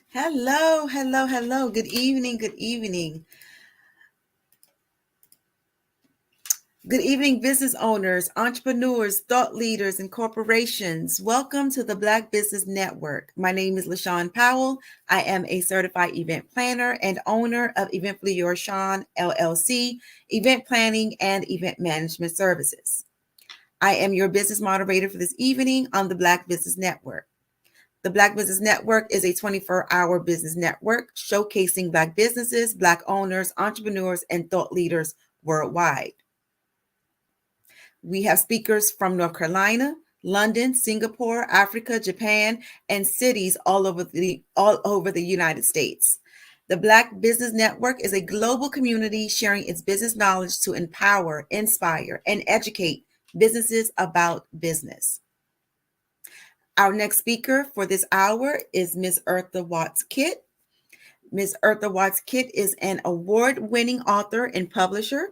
Speaker 10: Hello, hello, hello. Good evening, good evening. Good evening, business owners, entrepreneurs, thought leaders, and corporations. Welcome to the Black Business Network. My name is LaShawn Powell. I am a certified event planner and owner of Event Fleur Sean LLC, event planning and event management services. I am your business moderator for this evening on the Black Business Network. The Black Business Network is a 24-hour business network showcasing Black businesses, Black owners, entrepreneurs, and thought leaders worldwide. We have speakers from North Carolina, London, Singapore, Africa, Japan, and cities all over the United States. The Black Business Network is a global community sharing its business knowledge to empower, inspire, and educate businesses about business. Our next speaker for this hour is Ms. Eartha Watts Kitt. Ms. Eartha Watts Kitt is an award-winning author and publisher,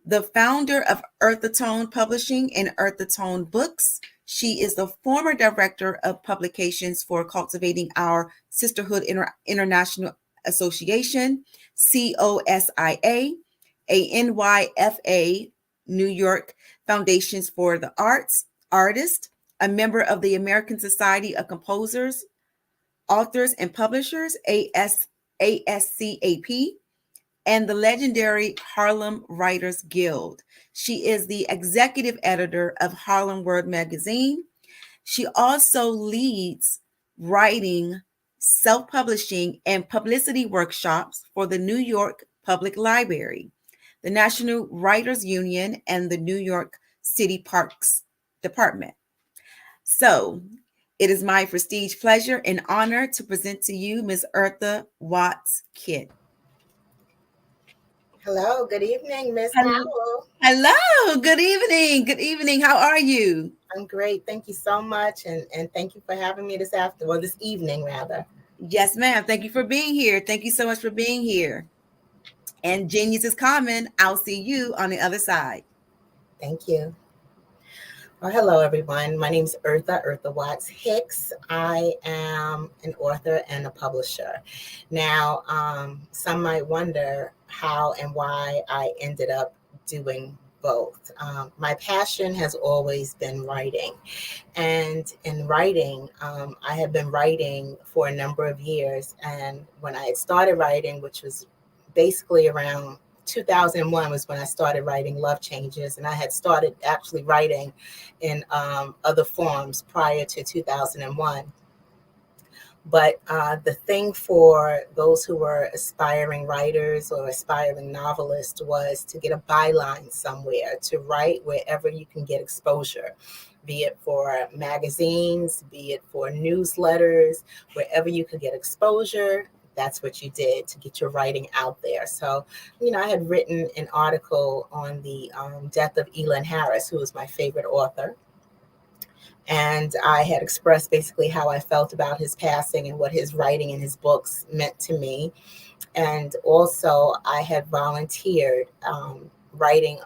Speaker 10: the founder of Eartha Tone Publishing and Eartha Tone Books. She is the former director of publications for Cultivating Our Sisterhood International Association, COSIA, a NYFA, New York Foundations for the Artist, a member of the American Society of Composers, Authors, and Publishers, ASCAP, and the legendary Harlem Writers Guild. She is the executive editor of Harlem World Magazine. She also leads writing, self-publishing, and publicity workshops for the New York Public Library, the National Writers Union, and the New York City Parks Department. So it is my prestige pleasure and honor to present to you Ms. Eartha Watts Kidd.
Speaker 14: Hello, good evening, Miss Howell.
Speaker 10: Hello, good evening. Good evening. How are you?
Speaker 14: I'm great. Thank you so much. And thank you for having me this evening, rather.
Speaker 10: Yes, ma'am. Thank you for being here. Thank you so much for being here. And genius is common. I'll see you on the other side.
Speaker 14: Thank you. Well, hello, everyone. My name is Eartha Watts Hicks. I am an author and a publisher. Now, some might wonder how and why I ended up doing both. My passion has always been writing. And in writing, I have been writing for a number of years. And when I had started writing, which was basically around 2001 was when I started writing Love Changes, and I had started actually writing in other forms prior to 2001. But the thing for those who were aspiring writers or aspiring novelists was to get a byline somewhere, to write wherever you can get exposure, be it for magazines, be it for newsletters, wherever you could get exposure. That's what you did to get your writing out there. So, I had written an article on the death of Elin Harris, who was my favorite author. And I had expressed basically how I felt about his passing and what his writing and his books meant to me. And also I had volunteered writing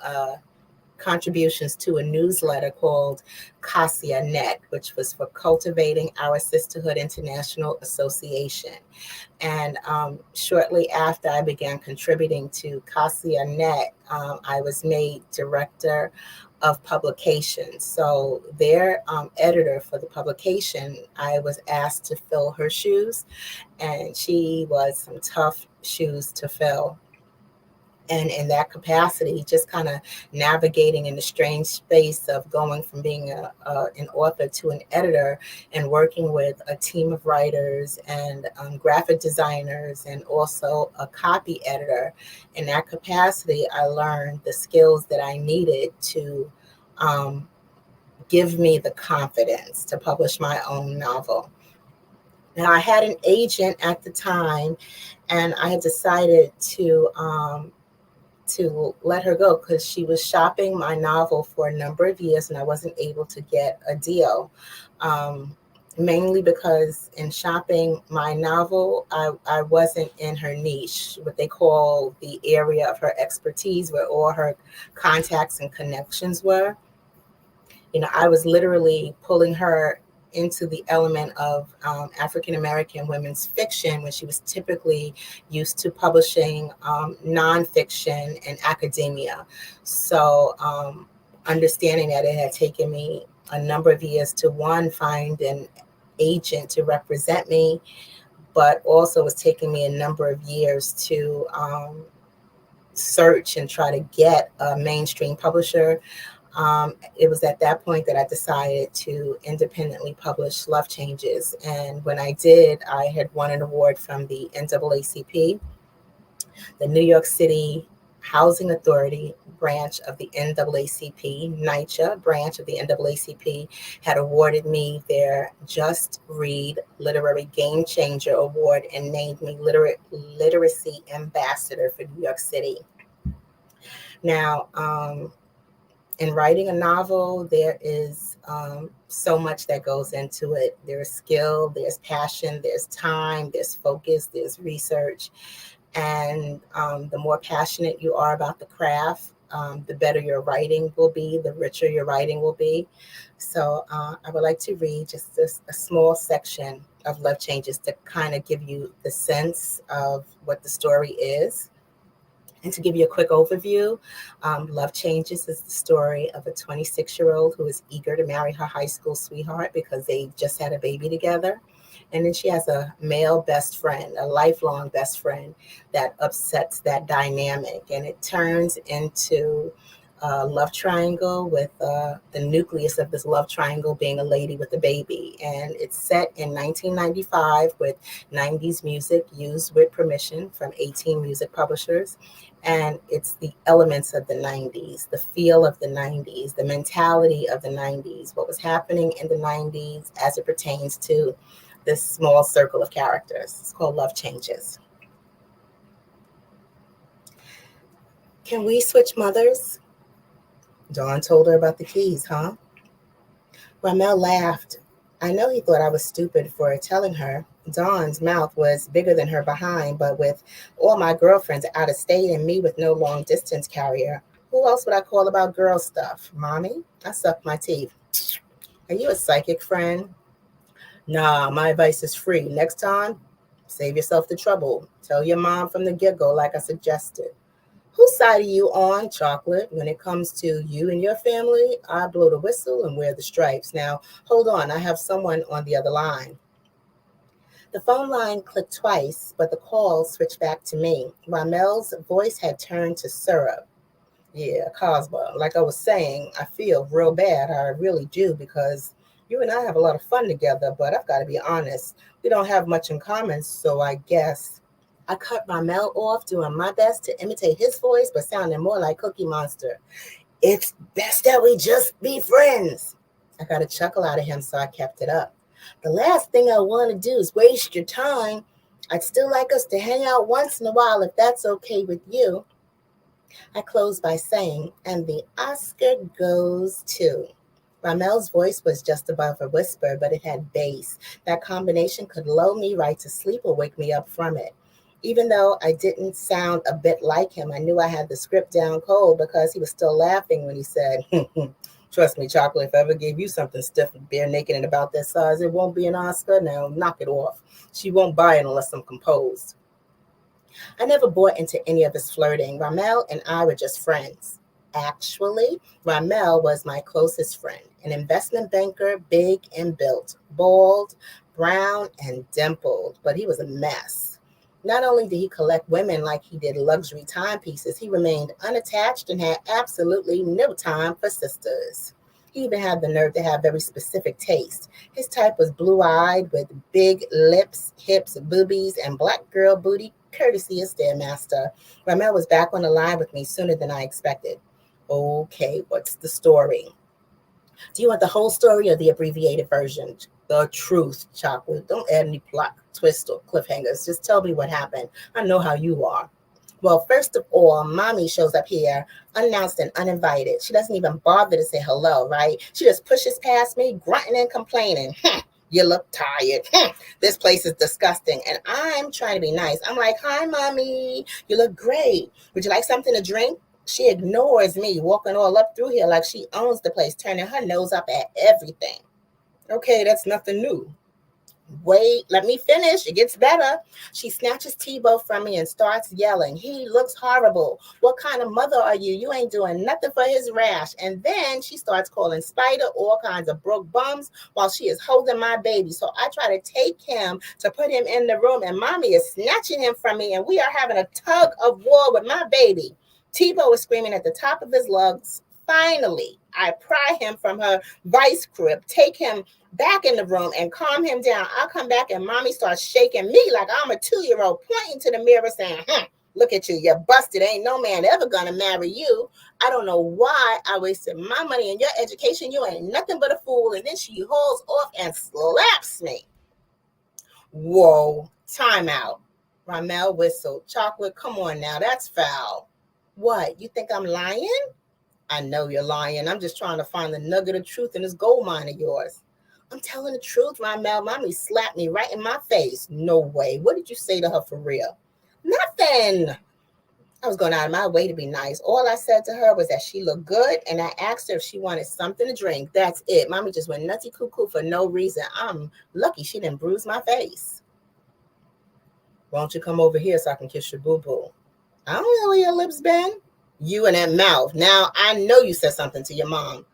Speaker 14: contributions to a newsletter called CASIA Net, which was for Cultivating Our Sisterhood International Association. And shortly after I began contributing to CASIA Net, I was made director of publications. So their editor for the publication, I was asked to fill her shoes, and she was some tough shoes to fill. And in that capacity, just kind of navigating in the strange space of going from being an author to an editor and working with a team of writers and graphic designers and also a copy editor. In that capacity, I learned the skills that I needed to give me the confidence to publish my own novel. Now, I had an agent at the time, and I had decided to let her go because she was shopping my novel for a number of years and I wasn't able to get a deal. Mainly because in shopping my novel, I wasn't in her niche, what they call the area of her expertise, where all her contacts and connections were. I was literally pulling her into the element of African-American women's fiction when she was typically used to publishing nonfiction and academia. So understanding that it had taken me a number of years to, one, find an agent to represent me, but also was taking me a number of years to search and try to get a mainstream publisher. It was at that point that I decided to independently publish Love Changes. And when I did, I had won an award from the NAACP, the New York City Housing Authority branch of the NAACP, NYCHA branch of the NAACP, had awarded me their Just Read Literary Game Changer Award and named me Literacy Ambassador for New York City. Now, in writing a novel, there is so much that goes into it. There's skill, there's passion, there's time, there's focus, there's research. And the more passionate you are about the craft, the better your writing will be, the richer your writing will be. So I would like to read just a small section of Love Changes to kind of give you the sense of what the story is. And to give you a quick overview, Love Changes is the story of a 26-year-old who is eager to marry her high school sweetheart because they just had a baby together. And then she has a male best friend, a lifelong best friend that upsets that dynamic. And it turns into a love triangle with the nucleus of this love triangle being a lady with a baby. And it's set in 1995 with 90s music used with permission from 18 music publishers. And it's the elements of the 90s, the feel of the 90s, the mentality of the 90s, what was happening in the 90s as it pertains to this small circle of characters. It's called Love Changes. Can we switch mothers? Dawn told her about the keys, huh? Ramel laughed. I know he thought I was stupid for telling her. Dawn's mouth was bigger than her behind, but with all my girlfriends out of state and me with no long distance carrier, who else would I call about girl stuff? Mommy? I sucked my teeth. Are you a psychic friend? Nah, my advice is free. Next time, save yourself the trouble. Tell your mom from the get-go like I suggested. Whose side are you on, Chocolate? When it comes to you and your family, I blow the whistle and wear the stripes. Now, hold on. I have someone on the other line. The phone line clicked twice, but the call switched back to me. Ramel's voice had turned to syrup. Yeah, Cosmo. Like I was saying, I feel real bad. I really do, because you and I have a lot of fun together, but I've got to be honest. We don't have much in common, so I guess I cut Ramel off, doing my best to imitate his voice, but sounding more like Cookie Monster. It's best that we just be friends. I got a chuckle out of him, so I kept it up. The last thing I want to do is waste your time. I'd still like us to hang out once in a while if that's okay with you. I closed by saying, and the Oscar goes to. Ramel's voice was just above a whisper, but it had bass. That combination could lull me right to sleep or wake me up from it. Even though I didn't sound a bit like him, I knew I had the script down cold because he was still laughing when he said, trust me, Chocolate, if I ever gave you something stiff and bare naked and about that size, it won't be an Oscar. Now, knock it off. She won't buy it unless I'm composed. I never bought into any of his flirting. Ramel and I were just friends. Actually, Ramel was my closest friend, an investment banker, big and built, bald, brown, and dimpled, but he was a mess. Not only did he collect women like he did luxury timepieces, he remained unattached and had absolutely no time for sisters. He even had the nerve to have very specific taste. His type was blue-eyed with big lips, hips, boobies, and black girl booty, courtesy of Stairmaster. Ramel was back on the line with me sooner than I expected. Okay, what's the story? Do you want the whole story or the abbreviated version? The truth, Chocolate. Don't add any plot twists or cliffhangers. Just tell me what happened. I know how you are. Well, first of all, Mommy shows up here unannounced and uninvited. She doesn't even bother to say hello, right? She just pushes past me, grunting and complaining. You look tired. This place is disgusting. And I'm trying to be nice. I'm like, hi, Mommy. You look great. Would you like something to drink? She ignores me, walking all up through here like she owns the place, turning her nose up at everything. Okay, that's nothing new. Wait, let me finish. It gets better. She snatches Tebow from me and starts yelling. He looks horrible. What kind of mother are you? You ain't doing nothing for his rash. And then she starts calling Spider all kinds of broke bums while she is holding my baby. So I try to take him to put him in the room, and Mommy is snatching him from me, and we are having a tug of war with my baby. Tebow is screaming at the top of his lungs. Finally, I pry him from her vice crib, take him back in the room and calm him down. I'll come back and Mommy starts shaking me like I'm a 2-year-old, pointing to the mirror saying, look at you, you're busted. Ain't no man ever gonna marry you. I don't know why I wasted my money in your education. You ain't nothing but a fool. And then she hauls off and slaps me. Whoa, time out. Ramel whistled. Chocolate, come on now, that's foul. What, you think I'm lying? I know you're lying. I'm just trying to find the nugget of truth in this gold mine of yours. I'm telling the truth, Ramel. Mommy slapped me right in my face. No way. What did you say to her for real? Nothing. I was going out of my way to be nice. All I said to her was that she looked good, and I asked her if she wanted something to drink. That's it. Mommy just went nutty cuckoo for no reason. I'm lucky she didn't bruise my face. Why don't you come over here so I can kiss your boo-boo? I don't know where your lips been. You and that mouth. Now, I know you said something to your mom.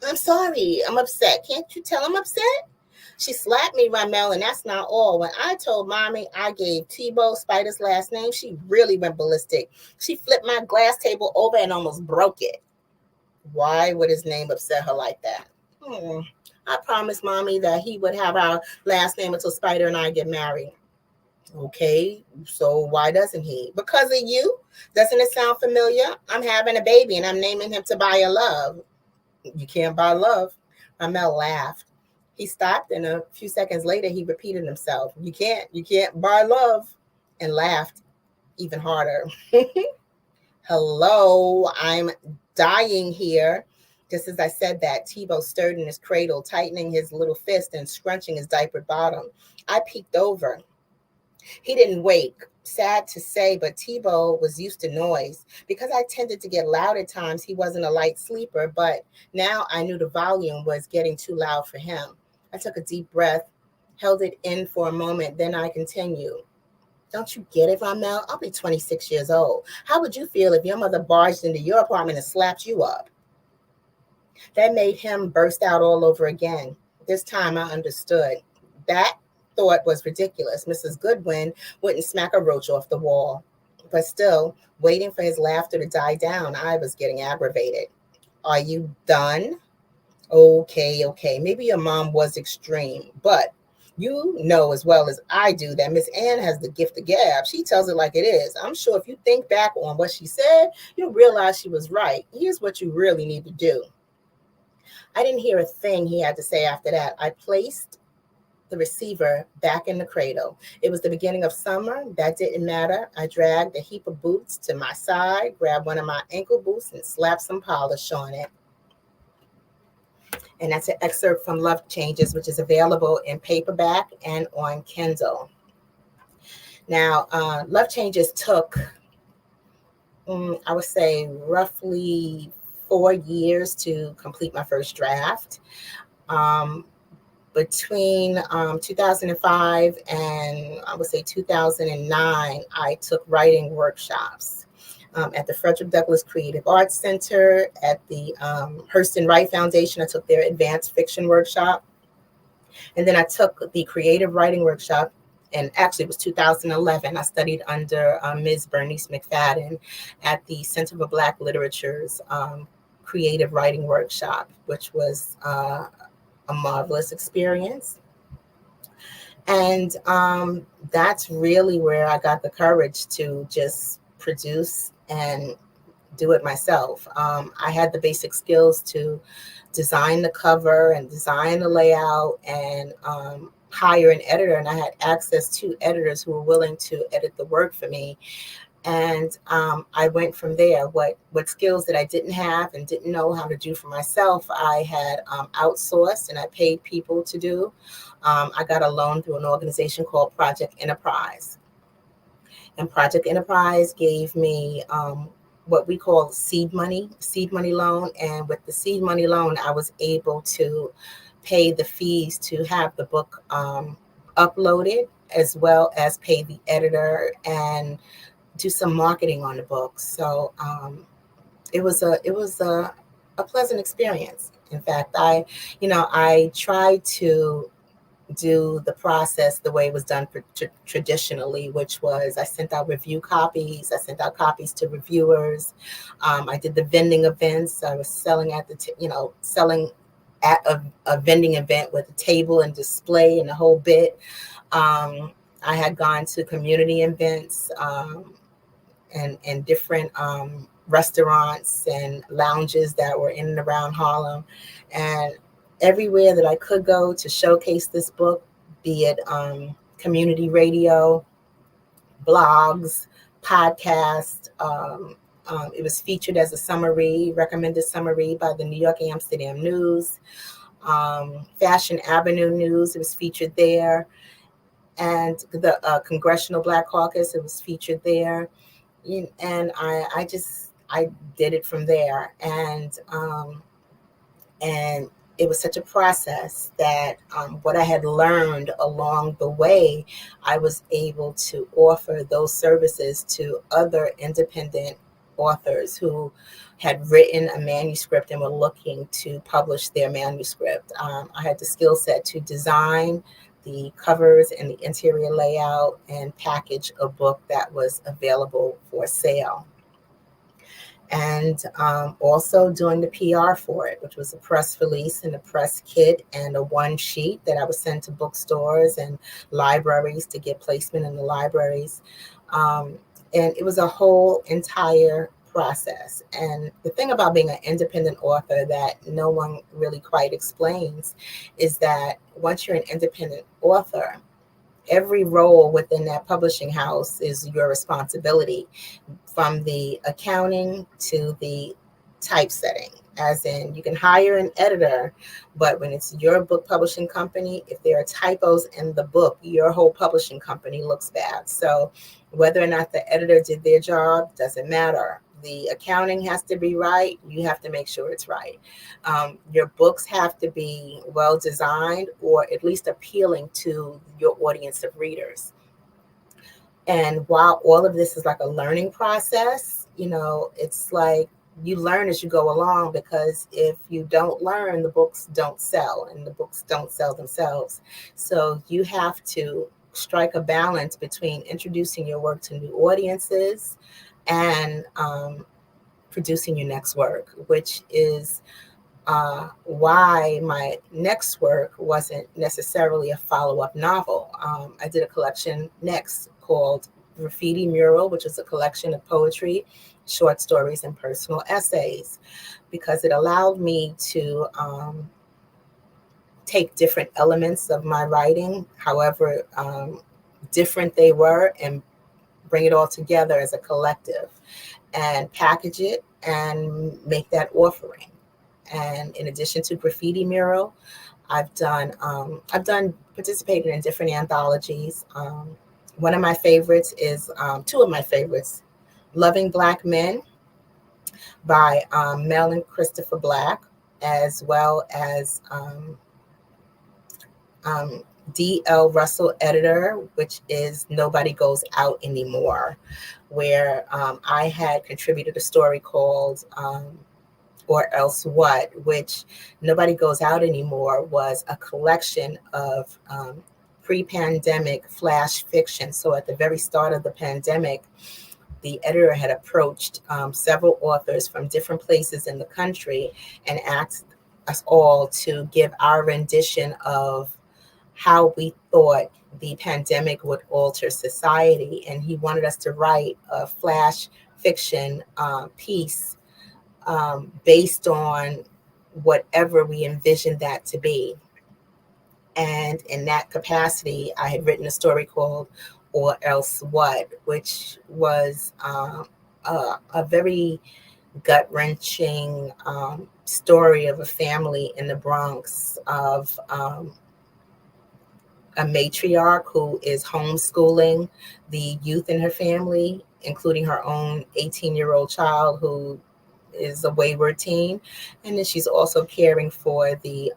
Speaker 14: I'm sorry. I'm upset. Can't you tell I'm upset? She slapped me, Ramel, and that's not all. When I told mommy I gave Tebow Spider's last name, she really went ballistic. She flipped my glass table over and almost broke it. Why would his name upset her like that? I promised mommy that he would have our last name until Spider and I get married. Okay, so why doesn't he? Because of you? Doesn't it sound familiar? I'm having a baby and I'm naming him Tobiah Love. You can't buy love. Ramel laughed. He stopped, and a few seconds later he repeated himself. You can't buy love, and laughed even harder. Hello, I'm dying here. Just as I said that, Tebow stirred in his cradle, tightening his little fist and scrunching his diapered bottom. I peeked over. He didn't wake. Sad to say, but Tebow was used to noise. Because I tended to get loud at times, he wasn't a light sleeper, but now I knew the volume was getting too loud for him. I took a deep breath, held it in for a moment, then I continued. Don't you get it, Ramel? I'll be 26 years old. How would you feel if your mother barged into your apartment and slapped you up? That made him burst out all over again. This time I understood. That thought was ridiculous. Mrs. Goodwin wouldn't smack a roach off the wall. But still, waiting for his laughter to die down, I was getting aggravated. Are you done? Okay. Maybe your mom was extreme, but you know as well as I do that Miss Ann has the gift of gab. She tells it like it is. I'm sure if you think back on what she said, you'll realize she was right. Here's what you really need to do. I didn't hear a thing he had to say after that. I placed the receiver back in the cradle. It was the beginning of summer. That didn't matter. I dragged a heap of boots to my side, grabbed one of my ankle boots and slapped some polish on it. And that's an excerpt from Love Changes, which is available in paperback and on Kindle. Now, Love Changes took, I would say, roughly 4 years to complete my first draft. Between 2005 and I would say 2009, I took writing workshops at the Frederick Douglass Creative Arts Center, at the Hurston Wright Foundation. I took their advanced fiction workshop. And then I took the creative writing workshop, and actually it was 2011. I studied under Ms. Bernice McFadden at the Center for Black Literature's creative writing workshop, which was a marvelous experience. And that's really where I got the courage to just produce and do it myself. I had the basic skills to design the cover and design the layout and hire an editor. And I had access to editors who were willing to edit the work for me. And I went from there. What skills that I didn't have and didn't know how to do for myself, I had outsourced and I paid people to do. I got a loan through an organization called Project Enterprise. And Project Enterprise gave me what we call seed money loan. And with the seed money loan, I was able to pay the fees to have the book uploaded, as well as pay the editor and do some marketing on the book. So it was a pleasant experience. In fact, I tried to do the process the way it was done traditionally, which was I sent out review copies. I sent out copies to reviewers. I did the vending events. I was selling at a vending event with a table and display and the whole bit. I had gone to community events and different restaurants and lounges that were in and around Harlem. And everywhere that I could go to showcase this book, be it community radio, blogs, podcasts. It was featured as a recommended summer read by the New York Amsterdam News, Fashion Avenue News. It was featured there. And the Congressional Black Caucus, it was featured there. And I did it from there. And it was such a process that what I had learned along the way, I was able to offer those services to other independent authors who had written a manuscript and were looking to publish their manuscript. I had the skill set to design the covers and the interior layout and package a book that was available for sale. And also doing the PR for it, which was a press release and a press kit and a one sheet that I would send to bookstores and libraries to get placement in the libraries. And it was a whole entire process. And the thing about being an independent author that no one really quite explains is that once you're an independent author, every role within that publishing house is your responsibility, from the accounting to the typesetting. As in, you can hire an editor, but when it's your book publishing company, if there are typos in the book, your whole publishing company looks bad. So whether or not the editor did their job doesn't matter. The accounting has to be right. You have to make sure it's right. Your books have to be well designed, or at least appealing to your audience of readers. And while all of this is like a learning process, you know, it's like you learn as you go along, because if you don't learn, the books don't sell, and the books don't sell themselves. So you have to strike a balance between introducing your work to new audiences and producing your next work, which is why my next work wasn't necessarily a follow-up novel. I did a collection next called Graffiti Mural, which is a collection of poetry, short stories, and personal essays, because it allowed me to take different elements of my writing, however different they were, and bring it all together as a collective and package it and make that offering. And in addition to Graffiti Mural, I've participated in different anthologies. One of my favorites is, two of my favorites, Loving Black Men by Mel and Christopher Black, as well as D.L. Russell Editor, which is Nobody Goes Out Anymore, where I had contributed a story called Or Else What, which Nobody Goes Out Anymore was a collection of pre-pandemic flash fiction. So at the very start of the pandemic, the editor had approached several authors from different places in the country and asked us all to give our rendition of how we thought the pandemic would alter society. And he wanted us to write a flash fiction piece based on whatever we envisioned that to be. And in that capacity, I had written a story called Or Else What, which was a very gut-wrenching story of a family in the Bronx of a matriarch who is homeschooling the youth in her family, including her own 18-year-old child who is a wayward teen. And then she's also caring for the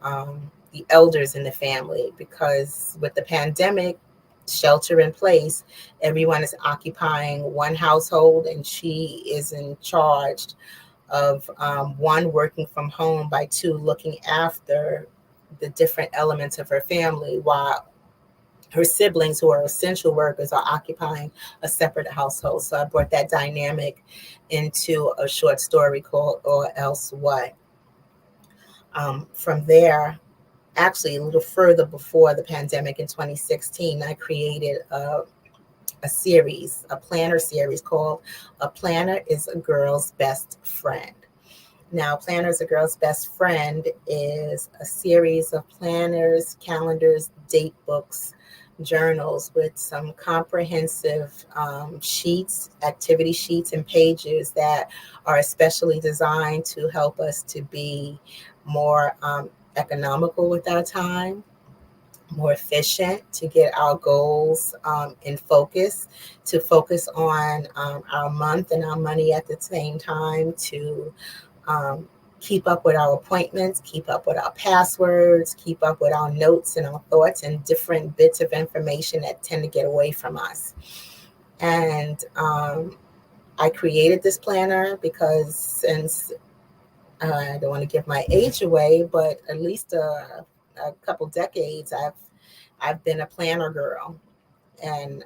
Speaker 14: elders in the family, because with the pandemic, shelter in place, everyone is occupying one household, and she is in charge of one, working from home, by two, looking after the different elements of her family, while her siblings, who are essential workers, are occupying a separate household. So I brought that dynamic into a short story called Or Else What. From there, actually a little further before the pandemic in 2016, I created a series, a planner series called A Planner is a Girl's Best Friend. Now, Planner is a Girl's Best Friend is a series of planners, calendars, date books, journals with some comprehensive sheets, activity sheets, and pages that are especially designed to help us to be more economical with our time, more efficient, to get our goals in focus, to focus on our month and our money at the same time, to keep up with our appointments, keep up with our passwords, keep up with our notes and our thoughts and different bits of information that tend to get away from us. And I created this planner because since I don't want to give my age away, but at least a couple decades, I've been a planner girl, and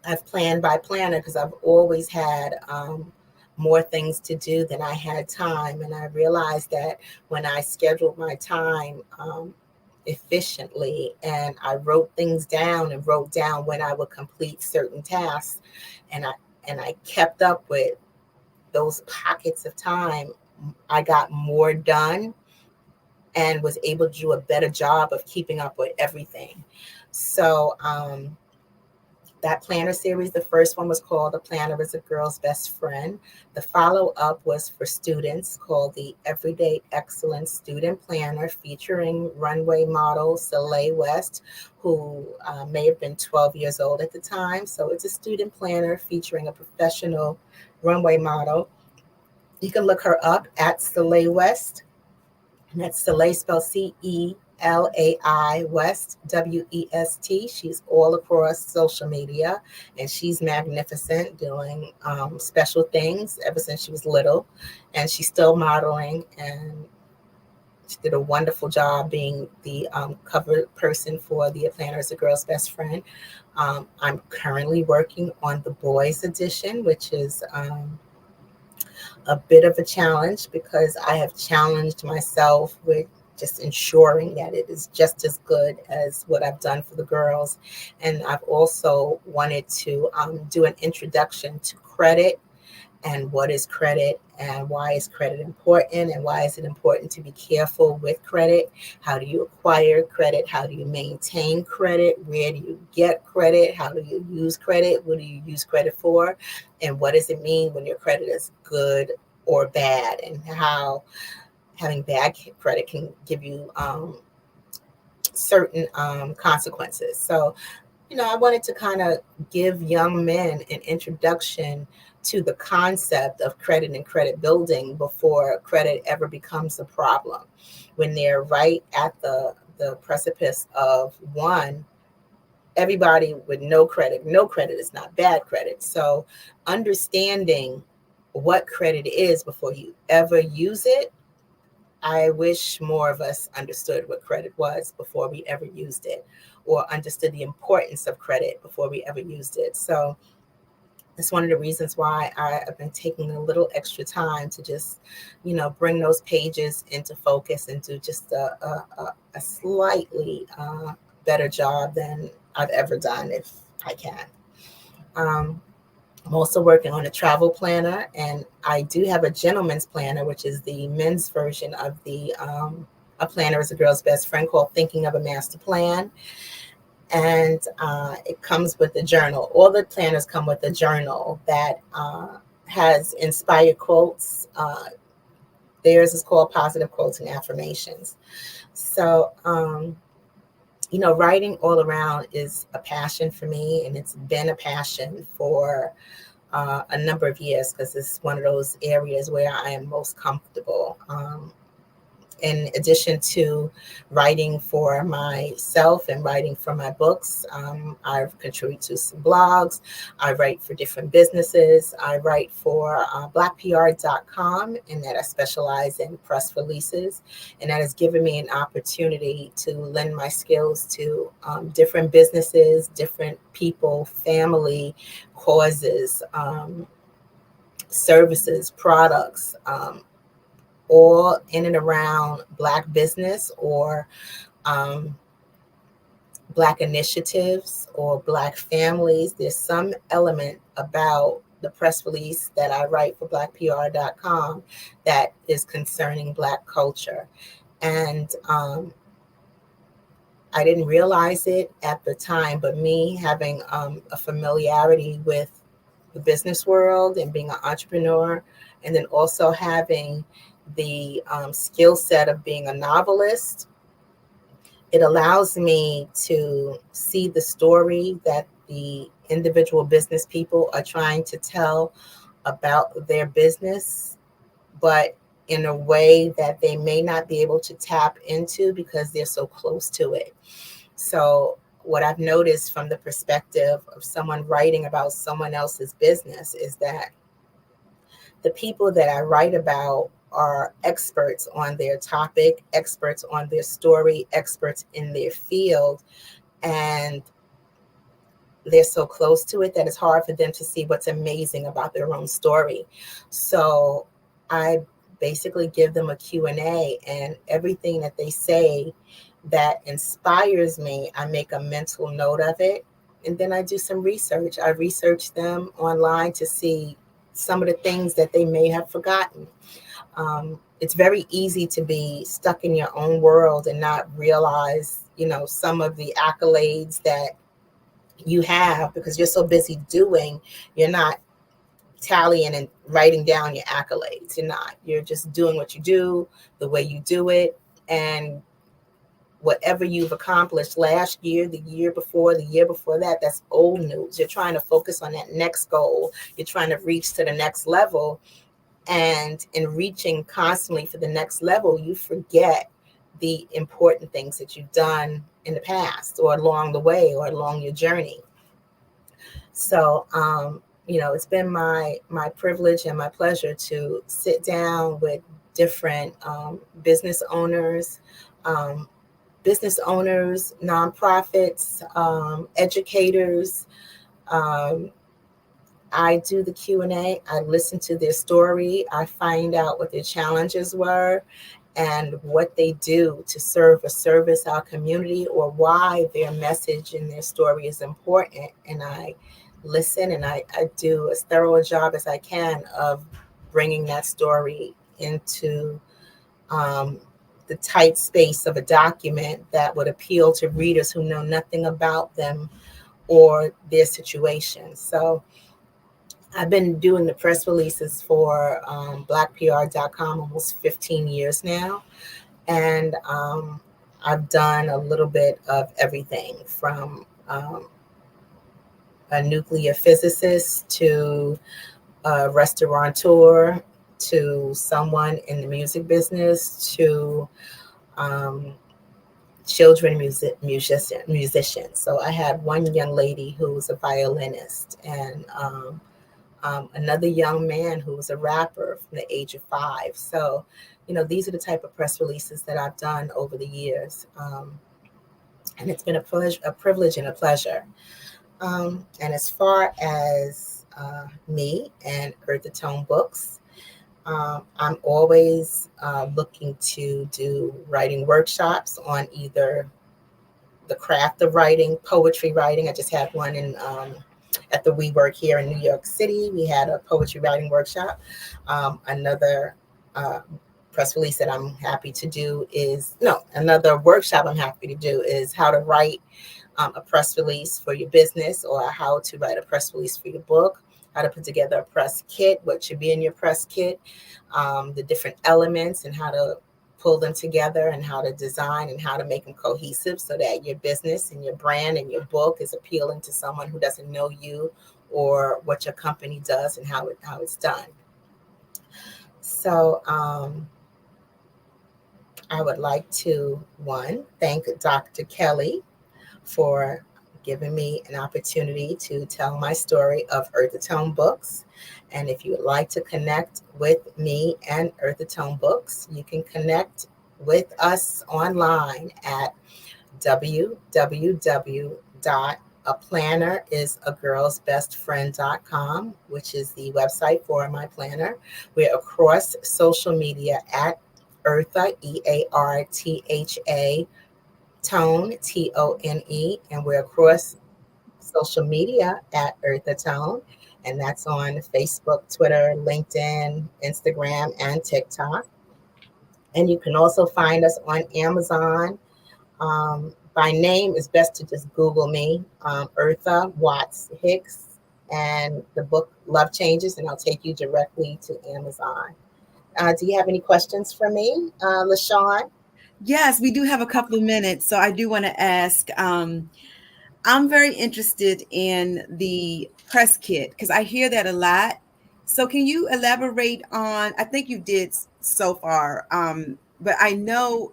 Speaker 14: I've planned by planner because I've always had more things to do than I had time, and I realized that when I scheduled my time efficiently, and I wrote things down and wrote down when I would complete certain tasks, and I kept up with those pockets of time, I got more done and was able to do a better job of keeping up with everything. So that planner series, the first one was called The Planner is a Girl's Best Friend. The follow-up was for students called the Everyday Excellence Student Planner, featuring runway model Soleil West, who may have been 12 years old at the time. So it's a student planner featuring a professional runway model. You can look her up at Soleil West, and that's Soleil spelled CELAI West, WEST. She's all across social media, and she's magnificent, doing special things ever since she was little, and she's still modeling, and she did a wonderful job being the cover person for the Planner is a Girl's Best Friend. I'm currently working on the boys edition, which is a bit of a challenge because I have challenged myself with just ensuring that it is just as good as what I've done for the girls. And I've also wanted to do an introduction to credit and what is credit and why is credit important and why is it important to be careful with credit. How do you acquire credit? How do you maintain credit? Where do you get credit? How do you use credit? What do you use credit for? And what does it mean when your credit is good or bad, and how having bad credit can give you certain consequences. So, I wanted to kind of give young men an introduction to the concept of credit and credit building before credit ever becomes a problem. When they're right at the precipice of one, everybody with no credit is not bad credit. So understanding what credit is before you ever use it, I wish more of us understood what credit was before we ever used it, or understood the importance of credit before we ever used it. So it's one of the reasons why I've been taking a little extra time to just, bring those pages into focus and do just a slightly better job than I've ever done, if I can. I'm also working on a travel planner, and I do have a gentleman's planner, which is the men's version of the A Planner is a Girl's Best Friend, called Thinking of a Master Plan. And it comes with a journal. All the planners come with a journal that has inspired quotes. Theirs is called Positive Quotes and Affirmations. So, writing all around is a passion for me, and it's been a passion for a number of years because it's one of those areas where I am most comfortable. In addition to writing for myself and writing for my books, I've contributed to some blogs. I write for different businesses. I write for blackpr.com, and that I specialize in press releases. And that has given me an opportunity to lend my skills to different businesses, different people, family, causes, services, products, all in and around Black business or Black initiatives or Black families. There's some element about the press release that I write for blackpr.com that is concerning Black culture. And I didn't realize it at the time, but me having a familiarity with the business world and being an entrepreneur, and then also having the skill set of being a novelist, it allows me to see the story that the individual business people are trying to tell about their business, but in a way that they may not be able to tap into because they're so close to it. So what I've noticed from the perspective of someone writing about someone else's business is that the people that I write about are experts on their topic, experts on their story, experts in their field, and they're so close to it that it's hard for them to see what's amazing about their own story. So I basically give them a Q&A, and everything that they say that inspires me, I make a mental note of it, and then I do some research. I research them online to see some of the things that they may have forgotten. It's very easy to be stuck in your own world and not realize, some of the accolades that you have, because you're so busy doing, you're not tallying and writing down your accolades. You're just doing what you do, the way you do it, and whatever you've accomplished last year, the year before that, that's old news. You're trying to focus on that next goal. You're trying to reach to the next level. And in reaching constantly for the next level, you forget the important things that you've done in the past or along the way or along your journey. So, it's been my privilege and my pleasure to sit down with different business owners, nonprofits, educators. I do the Q&A. I listen to their story. I find out what their challenges were and what they do to serve or service our community, or why their message and their story is important. And I listen, and I do as thorough a job as I can of bringing that story into the tight space of a document that would appeal to readers who know nothing about them or their situation. So I've been doing the press releases for blackpr.com almost 15 years now. And I've done a little bit of everything from a nuclear physicist to a restaurateur to someone in the music business to children musicians. So I had one young lady who was a violinist, and another young man who was a rapper from the age of 5. So, these are the type of press releases that I've done over the years. And it's been a privilege and a pleasure. And as far as me and Earth the Tone Books, I'm always looking to do writing workshops on either the craft of writing, poetry writing. I just had one at the WeWork here in New York City. We had a poetry writing workshop. Another press release that I'm happy to do another workshop I'm happy to do is how to write a press release for your business, or how to write a press release for your book, how to put together a press kit, what should be in your press kit, the different elements and how to pull them together, and how to design and how to make them cohesive so that your business and your brand and your book is appealing to someone who doesn't know you or what your company does and how it's done. So I would like to, thank Dr. Kelly for giving me an opportunity to tell my story of Earth the Tone Books. And if you would like to connect with me and Earth the Tone Books, you can connect with us online at www.aplannerisagirlsbestfriend.com, which is the website for my planner. We're across social media at Eartha, EARTHA, Tone, TONE, and we're across social media at Eartha Tone, and that's on Facebook, Twitter, LinkedIn, Instagram, and TikTok. And you can also find us on Amazon. By name, it's best to just Google me, Eartha Watts Hicks, and the book Love Changes, and I'll take you directly to Amazon. Do you have any questions for me, LaShawn?
Speaker 10: Yes, we do have a couple of minutes. So I do want to ask, I'm very interested in the press kit because I hear that a lot. So can you elaborate on, I think you did so far, but I know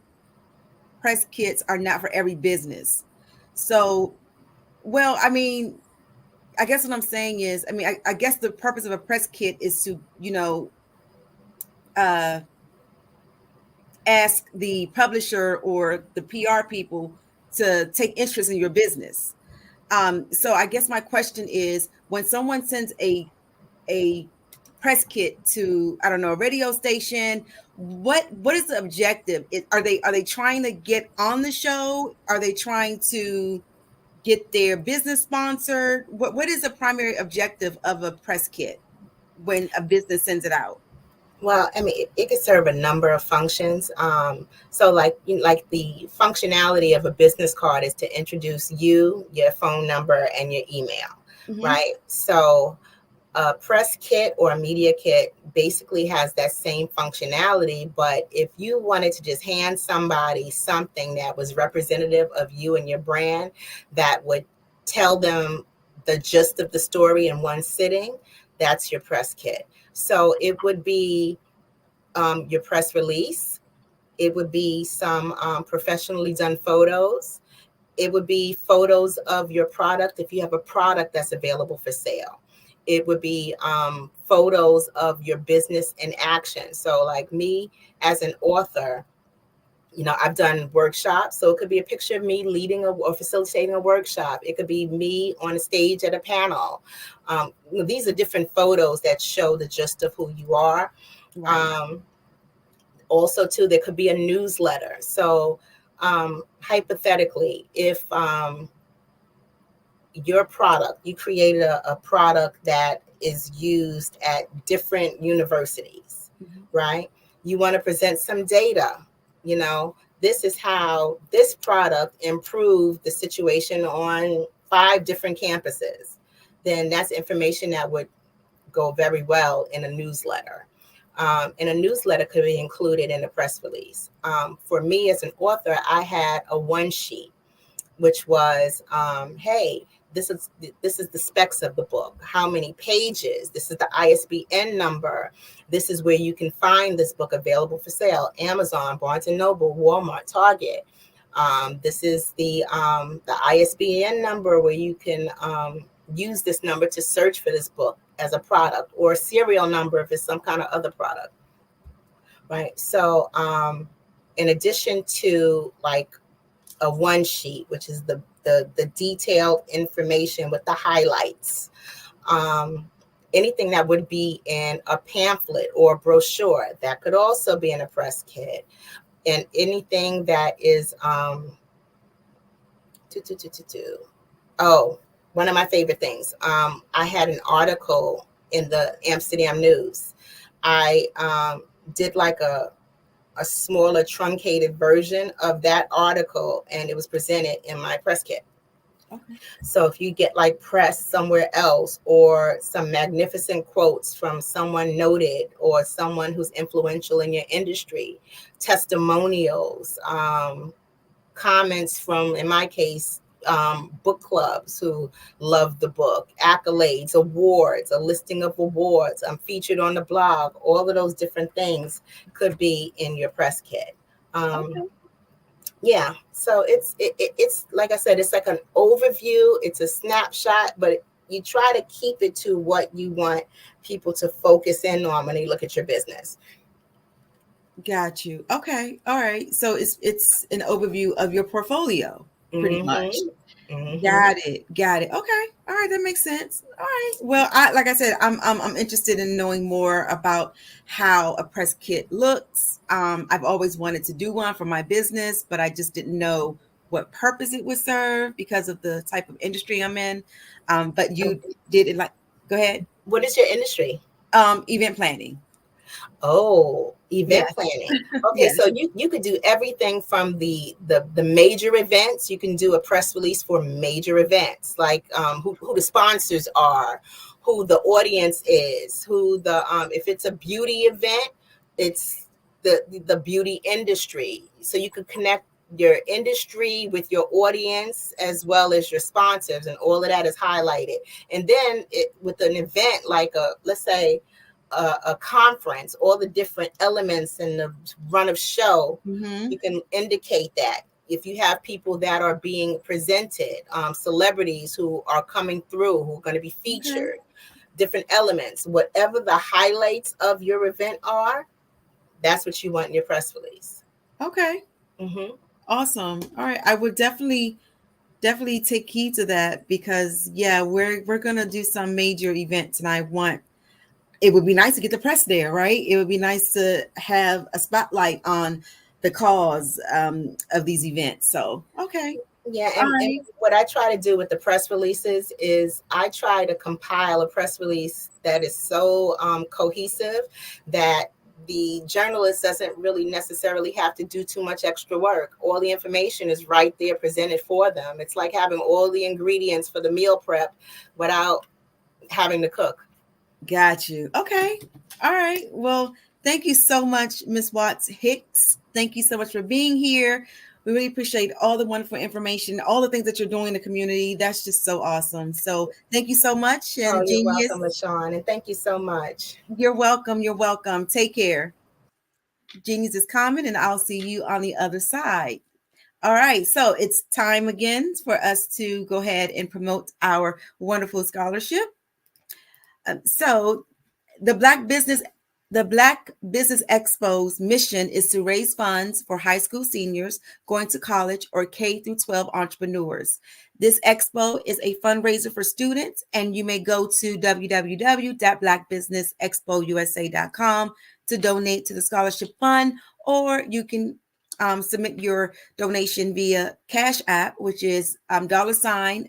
Speaker 10: press kits are not for every business. So Well, I mean, I guess what I'm saying is, I mean, I guess the purpose of a press kit is to, ask the publisher or the PR people to take interest in your business. So I guess my question is, when someone sends a press kit to, I don't know, a radio station, what is the objective? Are they trying to get on the show? Are they trying to get their business sponsored? What is the primary objective of a press kit when a business sends it out?
Speaker 14: Well, I mean, it could serve a number of functions. So like the functionality of a business card is to introduce you, your phone number, and your email, right? So a press kit or a media kit basically has that same functionality, but if you wanted to just hand somebody something that was representative of you and your brand, that would tell them the gist of the story in one sitting, that's your press kit. So it would be your press release. It would be some professionally done photos. It would be photos of your product if you have a product that's available for sale. It would be photos of your business in action. So like me as an author, I've done workshops. So it could be a picture of me leading or facilitating a workshop. It could be me on a stage at a panel. These are different photos that show the gist of who you are. Right. Also, too, there could be a newsletter. So hypothetically, if your product, you created a product that is used at different universities, right? You want to present some data. This is how this product improved the situation on 5 different campuses. Then that's information that would go very well in a newsletter. And a newsletter could be included in the press release. For me as an author, I had a one sheet, which was, hey, this is the specs of the book. How many pages? This is the ISBN number. This is where you can find this book available for sale. Amazon, Barnes & Noble, Walmart, Target. This is the ISBN number where you can use this number to search for this book as a product, or a serial number if it's some kind of other product, right? So in addition to like a one sheet, which is the detailed information with the highlights, anything that would be in a pamphlet or a brochure, that could also be in a press kit. And anything that is, one of my favorite things. I had an article in the Amsterdam News. I did like a smaller truncated version of that article, and it was presented in my press kit. Okay. So if you get like press somewhere else, or some magnificent quotes from someone noted or someone who's influential in your industry, testimonials, comments from, in my case, book clubs who love the book, accolades, awards, a listing of awards, I'm featured on the blog, all of those different things could be in your press kit. Okay. Yeah, so it's like I said, it's like an overview, it's a snapshot, but you try to keep it to what you want people to focus in on when they look at your business.
Speaker 10: Got you. Okay. All right. So it's an overview of your portfolio. Pretty much. Mm-hmm. Got it. Okay. All right. That makes sense. All right. Well, like I said, I'm interested in knowing more about how a press kit looks. I've always wanted to do one for my business, but I just didn't know what purpose it would serve because of the type of industry I'm in. But you did it. Like, go ahead.
Speaker 14: What is your industry?
Speaker 10: Event planning.
Speaker 14: Oh, event planning. Okay, so you could do everything from the major events. You can do a press release for major events, like who the sponsors are, who the audience is, who the if it's a beauty event, it's the beauty industry. So you could connect your industry with your audience as well as your sponsors, and all of that is highlighted. And then with an event like let's say a conference, all the different elements in the run of show, you can indicate that if you have people that are being presented, celebrities who are coming through, who are going to be featured, different elements, whatever the highlights of your event are, that's what you want in your press release.
Speaker 10: Okay. Awesome. All right. I would definitely take heed to that, because we're gonna do some major events, and it would be nice to get the press there, right? It would be nice to have a spotlight on the cause of these events. So okay.
Speaker 14: Yeah, and what I try to do with the press releases is I try to compile a press release that is so cohesive that the journalist doesn't really necessarily have to do too much extra work. All the information is right there presented for them. It's like having all the ingredients for the meal prep without having to cook.
Speaker 10: Got you. Okay. All right. Well, thank you so much, Ms. Watts Hicks. Thank you so much for being here. We really appreciate all the wonderful information, all the things that you're doing in the community. That's just so awesome. So thank you so much. And
Speaker 14: you're welcome, LaShawn, and thank you so much.
Speaker 10: You're welcome. You're welcome. Take care. Genius is Common, and I'll see you on the other side. All right. So it's time again for us to go ahead and promote our wonderful scholarship. So the Black Business Expo's mission is to raise funds for high school seniors going to college or K through 12 entrepreneurs. This expo is a fundraiser for students, and you may go to www.blackbusinessexpousa.com to donate to the scholarship fund, or you can submit your donation via Cash App, which is $BBXUSA.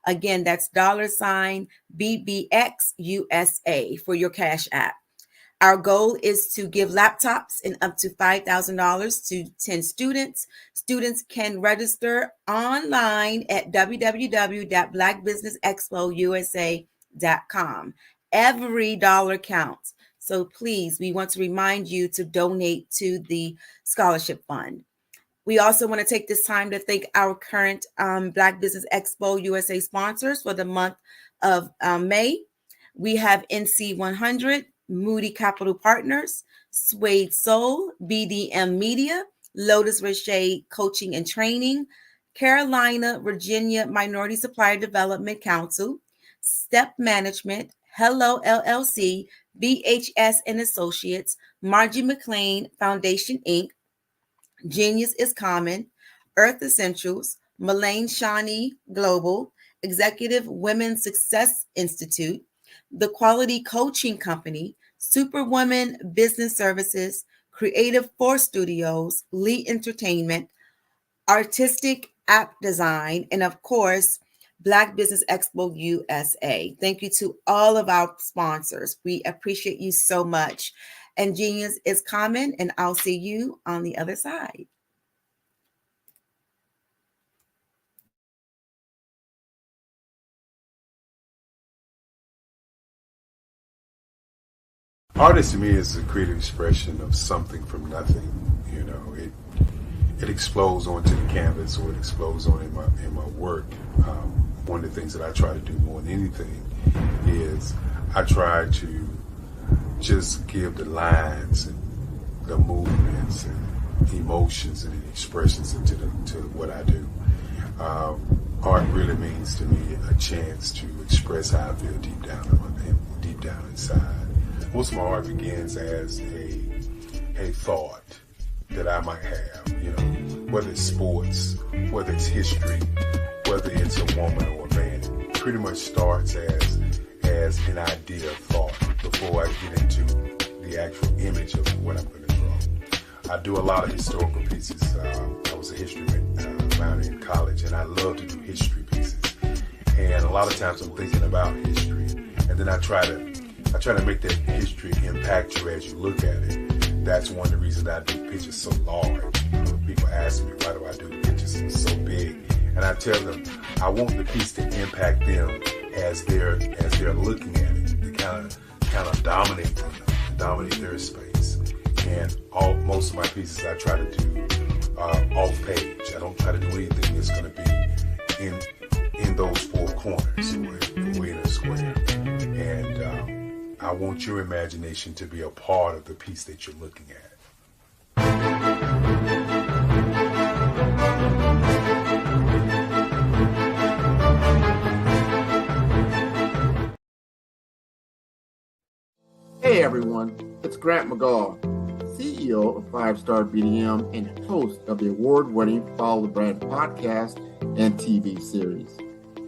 Speaker 10: Again, that's $BBXUSA for your Cash App. Our goal is to give laptops and up to $5,000 to 10 students. Students can register online at www.blackbusinessexpousa.com. Every dollar counts. So please, we want to remind you to donate to the scholarship fund. We also want to take this time to thank our current Black Business Expo USA sponsors for the month of May. We have NC 100, Moody Capital Partners, Suede Soul, BDM Media, Lotus Richey Coaching and Training, Carolina, Virginia Minority Supplier Development Council, Step Management, Hello LLC, BHS and Associates, Margie McLean Foundation, Inc., Genius is Common, Earth Essentials, Mullane Shawnee Global, Executive Women's Success Institute, The Quality Coaching Company, Superwoman Business Services, Creative Force Studios, Lee Entertainment, Artistic App Design, and of course, Black Business Expo USA. Thank you to all of our sponsors. We appreciate you so much. And Genius is Common, and I'll see you on the other side.
Speaker 19: Artist to me is a creative expression of something from nothing. You know, it explodes onto the canvas, or it explodes on in my work. One of the things that I try to do more than anything is I try to just give the lines and the movements and emotions and expressions into what I do. Art really means to me a chance to express how I feel deep down inside. Most of my art begins as a thought that I might have, you know, whether it's sports, whether it's history, whether it's a woman or a man. It pretty much starts as an idea of thought before I get into the actual image of what I'm going to draw. I do a lot of historical pieces. I was a history minor in college, and I love to do history pieces. And a lot of times I'm thinking about history, and then I try to make that history impact you as you look at it. That's one of the reasons I do pictures so large. People ask me, why do I do the pictures so big? And I tell them, I want the piece to impact them as they're looking at it, to kind of dominate them, dominate their space. And most of my pieces I try to do off page. I don't try to do anything that's going to be in those four corners or in a square. And I want your imagination to be a part of the piece that you're looking at.
Speaker 23: everyone, it's Grant McGaw, CEO of 5-Star BDM and host of the award-winning Follow the Brand podcast and TV series,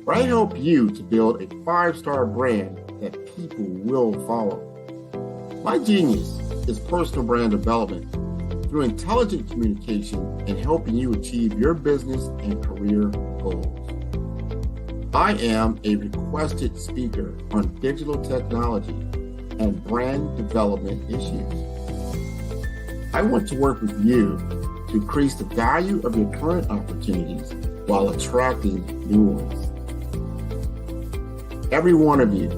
Speaker 23: where I help you to build a 5-star brand that people will follow. My genius is personal brand development through intelligent communication and helping you achieve your business and career goals. I am a requested speaker on digital technology and brand development issues. I want to work with you to increase the value of your current opportunities while attracting new ones. Every one of you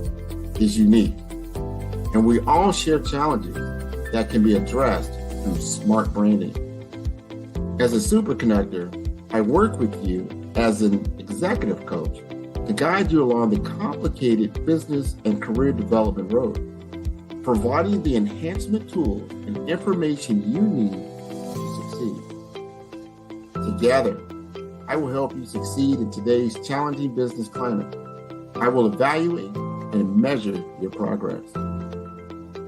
Speaker 23: is unique, and we all share challenges that can be addressed through smart branding. As a super connector, I work with you as an executive coach to guide you along the complicated business and career development road, providing the enhancement tools and information you need to succeed. Together, I will help you succeed in today's challenging business climate. I will evaluate and measure your progress.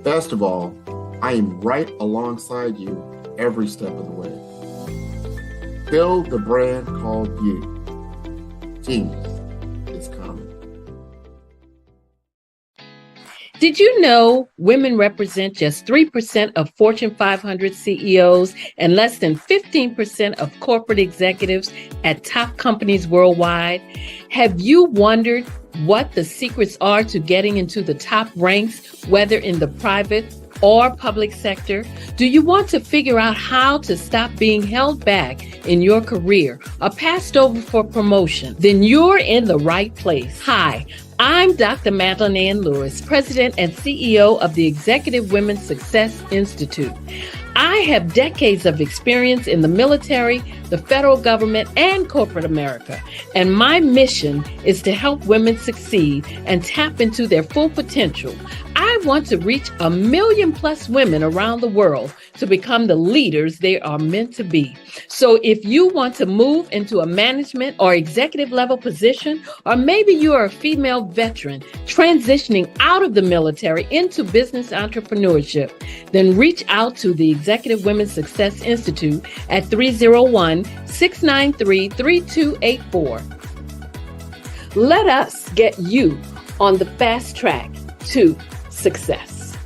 Speaker 23: Best of all, I am right alongside you every step of the way. Build the brand called you. Genius is common.
Speaker 15: Did you know women represent just 3% of Fortune 500 CEOs and less than 15% of corporate executives at top companies worldwide? Have you wondered what the secrets are to getting into the top ranks, whether in the private or public sector? Do you want to figure out how to stop being held back in your career or passed over for promotion? Then you're in the right place. Hi, I'm Dr. Madeline Ann Lewis, President and CEO of the Executive Women's Success Institute. I have decades of experience in the military, the federal government, and corporate America, and my mission is to help women succeed and tap into their full potential. I want to reach 1 million plus women around the world to become the leaders they are meant to be. So if you want to move into a management or executive level position, or maybe you are a female veteran transitioning out of the military into business entrepreneurship, then reach out to the Executive Women's Success Institute at 301-693-3284. Let us get you on the fast track to success.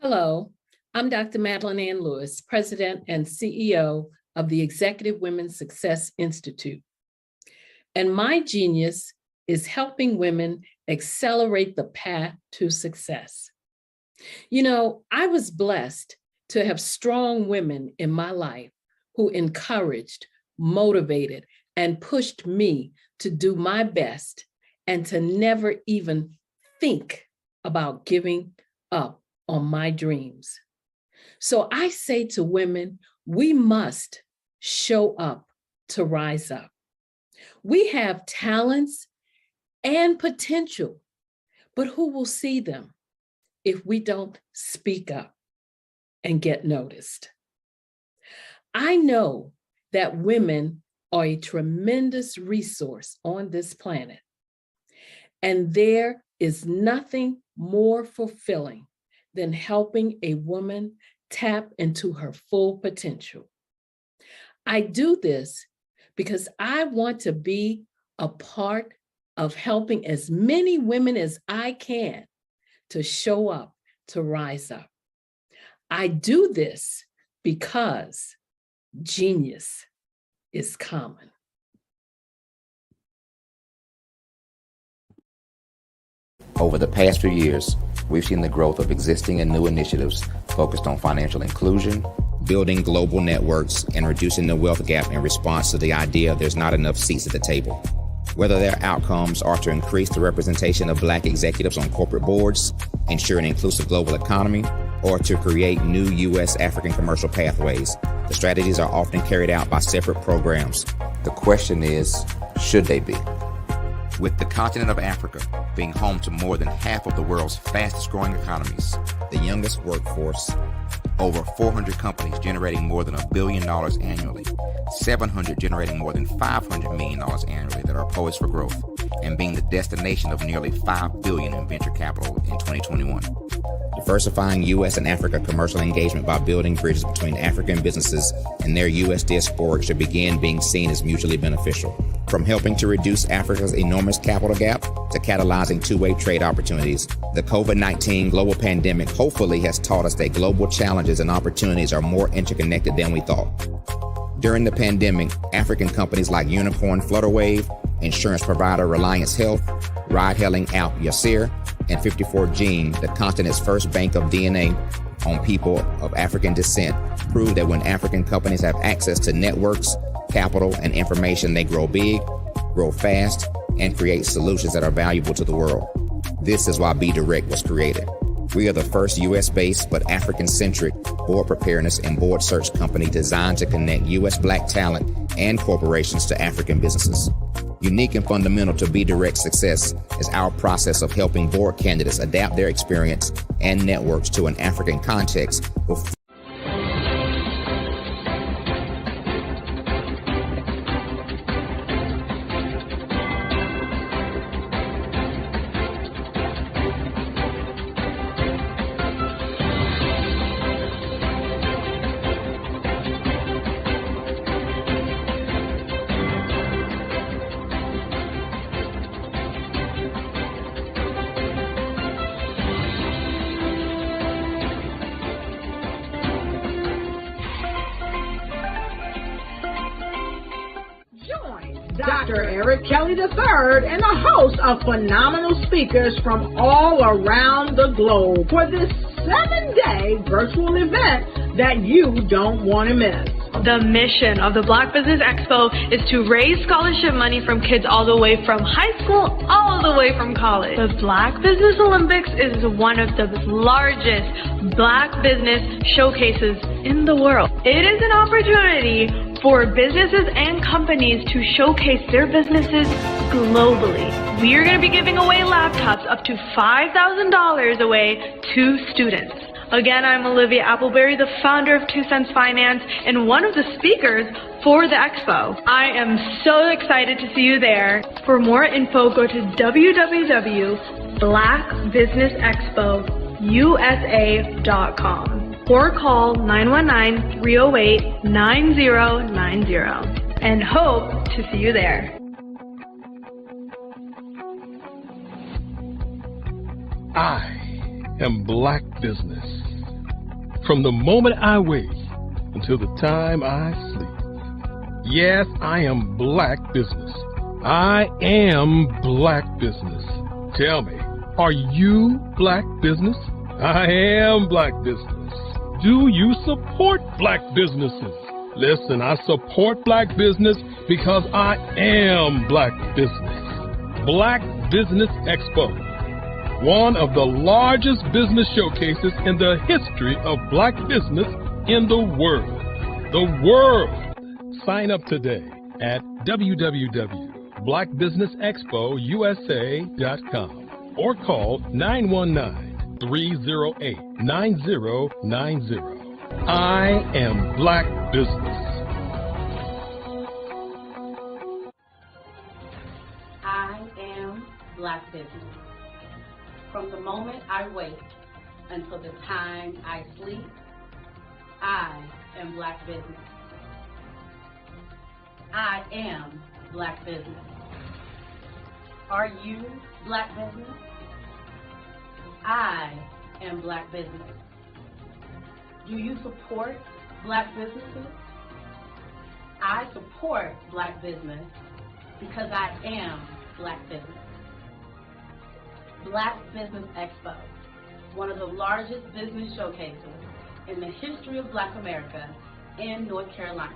Speaker 15: Hello, I'm Dr. Madeline Ann Lewis, President and CEO of the Executive Women's Success Institute. And my genius is helping women accelerate the path to success. You know, I was blessed to have strong women in my life who encouraged, motivated, and pushed me to do my best and to never even think about giving up on my dreams. So I say to women, we must show up to rise up. We have talents and potential, but who will see them if we don't speak up and get noticed? I know that women are a tremendous resource on this planet, and there is nothing more fulfilling than helping a woman tap into her full potential. I do this because I want to be a part of helping as many women as I can to show up, to rise up. I do this because genius is common.
Speaker 16: Over the past few years, we've seen the growth of existing and new initiatives focused on financial inclusion, building global networks, and reducing the wealth gap in response to the idea there's not enough seats at the table. Whether their outcomes are to increase the representation of Black executives on corporate boards, ensure an inclusive global economy, or to create new U.S. African commercial pathways, the strategies are often carried out by separate programs. The question is, should they be? With the continent of Africa being home to more than half of the world's fastest growing economies, the youngest workforce, Over 400 companies generating more than $1 billion annually, 700 generating more than $500 million annually that are poised for growth, and being the destination of nearly $5 billion in venture capital in 2021. Diversifying U.S. and Africa commercial engagement by building bridges between African businesses and their U.S. diaspora should begin being seen as mutually beneficial. From helping to reduce Africa's enormous capital gap to catalyzing two-way trade opportunities, the COVID-19 global pandemic hopefully has taught us that global challenges and opportunities are more interconnected than we thought. During the pandemic, African companies like Unicorn Flutterwave, insurance provider Reliance Health, ride-hailing app Yasir, and 54Gene, the continent's first bank of DNA on people of African descent, proved that when African companies have access to networks, capital, and information, they grow big, grow fast, and create solutions that are valuable to the world. This is why BDirect was created. We are the first U.S.-based but African-centric board preparedness and board search company designed to connect U.S. Black talent and corporations to African businesses. Unique and fundamental to BDirect's success is our process of helping board candidates adapt their experience and networks to an African context before
Speaker 1: Dr. Eric Kelly III and a host of phenomenal speakers from all around the globe for this 7-day virtual event that you don't want to miss.
Speaker 2: The mission of the Black Business Expo is to raise scholarship money from kids all the way from high school all the way from college. The Black Business Olympics is one of the largest Black business showcases in the world. It is an opportunity for businesses and companies to showcase their businesses globally. We are going to be giving away laptops up to $5,000 away to students. Again, I'm Olivia Appleberry, the founder of 2 Cents Finance and one of the speakers for the expo. I am so excited to see you there. For more info, go to www.blackbusinessexpousa.com or call 919-308-9090 and hope to see you there.
Speaker 3: I am Black business. From the moment I wake until the time I sleep. Yes, I am Black business. I am Black business. Tell me, are you Black business? I am Black business. Do you support Black businesses? Listen, I support Black business because I am Black business. Black Business Expo, one of the largest business showcases in the history of Black business in the world. The world! Sign up today at www.blackbusinessexpousa.com or call 919-308-9090. I am Black business.
Speaker 4: I am Black business. From the moment I wake until the time I sleep, I am Black business. I am Black business. Are you Black business? I am Black business. Do you support Black businesses? I support Black business because I am Black business. Black Business Expo, one of the largest business showcases in the history of Black America in North Carolina.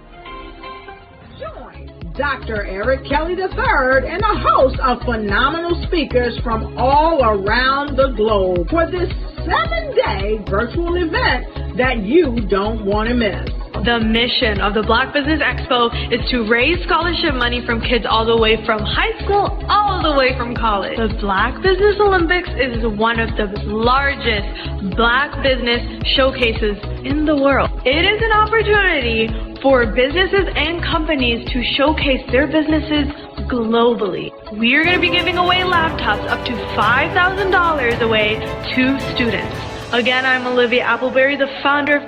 Speaker 1: Join Dr. Eric Kelly III and a host of phenomenal speakers from all around the globe for this 7-day virtual event that you don't want to miss.
Speaker 2: The mission of the Black Business Expo is to raise scholarship money from kids all the way from high school, all the way from college. The Black Business Olympics is one of the largest Black business showcases in the world. It is an opportunity for businesses and companies to showcase their businesses globally. We are going to be giving away laptops up to $5,000 away to students. Again, I'm Olivia Appleberry, the founder of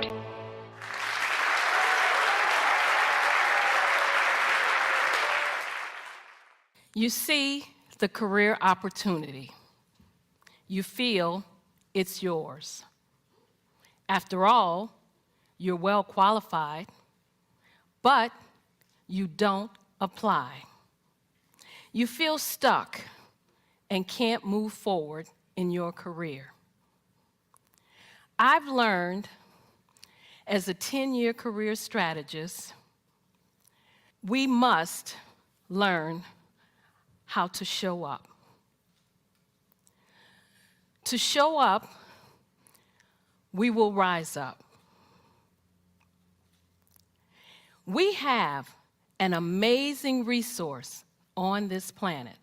Speaker 5: You see the career opportunity. You feel it's yours. After all, you're well qualified, but you don't apply. You feel stuck and can't move forward in your career. I've learned as a 10-year career strategist, we must learn how to show up. To show up, we will rise up. We have an amazing resource on this planet,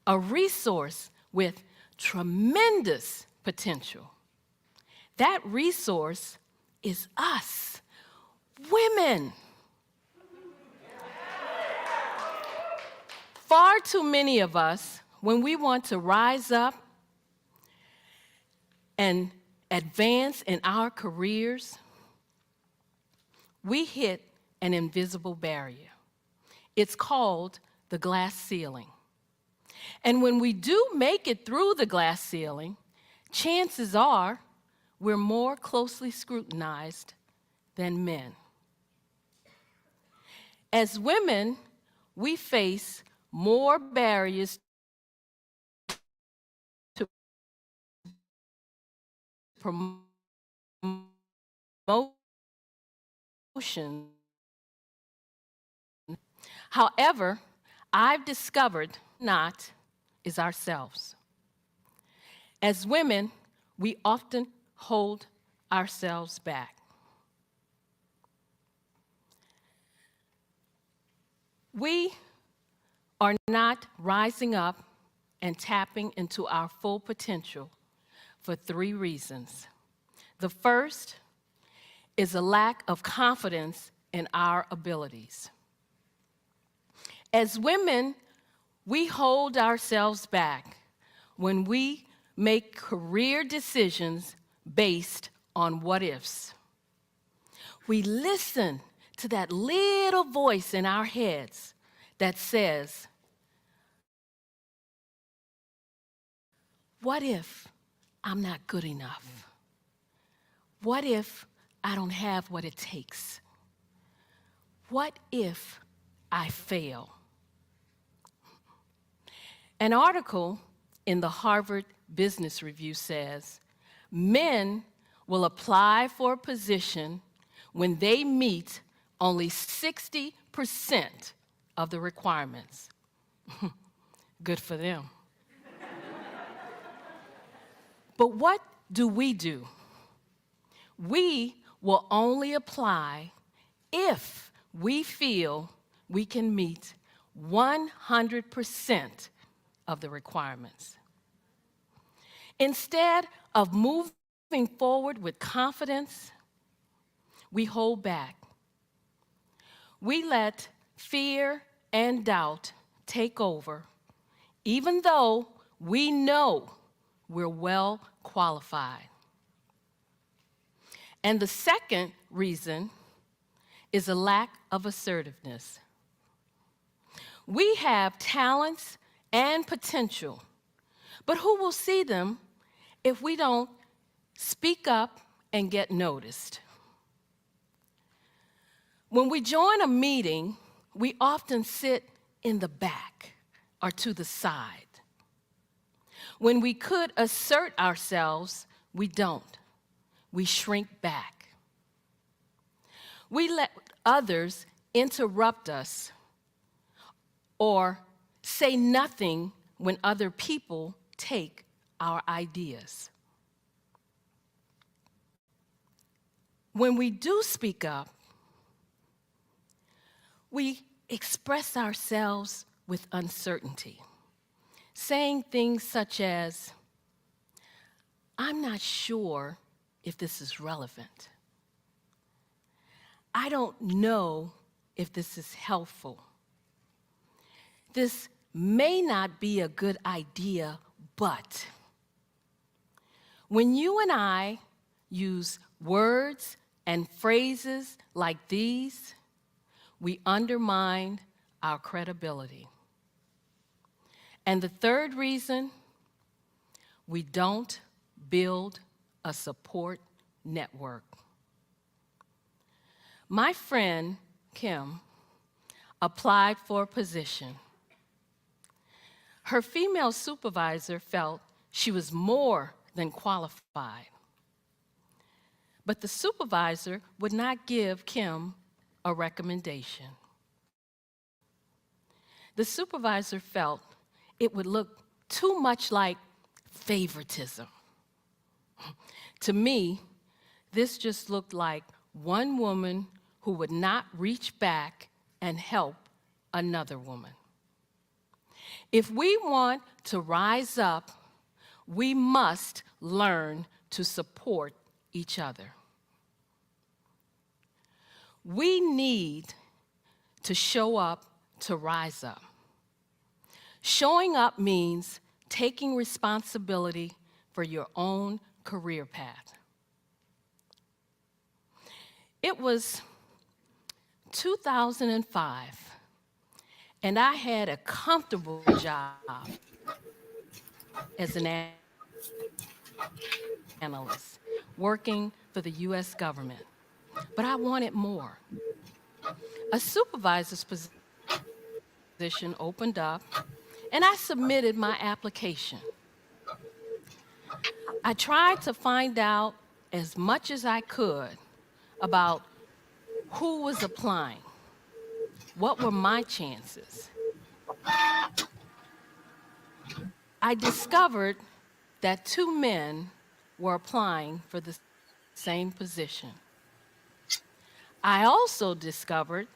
Speaker 5: a resource with tremendous potential. That resource is us, women. Far too many of us, when we want to rise up and advance in our careers, we hit an invisible barrier. It's called the glass ceiling. And when we do make it through the glass ceiling, chances are we're more closely scrutinized than men. As women, we face more barriers to promotion. However, I've discovered not is ourselves. As women, we often hold ourselves back. We are not rising up and tapping into our full potential for 3 reasons. The first is a lack of confidence in our abilities. As women, we hold ourselves back when we make career decisions based on what ifs. We listen to that little voice in our heads that says, what if I'm not good enough? What if I don't have what it takes? What if I fail? An article in the Harvard Business Review says, men will apply for a position when they meet only 60% of the requirements. Good for them. But what do? We will only apply if we feel we can meet 100% of the requirements. Instead of moving forward with confidence, we hold back. We let fear and doubt take over, even though we know we're well qualified. And the second reason is a lack of assertiveness. We have talents and potential, but who will see them if we don't speak up and get noticed? When we join a meeting, we often sit in the back or to the side. When we could assert ourselves, we don't. We shrink back. We let others interrupt us or say nothing when other people take our ideas. When we do speak up, we express ourselves with uncertainty, saying things such as, I'm not sure if this is relevant. I don't know if this is helpful. This may not be a good idea, but when you and I use words and phrases like these, we undermine our credibility. And the third reason, we don't build a support network. My friend, Kim, applied for a position. Her female supervisor felt she was more than qualified. But the supervisor would not give Kim a recommendation. The supervisor felt it would look too much like favoritism. To me, this just looked like one woman who would not reach back and help another woman. If we want to rise up, we must learn to support each other. We need to show up to rise up. Showing up means taking responsibility for your own career path. It was 2005, and I had a comfortable job as an analyst working for the U.S. government, but I wanted more. A supervisor's position opened up, and I submitted my application. I tried to find out as much as I could about who was applying, what were my chances. I discovered that 2 men were applying for the same position. I also discovered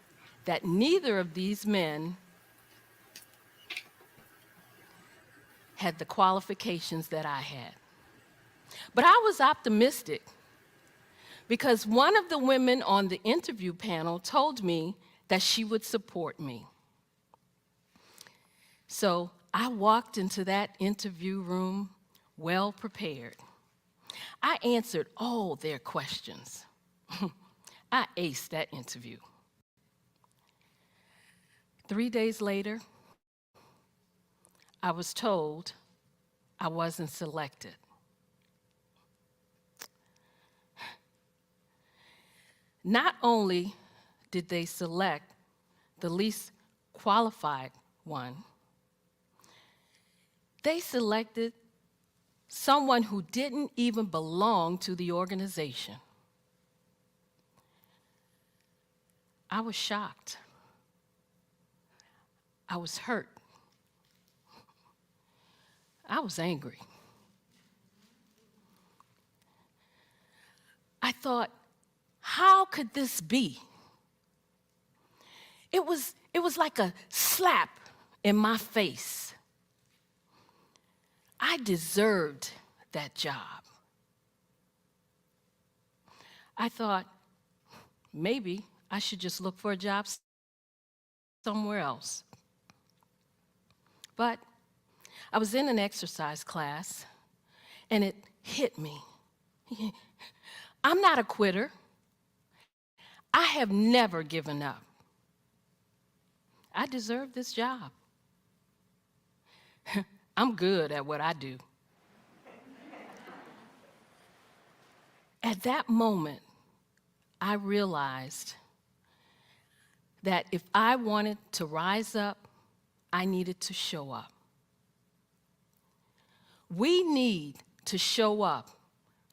Speaker 5: that neither of these men had the qualifications that I had. But I was optimistic because one of the women on the interview panel told me that she would support me. So I walked into that interview room well prepared. I answered all their questions. I aced that interview. 3 days later, I was told I wasn't selected. Not only did they select the least qualified one, they selected someone who didn't even belong to the organization. I was shocked. I was hurt. I was angry. I thought, how could this be? It was like a slap in my face. I deserved that job. I thought, maybe I should just look for a job somewhere else. But I was in an exercise class, and it hit me. I'm not a quitter. I have never given up. I deserve this job. I'm good at what I do. At that moment, I realized that if I wanted to rise up, I needed to show up. We need to show up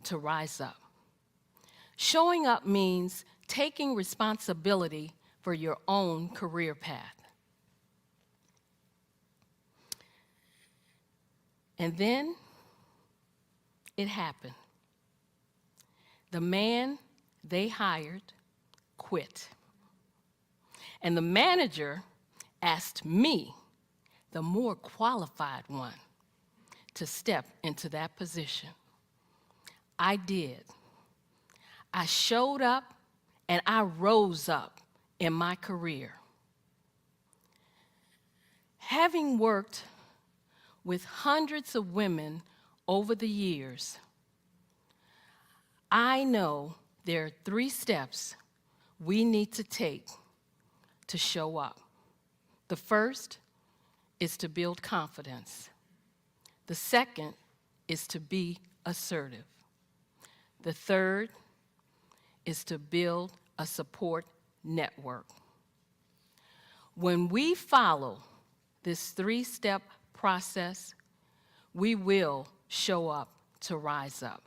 Speaker 5: to rise up. Showing up means taking responsibility for your own career path. And then it happened. The man they hired quit. And the manager asked me, the more qualified one, to step into that position. I did. I showed up and I rose up in my career. Having worked with hundreds of women over the years, I know there are 3 steps we need to take to show up. The first is to build confidence. The second is to be assertive. The third is to build a support network. When we follow this 3-step process, we will show up to rise up.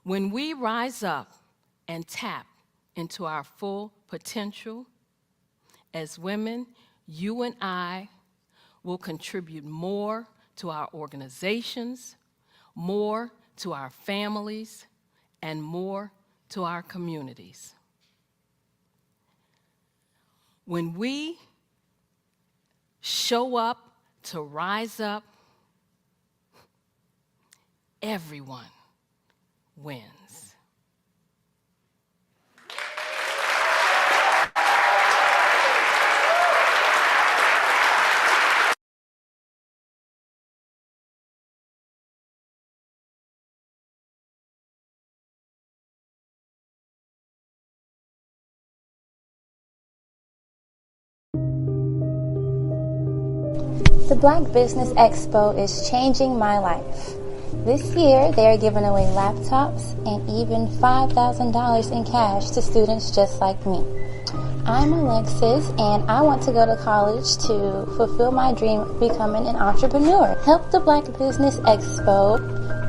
Speaker 5: When we rise up and tap into our full potential, as women, you and I will contribute more to our organizations, more to our families, and more to our communities. When we show up to rise up, everyone wins.
Speaker 9: The Black Business Expo is changing my life. This year, they are giving away laptops and even $5,000 in cash to students just like me. I'm Alexis, and I want to go to college to fulfill my dream of becoming an entrepreneur. Help the Black Business Expo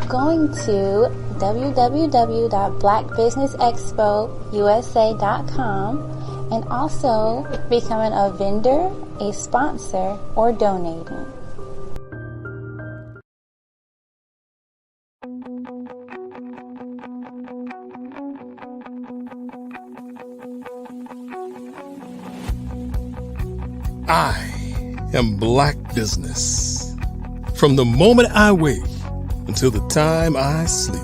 Speaker 9: going to www.blackbusinessexpousa.com and also becoming a vendor, a sponsor, or donating.
Speaker 3: I am Black business. From the moment I wake until the time I sleep.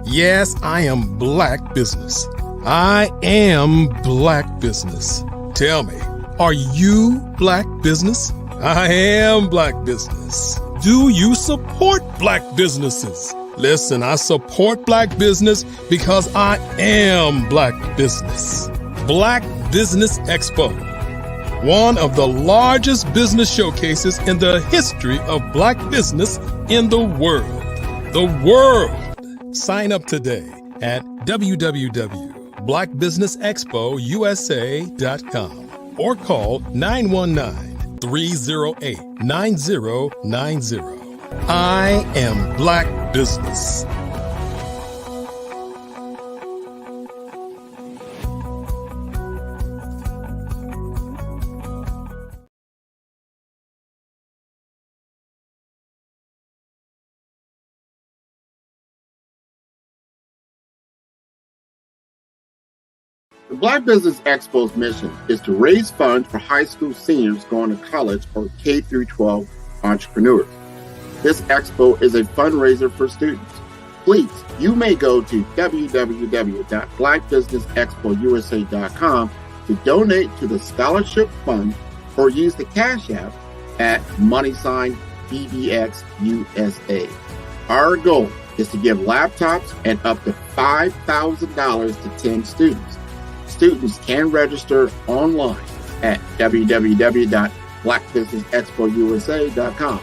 Speaker 3: Yes, I am Black business. I am Black business. Tell me, are you Black business? I am Black business. Do you support Black businesses? Listen, I support Black business because I am Black business. Black Business Expo, one of the largest business showcases in the history of Black business in the world. The world! Sign up today at www.blackbusinessexpousa.com or call 919-308-9090. I am Black business.
Speaker 23: The Black Business Expo's mission is to raise funds for high school seniors going to college or K-12 entrepreneurs. This expo is a fundraiser for students. Please, you may go to www.blackbusinessexpousa.com to donate to the scholarship fund or use the Cash App at $BBXUSA. Our goal is to give laptops and up to $5,000 to 10 students. Students can register online at www.blackbusinessexpousa.com.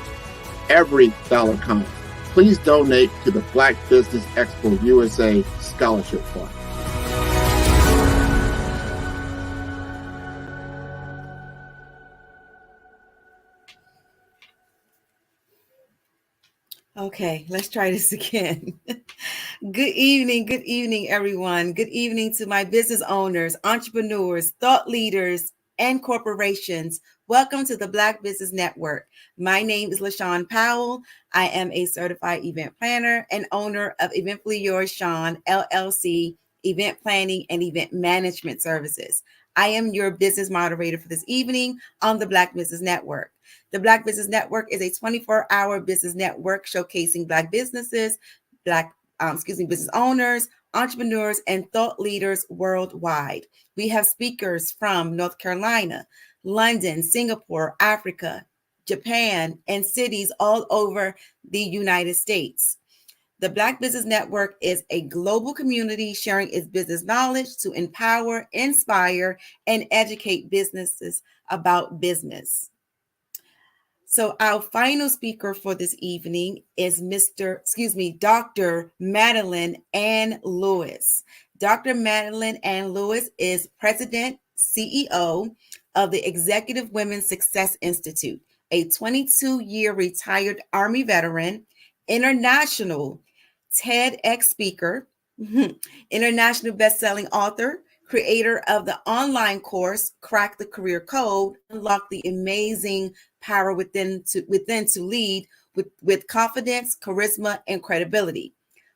Speaker 23: Every dollar counts. Please donate to the Black Business Expo USA Scholarship Fund.
Speaker 10: Okay, let's try this again. Good evening, everyone. Good evening to my business owners, entrepreneurs, thought leaders, and corporations Welcome to the Black Business Network. My name is LaShawn Powell. I am a certified event planner and owner of Eventfully Yours Shawn, LLC, event planning and event management services. I am your business moderator for this evening on the Black Business Network. The Black Business Network is a 24-hour business network showcasing Black businesses, business owners, entrepreneurs, and thought leaders worldwide. We have speakers from North Carolina, London, Singapore, Africa, Japan, and cities all over the United States. The Black Business Network is a global community sharing its business knowledge to empower, inspire, and educate businesses about business. So our final speaker for this evening is Dr. Madeline Ann Lewis. Dr. Madeline Ann Lewis is President, CEO of the Executive Women's Success Institute, a 22-year retired Army veteran, international TEDx speaker, international best-selling author, creator of the online course, Crack the Career Code, Unlock the Amazing Power Within to Lead with Confidence, Charisma, and Credibility.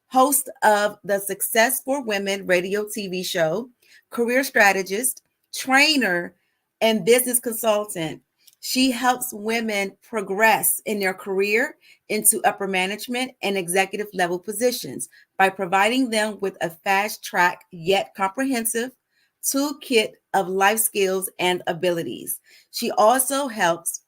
Speaker 10: Host of the Success for Women radio TV show, career strategist, trainer, and business consultant. She helps women progress in their career into upper management and executive level positions by providing them with a fast track yet comprehensive toolkit of life skills and abilities. She also helps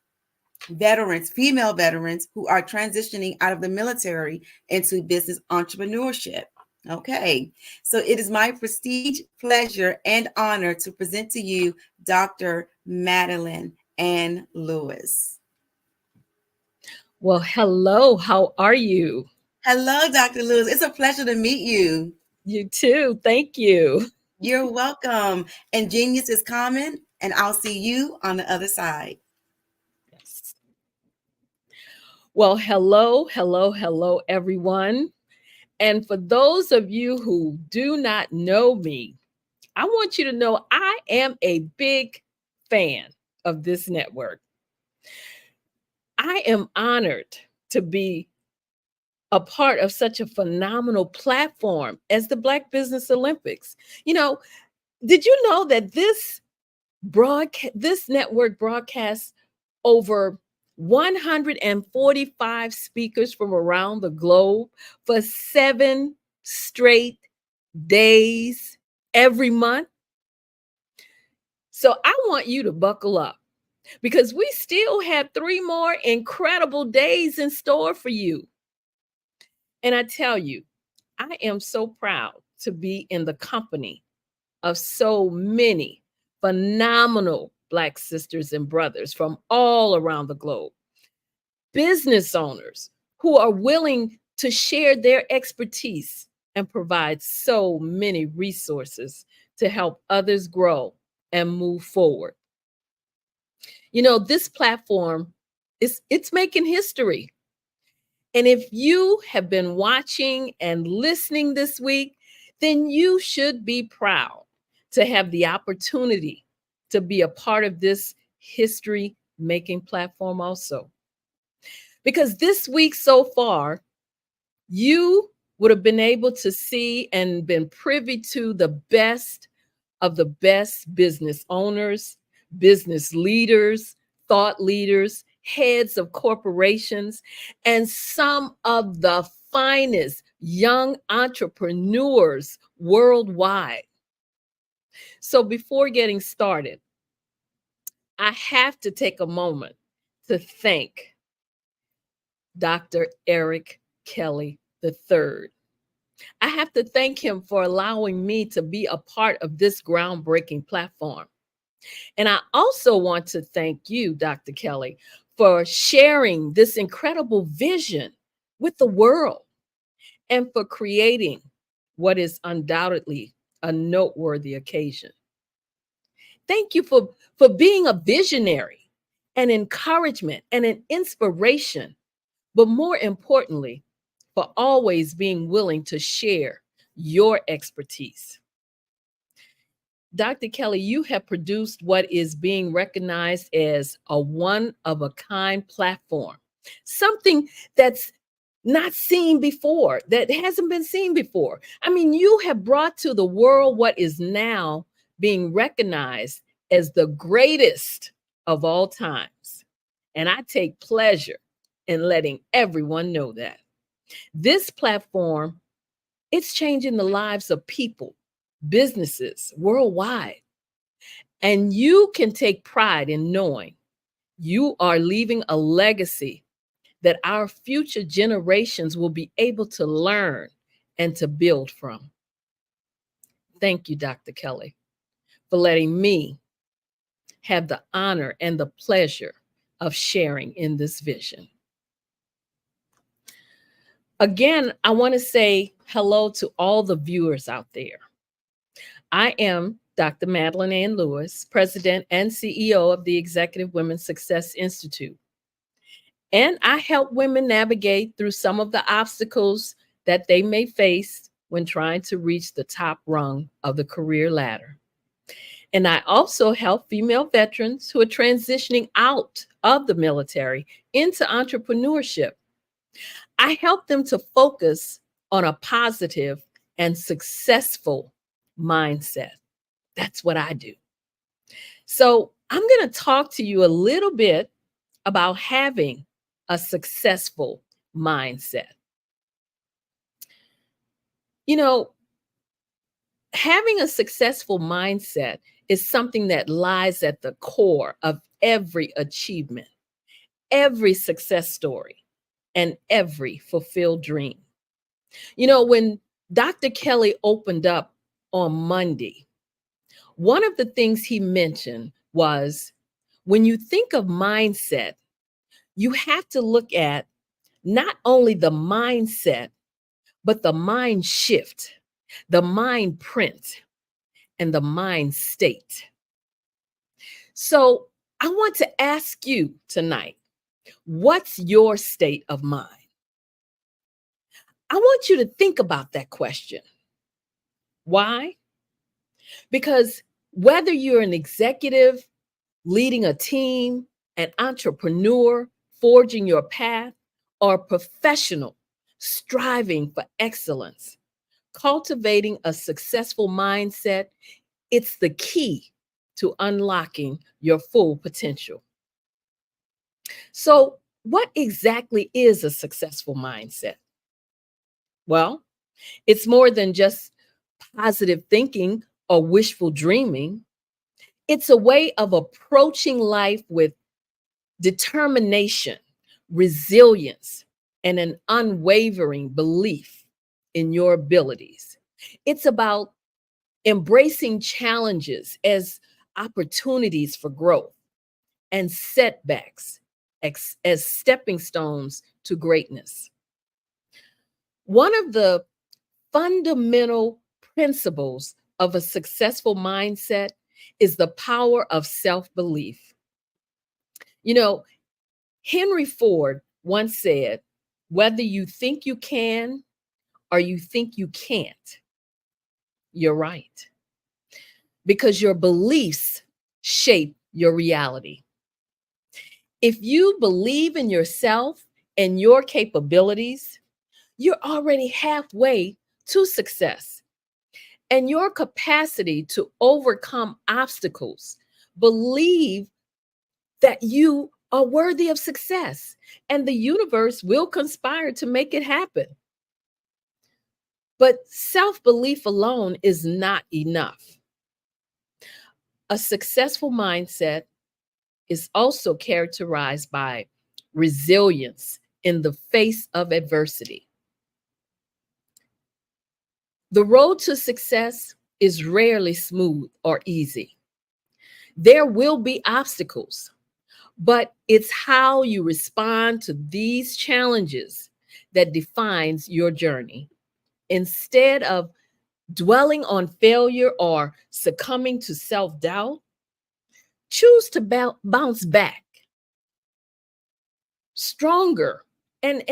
Speaker 10: female veterans who are transitioning out of the military into business entrepreneurship. Okay, so it is my prestige, pleasure, and honor to present to you Dr. Madeline Ann Lewis.
Speaker 15: Well, hello, how are you?
Speaker 10: Hello, Dr. Lewis. It's a pleasure to meet you.
Speaker 15: You too, thank you.
Speaker 10: You're welcome. And genius is common, and I'll see you on the other side.
Speaker 15: Yes. Well, hello, everyone. And for those of you who do not know me, I want you to know I am a big fan of this network. I am honored to be a part of such a phenomenal platform as the Black Business Olympics. You know, did you know that this network broadcasts over 145 speakers from around the globe for 7 straight days every month? So I want you to buckle up because we still have 3 more incredible days in store for you. And I tell you, I am so proud to be in the company of so many phenomenal Black sisters and brothers from all around the globe. Business owners who are willing to share their expertise and provide so many resources to help others grow and move forward. You know, this platform it's making history. And if you have been watching and listening this week, then you should be proud to have the opportunity to be a part of this history-making platform also. Because this week so far, you would have been able to see and been privy to the best of the best business owners, business leaders, thought leaders, heads of corporations, and some of the finest young entrepreneurs worldwide. So before getting started, I have to take a moment to thank Dr. Eric Kelly III. I have to thank him for allowing me to be a part of this groundbreaking platform. And I also want to thank you, Dr. Kelly, for sharing this incredible vision with the world and for creating what is undoubtedly a noteworthy occasion. Thank you for being a visionary, an encouragement, and an inspiration, but more importantly, for always being willing to share your expertise. Dr. Kelly, you have produced what is being recognized as a one-of-a-kind platform, something that's not seen before, that hasn't been seen before. I mean, you have brought to the world what is now being recognized as the greatest of all times. And I take pleasure in letting everyone know that. This platform, it's changing the lives of people, businesses worldwide. And you can take pride in knowing you are leaving a legacy that our future generations will be able to learn and to build from. Thank you, Dr. Kelly, for letting me have the honor and the pleasure of sharing in this vision. Again, I want to say hello to all the viewers out there. I am Dr. Madeline Ann Lewis, President and CEO of the Executive Women's Success Institute. And I help women navigate through some of the obstacles that they may face when trying to reach the top rung of the career ladder. And I also help female veterans who are transitioning out of the military into entrepreneurship. I help them to focus on a positive and successful mindset. That's what I do. So I'm going to talk to you a little bit about having a successful mindset. You know, having a successful mindset is something that lies at the core of every achievement, every success story, and every fulfilled dream. You know, when Dr. Kelly opened up on Monday, one of the things he mentioned was when you think of mindset, you have to look at not only the mindset, but the mind shift, the mind print, and the mind state. So I want to ask you tonight, what's your state of mind? I want you to think about that question. Why? Because whether you're an executive, leading a team, an entrepreneur, forging your path, or a professional striving for excellence, cultivating a successful mindset, it's the key to unlocking your full potential. So, what exactly is a successful mindset? Well, it's more than just positive thinking or wishful dreaming. It's a way of approaching life with determination, resilience, and an unwavering belief in your abilities. It's about embracing challenges as opportunities for growth and setbacks as stepping stones to greatness. One of the fundamental principles of a successful mindset is the power of self-belief. You know, Henry Ford once said, whether you think you can or you think you can't, you're right. Because your beliefs shape your reality. If you believe in yourself and your capabilities, you're already halfway to success. And your capacity to overcome obstacles, believe that you are worthy of success, and the universe will conspire to make it happen. But self-belief alone is not enough. A successful mindset is also characterized by resilience in the face of adversity. The road to success is rarely smooth or easy. There will be obstacles, but it's how you respond to these challenges that defines your journey. Instead of dwelling on failure or succumbing to self-doubt, choose to bounce back stronger and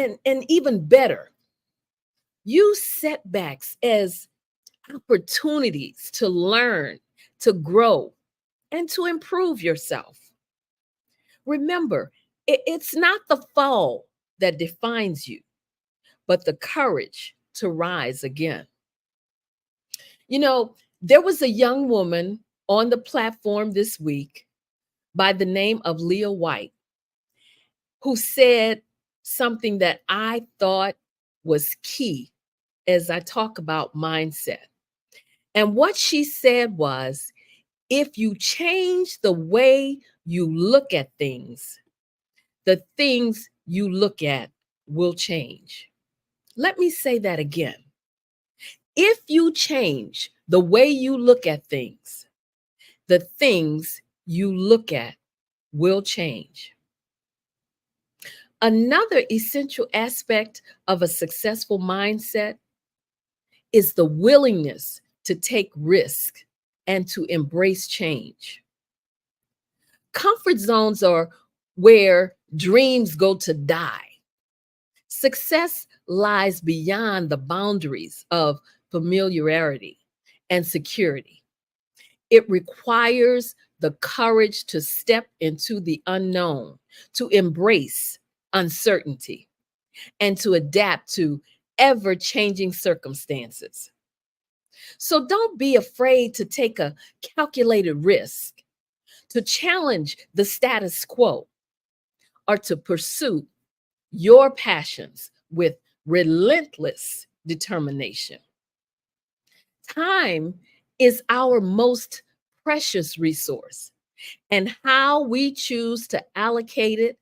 Speaker 15: even better. Use setbacks as opportunities to learn, to grow and to improve yourself. Remember, it's not the fall that defines you, but the courage to rise again. You know, there was a young woman on the platform this week by the name of Leah White who said something that I thought was key as I talk about mindset. And what she said was, if you change the way you look at things, the things you look at will change. Let me say that again. If you change the way you look at things, the things you look at will change. Another essential aspect of a successful mindset is the willingness to take risk and to embrace change. Comfort zones are where dreams go to die. Success lies beyond the boundaries of familiarity and security. It requires the courage to step into the unknown, to embrace uncertainty, and to adapt to ever-changing circumstances. So don't be afraid to take a calculated risk, to challenge the status quo, or to pursue your passions with relentless determination. Time is our most precious resource, and how we choose to allocate it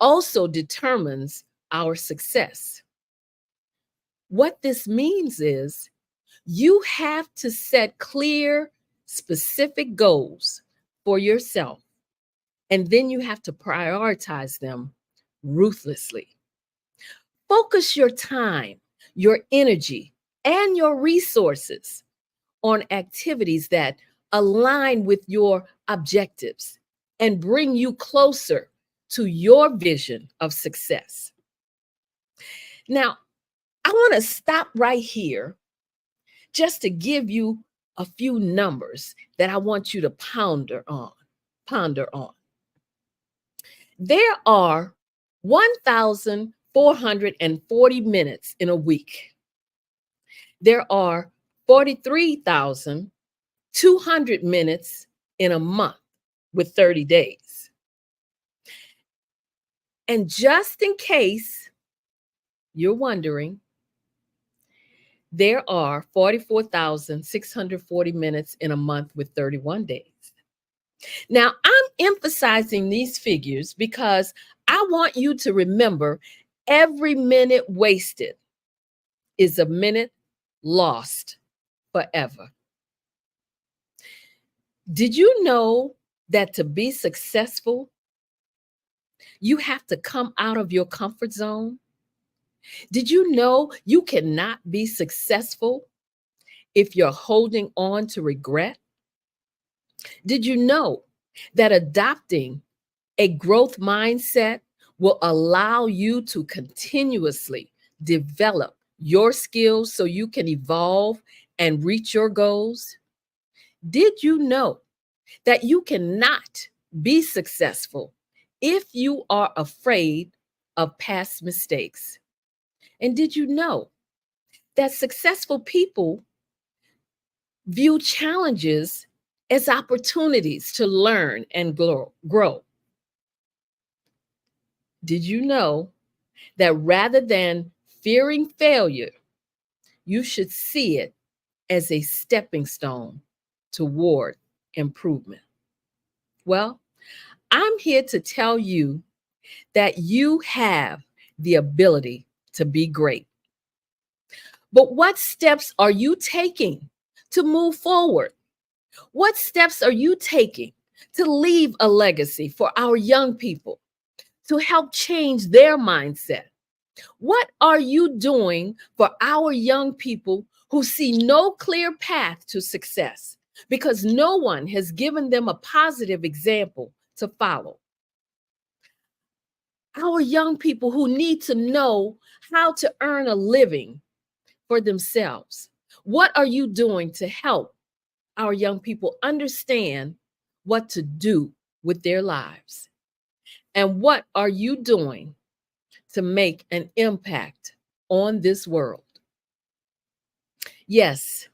Speaker 15: also determines our success. What this means is you have to set clear, specific goals for yourself, and then you have to prioritize them ruthlessly. Focus your time, your energy, and your resources on activities that align with your objectives and bring you closer to your vision of success. Now, I want to stop right here just to give you a few numbers that I want you to ponder on. There are 1,440 minutes in a week. There are 43,200 minutes in a month with 30 days. And just in case you're wondering, there are 44,640 minutes in a month with 31 days. Now, I'm emphasizing these figures because I want you to remember every minute wasted is a minute lost forever. Did you know that to be successful, you have to come out of your comfort zone? Did you know you cannot be successful if you're holding on to regret? Did you know that adopting a growth mindset will allow you to continuously develop your skills so you can evolve and reach your goals? Did you know that you cannot be successful if you are afraid of past mistakes? And did you know that successful people view challenges as opportunities to learn and grow? Did you know that rather than fearing failure, you should see it as a stepping stone toward improvement? Well, I'm here to tell you that you have the ability to be great. But what steps are you taking to move forward? What steps are you taking to leave a legacy for our young people, to help change their mindset? What are you doing for our young people who see no clear path to success because no one has given them a positive example to follow? Our young people who need to know how to earn a living for themselves. What are you doing to help our young people understand what to do with their lives? And what are you doing to make an impact on this world? Yes,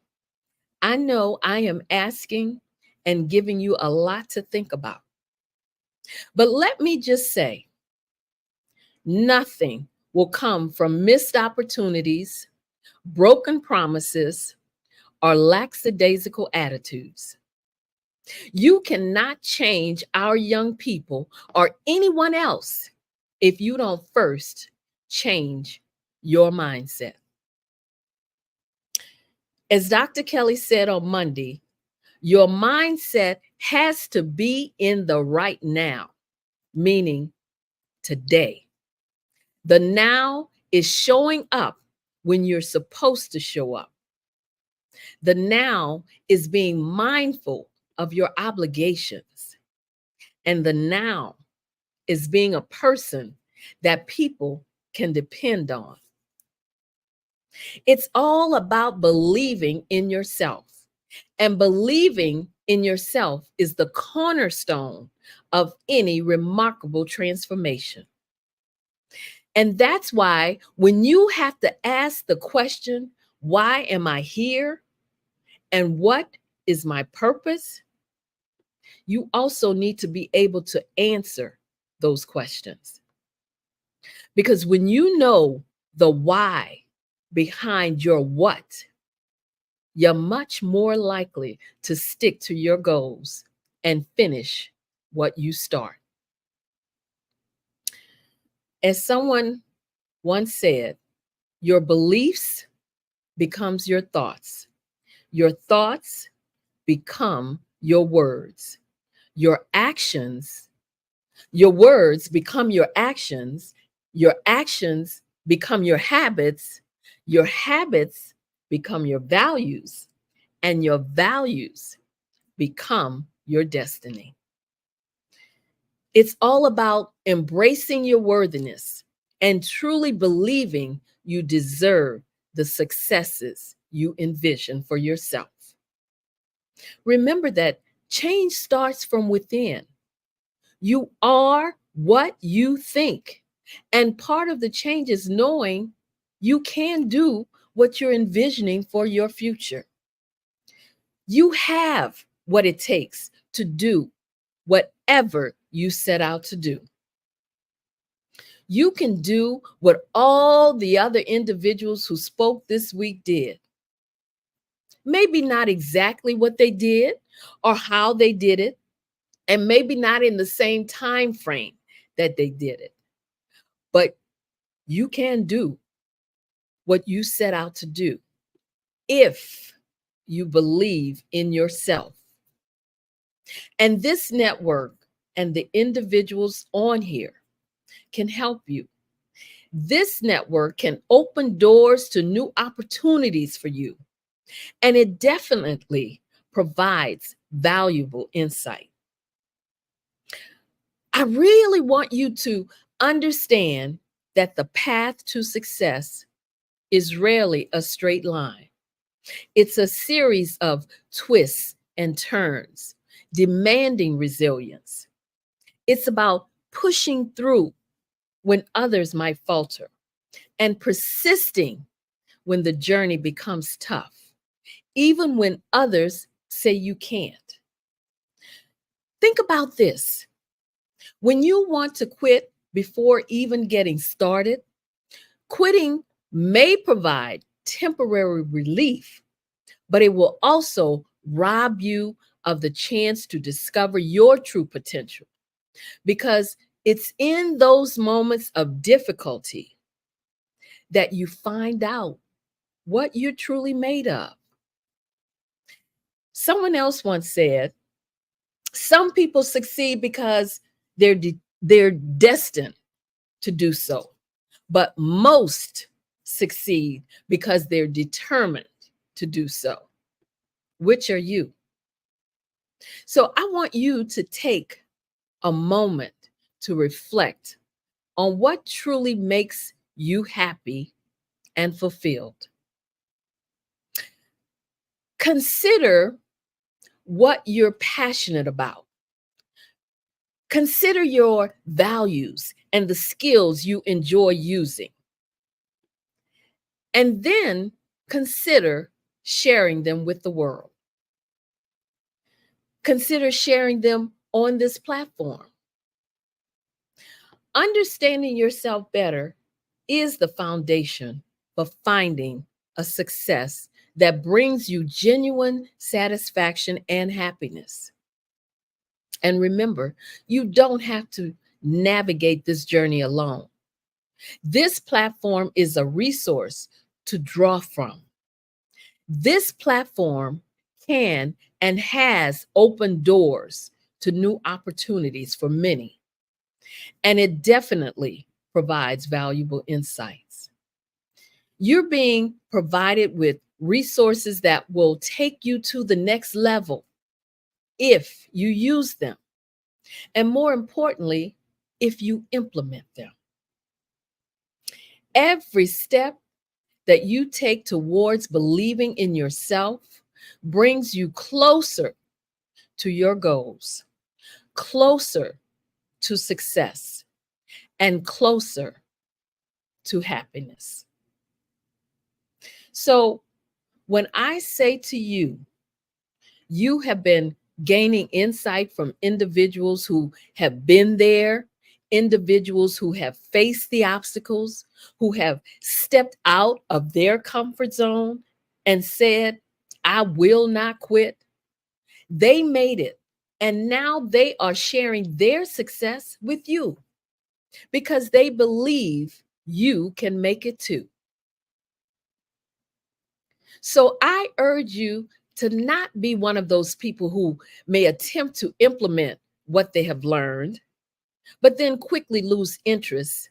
Speaker 15: I know I am asking and giving you a lot to think about. But let me just say, nothing will come from missed opportunities, broken promises, or lackadaisical attitudes. You cannot change our young people or anyone else if you don't first change your mindset. As Dr. Kelly said on Monday, your mindset has to be in the right now, meaning today. The now is showing up when you're supposed to show up. The now is being mindful of your obligations. And the now is being a person that people can depend on. It's all about believing in yourself. And believing in yourself is the cornerstone of any remarkable transformation. And that's why when you have to ask the question, why am I here? And what is my purpose? You also need to be able to answer those questions. Because when you know the why behind your what, you're much more likely to stick to your goals and finish what you start. As someone once said, your beliefs becomes your thoughts. Your thoughts become your words. Your words become your actions become your habits become your values, and your values become your destiny. It's all about embracing your worthiness and truly believing you deserve the successes you envision for yourself. Remember that change starts from within. You are what you think. And part of the change is knowing you can do what you're envisioning for your future. You have what it takes to do whatever you set out to do. You can do what all the other individuals who spoke this week did. Maybe not exactly what they did or how they did it, and maybe not in the same time frame that they did it. But you can do what you set out to do if you believe in yourself. And this network and the individuals on here can help you. This network can open doors to new opportunities for you. And it definitely provides valuable insight. I really want you to understand that the path to success is rarely a straight line. It's a series of twists and turns, demanding resilience. It's about pushing through when others might falter and persisting when the journey becomes tough, even when others say you can't. Think about this. When you want to quit before even getting started, quitting may provide temporary relief, but it will also rob you of the chance to discover your true potential, because it's in those moments of difficulty that you find out what you're truly made of. Someone else once said, some people succeed because they're destined to do so, but most succeed because they're determined to do so. Which are you? So I want you to take a moment to reflect on what truly makes you happy and fulfilled. Consider what you're passionate about. Consider your values and the skills you enjoy using. And then consider sharing them with the world. Consider sharing them on this platform. Understanding yourself better is the foundation for finding a success that brings you genuine satisfaction and happiness. And remember, you don't have to navigate this journey alone. This platform is a resource to draw from. This platform can and has opened doors to new opportunities for many, and it definitely provides valuable insights. You're being provided with resources that will take you to the next level if you use them, and more importantly, if you implement them. Every step that you take towards believing in yourself brings you closer to your goals, closer to success, and closer to happiness. So when I say to you, you have been gaining insight from individuals who have been there, individuals who have faced the obstacles, who have stepped out of their comfort zone and said, I will not quit. They made it, and now they are sharing their success with you because they believe you can make it too. So I urge you to not be one of those people who may attempt to implement what they have learned, but then quickly lose interest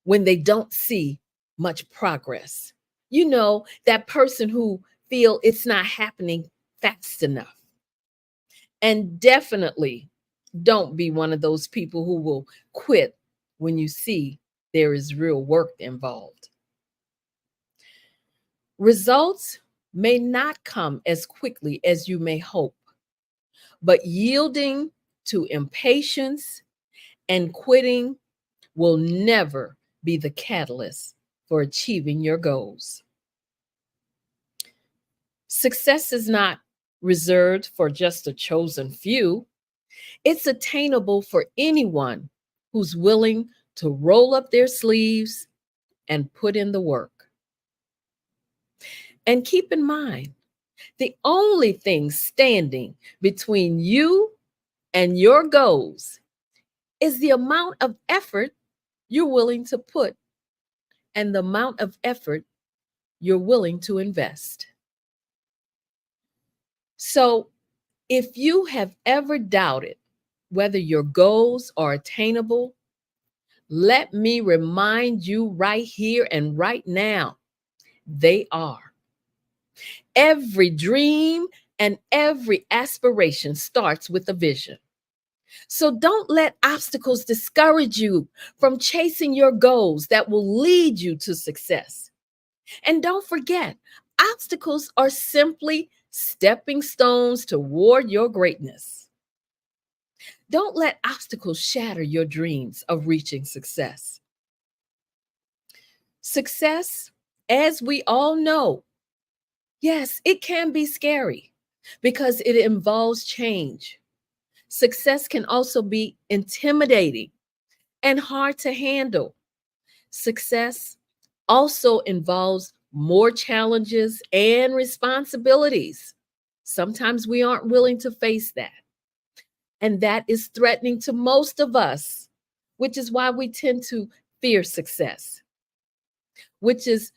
Speaker 15: when they don't see much progress. You know, that person who feel it's not happening fast enough. And definitely don't be one of those people who will quit when you see there is real work involved. Results may not come as quickly as you may hope, but yielding to impatience and quitting will never be the catalyst for achieving your goals. Success is not reserved for just a chosen few. It's attainable for anyone who's willing to roll up their sleeves and put in the work. And keep in mind, the only thing standing between you and your goals is the amount of effort you're willing to put and the amount of effort you're willing to invest. So if you have ever doubted whether your goals are attainable, let me remind you right here and right now, they are. Every dream and every aspiration starts with a vision. So don't let obstacles discourage you from chasing your goals that will lead you to success. And don't forget, obstacles are simply stepping stones toward your greatness. Don't let obstacles shatter your dreams of reaching success. Success, as we all know, yes, it can be scary because it involves change. Success can also be intimidating and hard to handle. Success also involves more challenges and responsibilities. Sometimes we aren't willing to face that. And that is threatening to most of us, which is why we tend to fear success, which is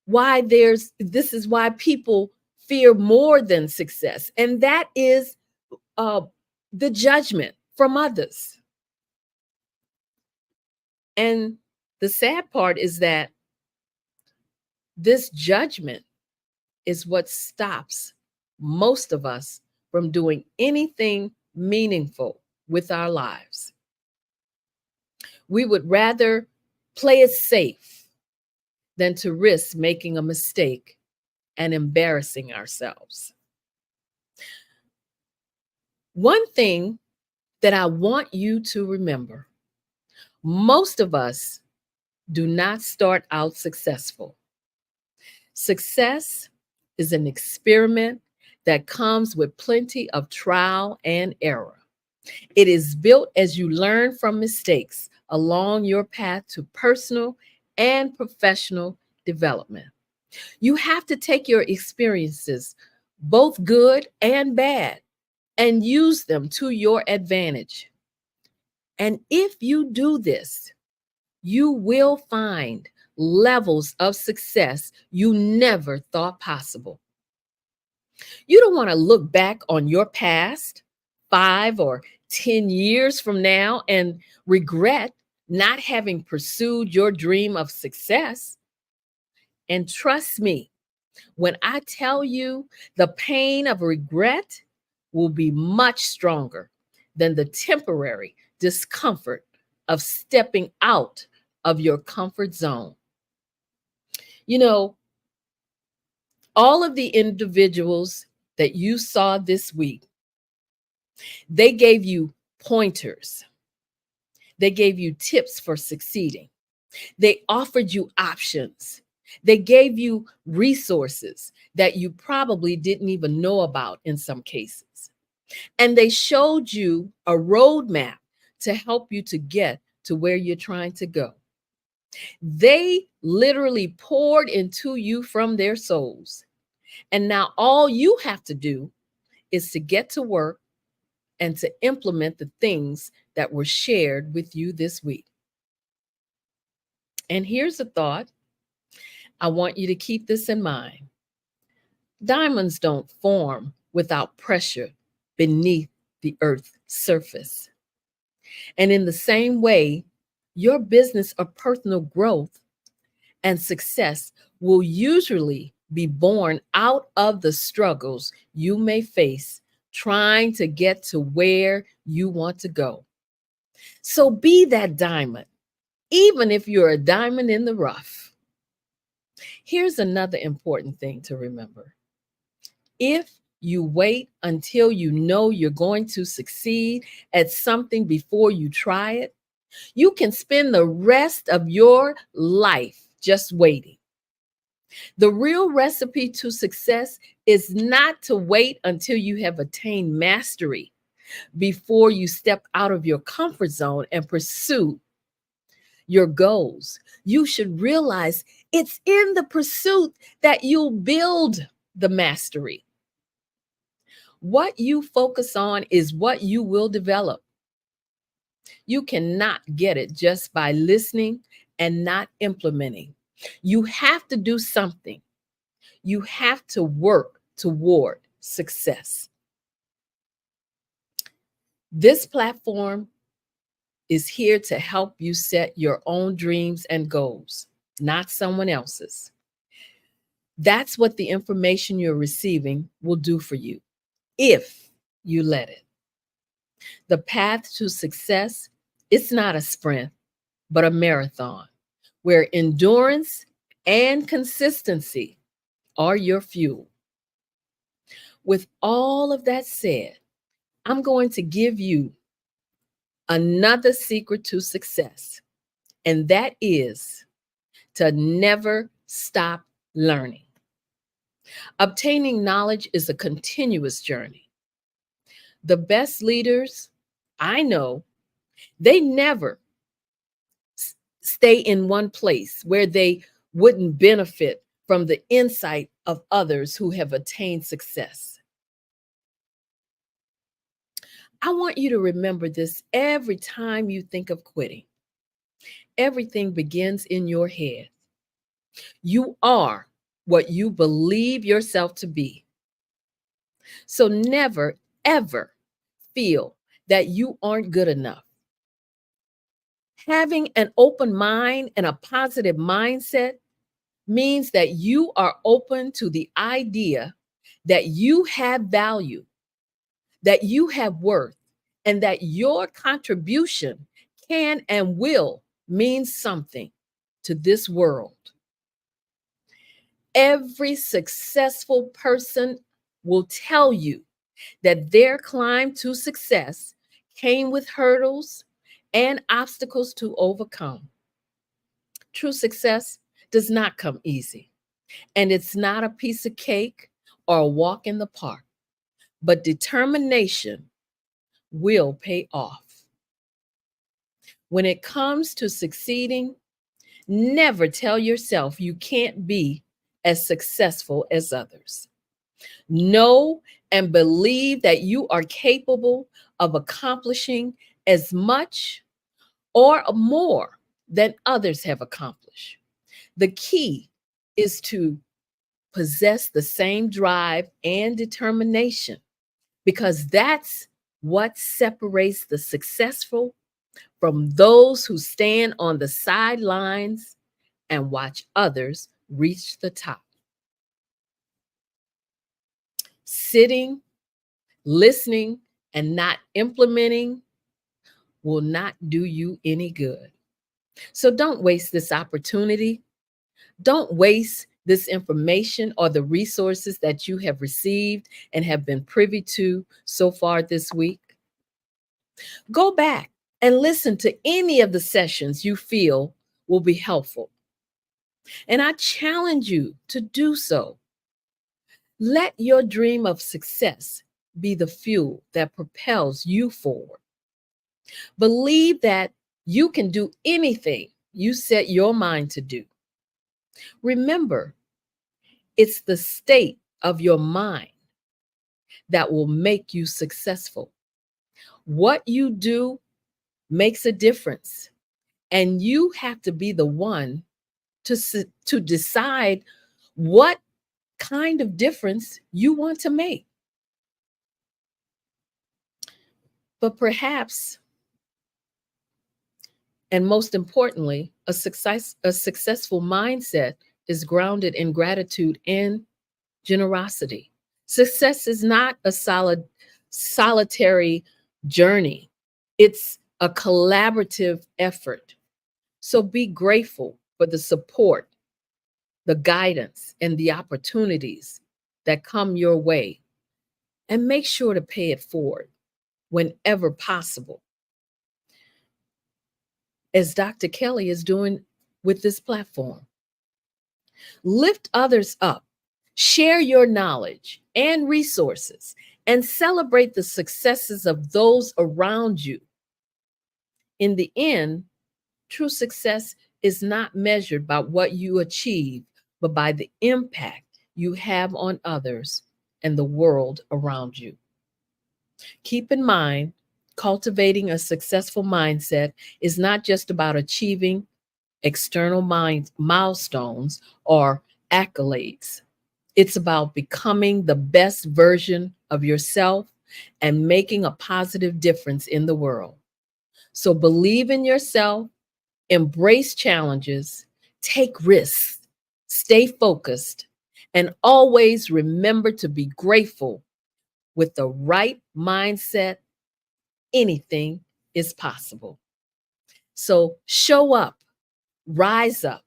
Speaker 15: why this is why people fear more than success. And that is the judgment from others. And the sad part is that this judgment is what stops most of us from doing anything meaningful with our lives. We would rather play it safe than to risk making a mistake and embarrassing ourselves. One thing that I want you to remember, most of us do not start out successful. Success is an experiment that comes with plenty of trial and error. It is built as you learn from mistakes along your path to personal and professional development. You have to take your experiences, both good and bad, and use them to your advantage. And if you do this, you will find levels of success you never thought possible. You don't want to look back on your past 5 or 10 years from now and regret not having pursued your dream of success. And trust me, when I tell you, the pain of regret will be much stronger than the temporary discomfort of stepping out of your comfort zone. You know, all of the individuals that you saw this week, they gave you pointers. They gave you tips for succeeding. They offered you options. They gave you resources that you probably didn't even know about in some cases. And they showed you a roadmap to help you to get to where you're trying to go. They literally poured into you from their souls. And now all you have to do is to get to work and to implement the things that were shared with you this week. And here's a thought. I want you to keep this in mind. Diamonds don't form without pressure beneath the earth's surface. And in the same way, your business or personal growth and success will usually be born out of the struggles you may face trying to get to where you want to go. So be that diamond, even if you're a diamond in the rough. Here's another important thing to remember. If you wait until you know you're going to succeed at something before you try it, you can spend the rest of your life just waiting. The real recipe to success is not to wait until you have attained mastery before you step out of your comfort zone and pursue your goals. You should realize it's in the pursuit that you'll build the mastery. What you focus on is what you will develop. You cannot get it just by listening and not implementing. You have to do something. You have to work toward success. This platform is here to help you set your own dreams and goals, not someone else's. That's what the information you're receiving will do for you, if you let it. The path to success, it's not a sprint, but a marathon, where endurance and consistency are your fuel. With all of that said, I'm going to give you another secret to success, and that is to never stop learning. Obtaining knowledge is a continuous journey. The best leaders I know, they never stay in one place where they wouldn't benefit from the insight of others who have attained success. I want you to remember this every time you think of quitting. Everything begins in your head. You are what you believe yourself to be. So never, ever feel that you aren't good enough. Having an open mind and a positive mindset means that you are open to the idea that you have value, that you have worth, and that your contribution can and will mean something to this world. Every successful person will tell you that their climb to success came with hurdles and obstacles to overcome. True success does not come easy, and it's not a piece of cake or a walk in the park, but determination will pay off. When it comes to succeeding, never tell yourself you can't be as successful as others. Know and believe that you are capable of accomplishing as much or more than others have accomplished. The key is to possess the same drive and determination, because that's what separates the successful from those who stand on the sidelines and watch others reach the top. Sitting, listening, and not implementing will not do you any good. So don't waste this opportunity. Don't waste this information or the resources that you have received and have been privy to so far this week. Go back and listen to any of the sessions you feel will be helpful. And I challenge you to do so. Let your dream of success be the fuel that propels you forward. Believe that you can do anything you set your mind to do. Remember, it's the state of your mind that will make you successful. What you do makes a difference, and you have to be the one to decide what kind of difference you want to make. But perhaps, and most importantly, a successful mindset is grounded in gratitude and generosity. Success is not a solitary journey. It's a collaborative effort. So be grateful for the support, the guidance, and the opportunities that come your way, and make sure to pay it forward whenever possible, as Dr. Kelly is doing with this platform. Lift others up, share your knowledge and resources, and celebrate the successes of those around you. In the end, true success is not measured by what you achieve, but by the impact you have on others and the world around you. Keep in mind, cultivating a successful mindset is not just about achieving external milestones or accolades. It's about becoming the best version of yourself and making a positive difference in the world. So believe in yourself, embrace challenges, take risks, stay focused, and always remember to be grateful. With the right mindset, anything is possible. So show up, rise up,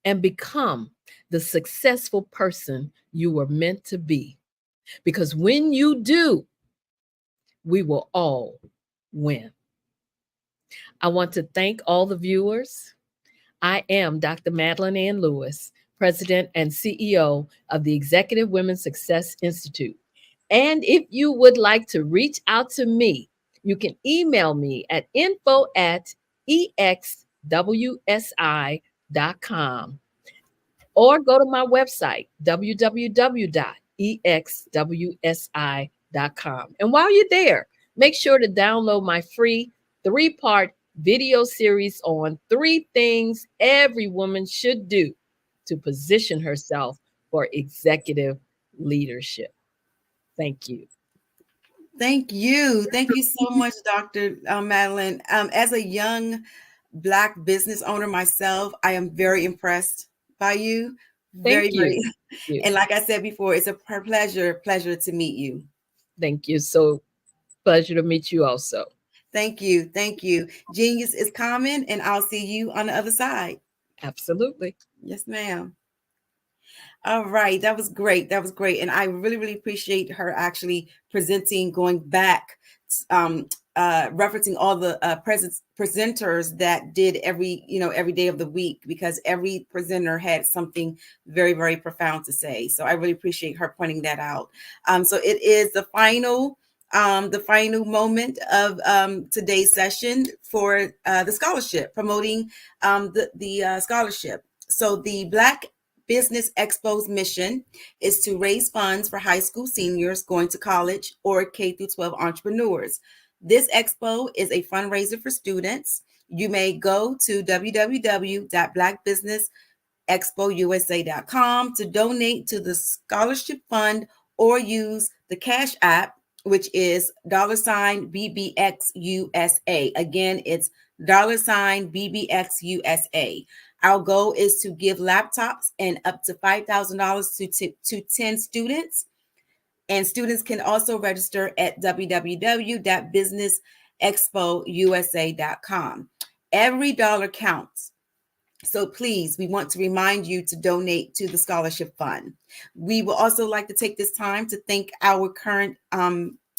Speaker 15: and become the successful person you were meant to be. Because when you do, we will all win. I want to thank all the viewers. I am Dr. Madeline Ann Lewis, President and CEO of the Executive Women's Success Institute. And if you would like to reach out to me, you can email me at info@exwsi.com or go to my website, www.exwsi.com. And while you're there, make sure to download my free 3-part video series on 3 things every woman should do to position herself for executive leadership. Thank you.
Speaker 10: Thank you. Thank you so much, Dr. Madeline. As a young Black business owner myself, I am very impressed by you.
Speaker 15: Thank you.
Speaker 10: Very. And like I said before, it's a pleasure to meet you.
Speaker 15: Thank you. So pleasure to meet you also.
Speaker 10: Thank you. Thank you. Genius is common, and I'll see you on the other side.
Speaker 15: Absolutely.
Speaker 10: Yes, ma'am. All right, that was great. That was great, and I really, really appreciate her actually presenting, going back, referencing all the presenters that did every day of the week, because every presenter had something very, very profound to say. So I really appreciate her pointing that out. So it is the final moment of today's session for the scholarship, promoting the scholarship. So the Black Business Expo's mission is to raise funds for high school seniors going to college or K through 12 entrepreneurs. This expo is a fundraiser for students. You may go to www.blackbusinessexpousa.com to donate to the scholarship fund, or use the Cash App, which is $BBXUSA. Again, it's $BBXUSA. Our goal is to give laptops and up to $5,000 to 10 students. And students can also register at www.businessexpousa.com. Every dollar counts. So please, we want to remind you to donate to the scholarship fund. We will also like to take this time to thank our current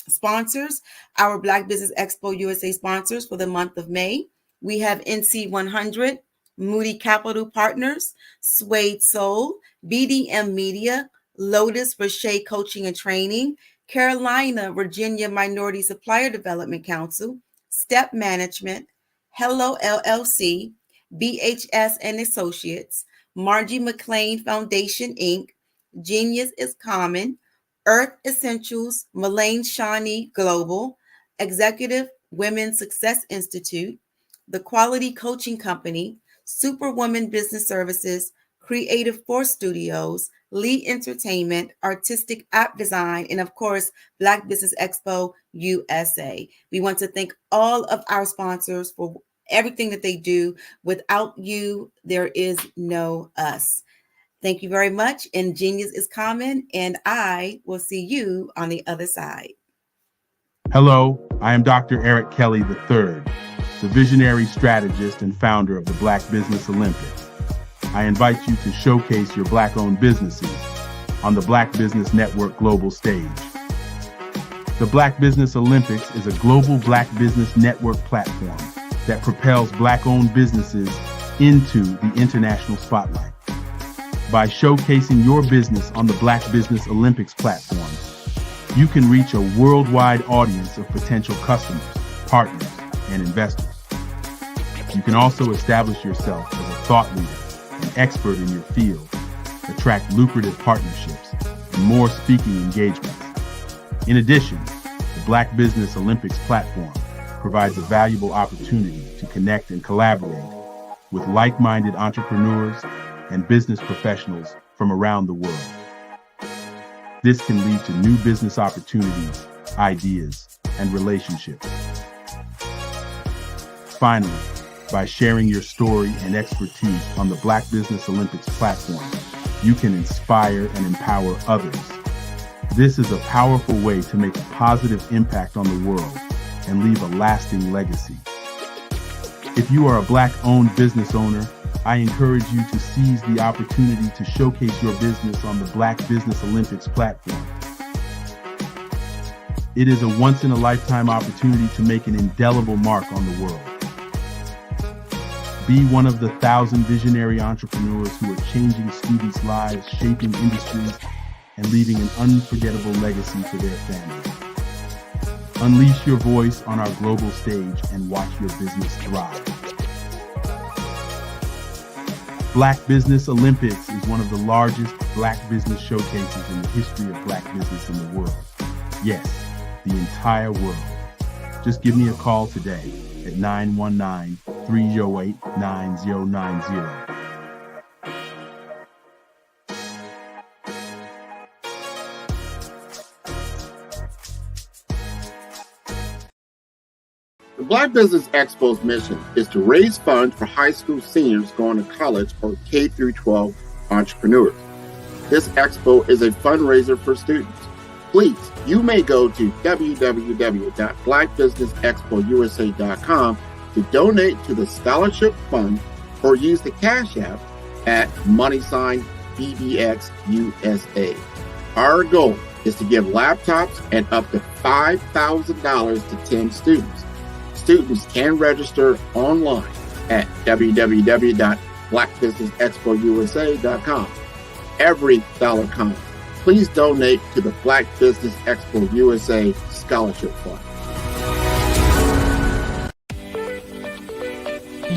Speaker 10: sponsors, our Black Business Expo USA sponsors for the month of May. We have NC 100, Moody Capital Partners, Suede Soul, BDM Media, Lotus Roche Coaching and Training, Carolina, Virginia Minority Supplier Development Council, Step Management, Hello LLC, BHS and Associates, Margie McLean Foundation, Inc., Genius is Common, Earth Essentials, Mullane Shawnee Global, Executive Women Success Institute, The Quality Coaching Company, Superwoman Business Services, Creative Force Studios, Lee Entertainment, Artistic App Design, and of course, Black Business Expo USA. We want to thank all of our sponsors for everything that they do. Without you, there is no us. Thank you very much. And Genius is Common, and I will see you on the other side.
Speaker 7: Hello, I am Dr. Eric Kelly III, the visionary strategist and founder of the Black Business Olympics. I invite you to showcase your Black-owned businesses on the Black Business Network global stage. The Black Business Olympics is a global Black Business Network platform that propels Black-owned businesses into the international spotlight. By showcasing your business on the Black Business Olympics platform, you can reach a worldwide audience of potential customers, partners, and investors. You can also establish yourself as a thought leader, an expert in your field, attract lucrative partnerships, and more speaking engagements. In addition, the Black Business Olympics platform provides a valuable opportunity to connect and collaborate with like-minded entrepreneurs and business professionals from around the world. This can lead to new business opportunities, ideas, and relationships. Finally, by sharing your story and expertise on the Black Business Olympics platform, you can inspire and empower others. This is a powerful way to make a positive impact on the world and leave a lasting legacy. If you are a Black-owned business owner, I encourage you to seize the opportunity to showcase your business on the Black Business Olympics platform. It is a once-in-a-lifetime opportunity to make an indelible mark on the world. Be one of the 1,000 visionary entrepreneurs who are changing students' lives, shaping industries, and leaving an unforgettable legacy for their families. Unleash your voice on our global stage and watch your business thrive. Black Business Olympics is one of the largest Black business showcases in the history of Black business in the world. Yes, the entire world. Just give me a call today at 919-308-9090.
Speaker 23: The Black Business Expo's mission is to raise funds for high school seniors going to college or K through 12 entrepreneurs. This expo is a fundraiser for students. Please, you may go to www.blackbusinessexpousa.com to donate to the scholarship fund or use the Cash App at BDX USA. Our goal is to give laptops and up to $5,000 to 10 students. Students can register online at www.blackbusinessexpousa.com. Every dollar counts. Please donate to the Black Business Expo USA Scholarship Fund.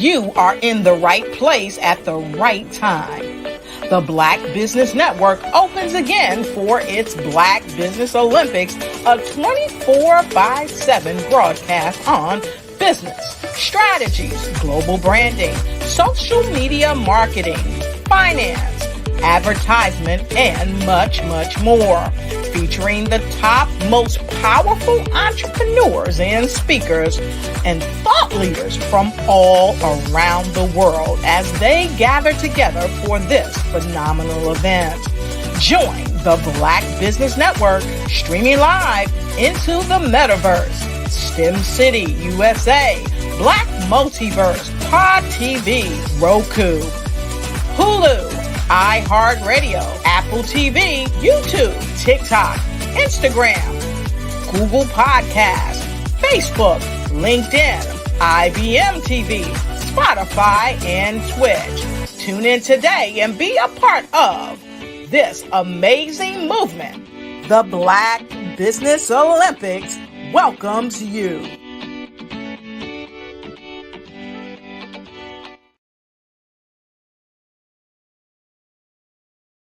Speaker 1: You are in the right place at the right time. The Black Business Network opens again for its Black Business Olympics, a 24/7 broadcast on business, strategies, global branding, social media marketing, finance, advertisement, and much, much more. Featuring the top, most powerful entrepreneurs and speakers and thought leaders from all around the world as they gather together for this phenomenal event. Join the Black Business Network streaming live into the metaverse, STEM City USA, Black Multiverse, Pod TV, Roku, Hulu, iHeartRadio, Apple TV, YouTube, TikTok, Instagram, Google Podcasts, Facebook, LinkedIn, IBM TV, Spotify, and Twitch. Tune in today and be a part of this amazing movement. The Black Business Olympics welcomes you.